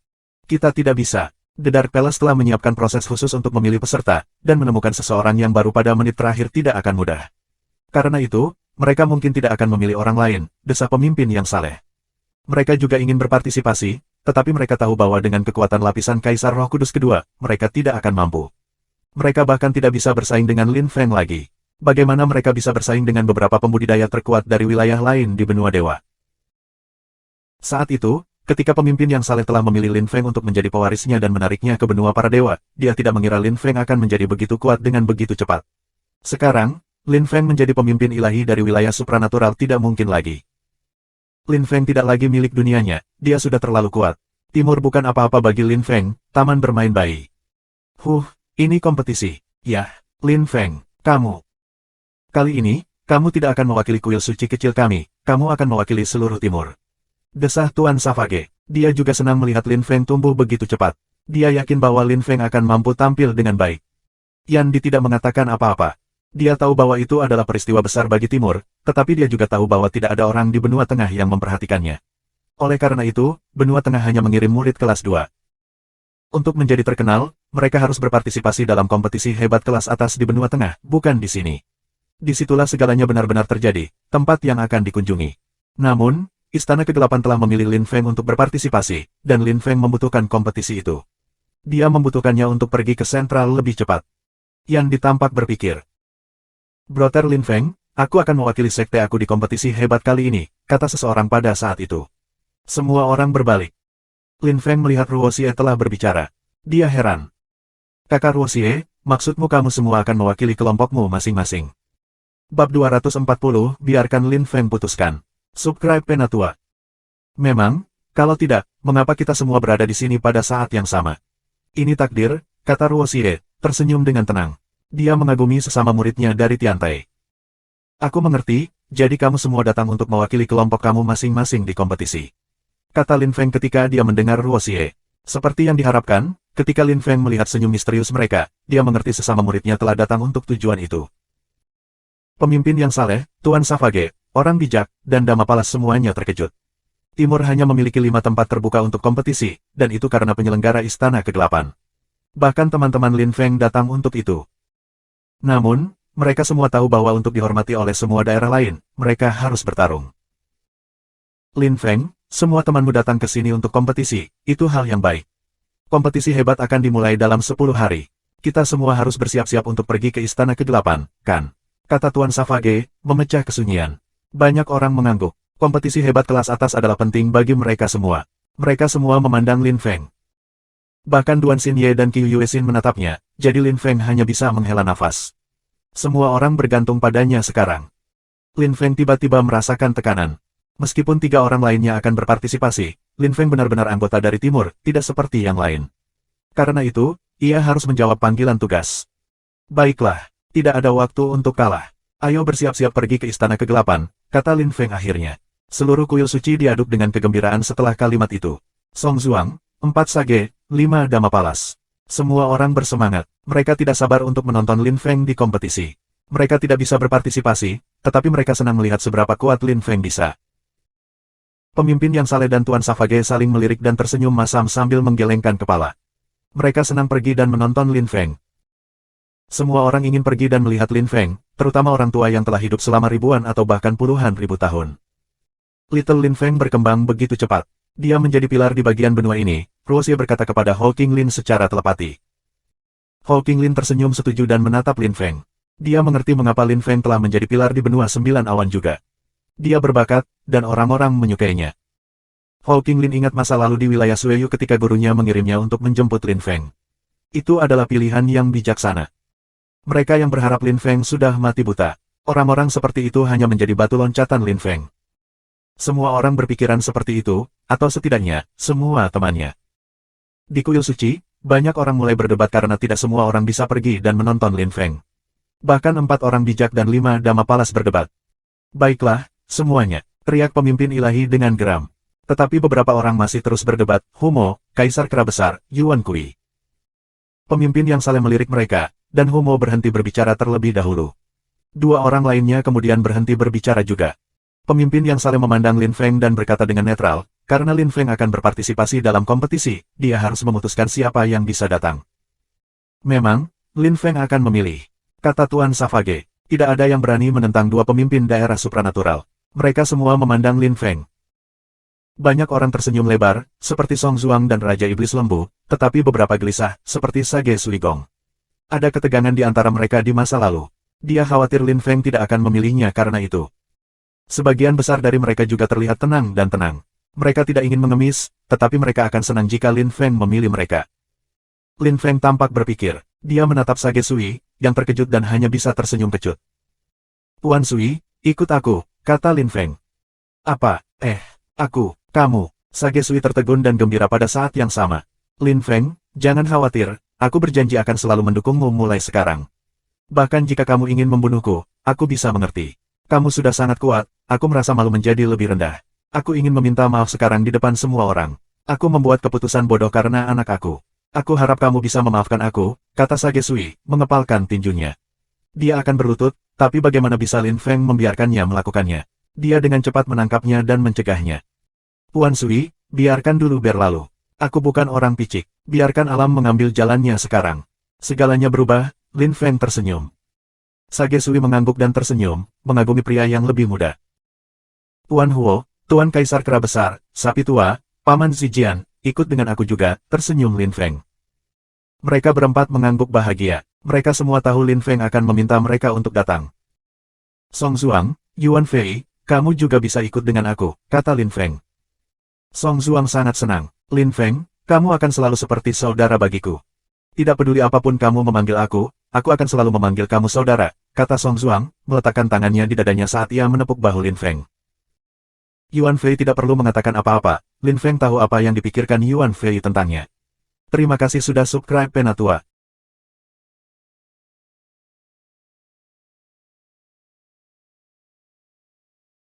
Kita tidak bisa. The Dark Palace telah menyiapkan proses khusus untuk memilih peserta, dan menemukan seseorang yang baru pada menit terakhir tidak akan mudah. Karena itu, mereka mungkin tidak akan memilih orang lain, desah pemimpin yang saleh. Mereka juga ingin berpartisipasi, tetapi mereka tahu bahwa dengan kekuatan lapisan Kaisar Roh Kudus kedua, mereka tidak akan mampu. Mereka bahkan tidak bisa bersaing dengan Lin Feng lagi. Bagaimana mereka bisa bersaing dengan beberapa pembudidaya terkuat dari wilayah lain di benua dewa? Saat itu, ketika pemimpin yang saleh telah memilih Lin Feng untuk menjadi pewarisnya dan menariknya ke benua para dewa, dia tidak mengira Lin Feng akan menjadi begitu kuat dengan begitu cepat. Sekarang, Lin Feng menjadi pemimpin ilahi dari wilayah supranatural tidak mungkin lagi. Lin Feng tidak lagi milik dunianya, dia sudah terlalu kuat. Timur bukan apa-apa bagi Lin Feng, taman bermain bayi. Ini kompetisi. Yah, Lin Feng, kamu. Kali ini, kamu tidak akan mewakili kuil suci kecil kami, kamu akan mewakili seluruh timur. Desah Tuan Savage. Dia juga senang melihat Lin Feng tumbuh begitu cepat. Dia yakin bahwa Lin Feng akan mampu tampil dengan baik. Yan Di tidak mengatakan apa-apa. Dia tahu bahwa itu adalah peristiwa besar bagi Timur, tetapi dia juga tahu bahwa tidak ada orang di benua tengah yang memperhatikannya. Oleh karena itu, benua tengah hanya mengirim murid kelas 2. Untuk menjadi terkenal, mereka harus berpartisipasi dalam kompetisi hebat kelas atas di benua tengah, bukan di sini. Disitulah segalanya benar-benar terjadi, tempat yang akan dikunjungi. Namun, Istana Kegelapan telah memilih Lin Feng untuk berpartisipasi, dan Lin Feng membutuhkan kompetisi itu. Dia membutuhkannya untuk pergi ke sentral lebih cepat. Yan ditampak berpikir. Brother Lin Feng, aku akan mewakili sekte aku di kompetisi hebat kali ini, kata seseorang pada saat itu. Semua orang berbalik. Lin Feng melihat Ruoxie telah berbicara. Dia heran. Kakak Ruoxie, maksudmu kamu semua akan mewakili kelompokmu masing-masing. Bab 240, biarkan Lin Feng putuskan. Subscribe Penatua. Memang, kalau tidak, mengapa kita semua berada di sini pada saat yang sama? Ini takdir, kata Ruoxie, tersenyum dengan tenang. Dia mengagumi sesama muridnya dari Tiantai. Aku mengerti, jadi kamu semua datang untuk mewakili kelompok kamu masing-masing di kompetisi. Kata Lin Feng ketika dia mendengar Ruoxie. Seperti yang diharapkan, ketika Lin Feng melihat senyum misterius mereka, dia mengerti sesama muridnya telah datang untuk tujuan itu. Pemimpin yang saleh, Tuan Savage, orang bijak, dan Damapalas semuanya terkejut. Timur hanya memiliki 5 tempat terbuka untuk kompetisi, dan itu karena penyelenggara Istana Kegelapan. Bahkan teman-teman Lin Feng datang untuk itu. Namun, mereka semua tahu bahwa untuk dihormati oleh semua daerah lain, mereka harus bertarung. Lin Feng, semua temanmu datang ke sini untuk kompetisi, itu hal yang baik. Kompetisi hebat akan dimulai dalam 10 hari. Kita semua harus bersiap-siap untuk pergi ke Istana Kegelapan, kan? Kata Tuan Savage, memecah kesunyian. Banyak orang mengangguk. Kompetisi hebat kelas atas adalah penting bagi mereka semua. Mereka semua memandang Lin Feng. Bahkan Duan Xinye dan Qiu Yuexin menatapnya, jadi Lin Feng hanya bisa menghela nafas. Semua orang bergantung padanya sekarang. Lin Feng tiba-tiba merasakan tekanan. Meskipun 3 orang lainnya akan berpartisipasi, Lin Feng benar-benar anggota dari Timur, tidak seperti yang lain. Karena itu, ia harus menjawab panggilan tugas. Baiklah, tidak ada waktu untuk kalah. Ayo bersiap-siap pergi ke Istana Kegelapan, kata Lin Feng akhirnya. Seluruh kuil suci diaduk dengan kegembiraan setelah kalimat itu. Song Zhuang, 4 sage, 5 Damapalas. Semua orang bersemangat. Mereka tidak sabar untuk menonton Lin Feng di kompetisi. Mereka tidak bisa berpartisipasi, tetapi mereka senang melihat seberapa kuat Lin Feng bisa. Pemimpin yang saleh dan Tuan Savage saling melirik dan tersenyum masam sambil menggelengkan kepala. Mereka senang pergi dan menonton Lin Feng. Semua orang ingin pergi dan melihat Lin Feng, terutama orang tua yang telah hidup selama ribuan atau bahkan puluhan ribu tahun. Little Lin Feng berkembang begitu cepat. Dia menjadi pilar di bagian benua ini, Ruoxie berkata kepada Hou Qinglin secara telepati. Hou Qinglin tersenyum setuju dan menatap Lin Feng. Dia mengerti mengapa Lin Feng telah menjadi pilar di benua 9 awan juga. Dia berbakat, dan orang-orang menyukainya. Hou Qinglin ingat masa lalu di wilayah Sueyu ketika gurunya mengirimnya untuk menjemput Lin Feng. Itu adalah pilihan yang bijaksana. Mereka yang berharap Lin Feng sudah mati buta. Orang-orang seperti itu hanya menjadi batu loncatan Lin Feng. Semua orang berpikiran seperti itu, atau setidaknya, semua temannya. Di kuil suci, banyak orang mulai berdebat karena tidak semua orang bisa pergi dan menonton Lin Feng. Bahkan 4 orang bijak dan 5 Damapalas berdebat. Baiklah, semuanya, teriak pemimpin ilahi dengan geram. Tetapi beberapa orang masih terus berdebat, Humo, Kaisar Kera Besar, Yuan Kui. Pemimpin yang saling melirik mereka, dan Humo berhenti berbicara terlebih dahulu. 2 orang lainnya kemudian berhenti berbicara juga. Pemimpin yang saling memandang Lin Feng dan berkata dengan netral, karena Lin Feng akan berpartisipasi dalam kompetisi, dia harus memutuskan siapa yang bisa datang. Memang, Lin Feng akan memilih. Kata Tuan Savage, tidak ada yang berani menentang 2 pemimpin daerah supranatural. Mereka semua memandang Lin Feng. Banyak orang tersenyum lebar, seperti Song Zhuang dan Raja Iblis Lembu, tetapi beberapa gelisah, seperti Sage Suigong. Ada ketegangan di antara mereka di masa lalu. Dia khawatir Lin Feng tidak akan memilihnya karena itu. Sebagian besar dari mereka juga terlihat tenang dan tenang. Mereka tidak ingin mengemis, tetapi mereka akan senang jika Lin Feng memilih mereka. Lin Feng tampak berpikir. Dia menatap Sage Sui, yang terkejut dan hanya bisa tersenyum kecut. Tuan Sui, ikut aku, kata Lin Feng. Apa? Aku, kamu. Sage Sui tertegun dan gembira pada saat yang sama. Lin Feng, jangan khawatir, aku berjanji akan selalu mendukungmu mulai sekarang. Bahkan jika kamu ingin membunuhku, aku bisa mengerti. Kamu sudah sangat kuat, aku merasa malu menjadi lebih rendah. Aku ingin meminta maaf sekarang di depan semua orang. Aku membuat keputusan bodoh karena anak aku. Aku harap kamu bisa memaafkan aku, kata Sage Sui, mengepalkan tinjunya. Dia akan berlutut, tapi bagaimana bisa Lin Feng membiarkannya melakukannya? Dia dengan cepat menangkapnya dan mencegahnya. Puan Sui, biarkan dulu berlalu. Aku bukan orang picik. Biarkan alam mengambil jalannya sekarang. Segalanya berubah, Lin Feng tersenyum. Sage Sui mengangguk dan tersenyum, mengagumi pria yang lebih muda. Tuan Huo, Tuan Kaisar Kera Besar, sapi tua, Paman Zijian, ikut dengan aku juga, tersenyum Lin Feng. Mereka berempat mengangguk bahagia. Mereka semua tahu Lin Feng akan meminta mereka untuk datang. Song Zuang, Yuan Fei, kamu juga bisa ikut dengan aku, kata Lin Feng. Song Zuang sangat senang. Lin Feng, kamu akan selalu seperti saudara bagiku. Tidak peduli apapun kamu memanggil aku akan selalu memanggil kamu saudara, kata Song Zuang, meletakkan tangannya di dadanya saat ia menepuk bahu Lin Feng. Yuan Fei tidak perlu mengatakan apa-apa, Lin Feng tahu apa yang dipikirkan Yuan Fei tentangnya. Terima kasih sudah subscribe Penatua.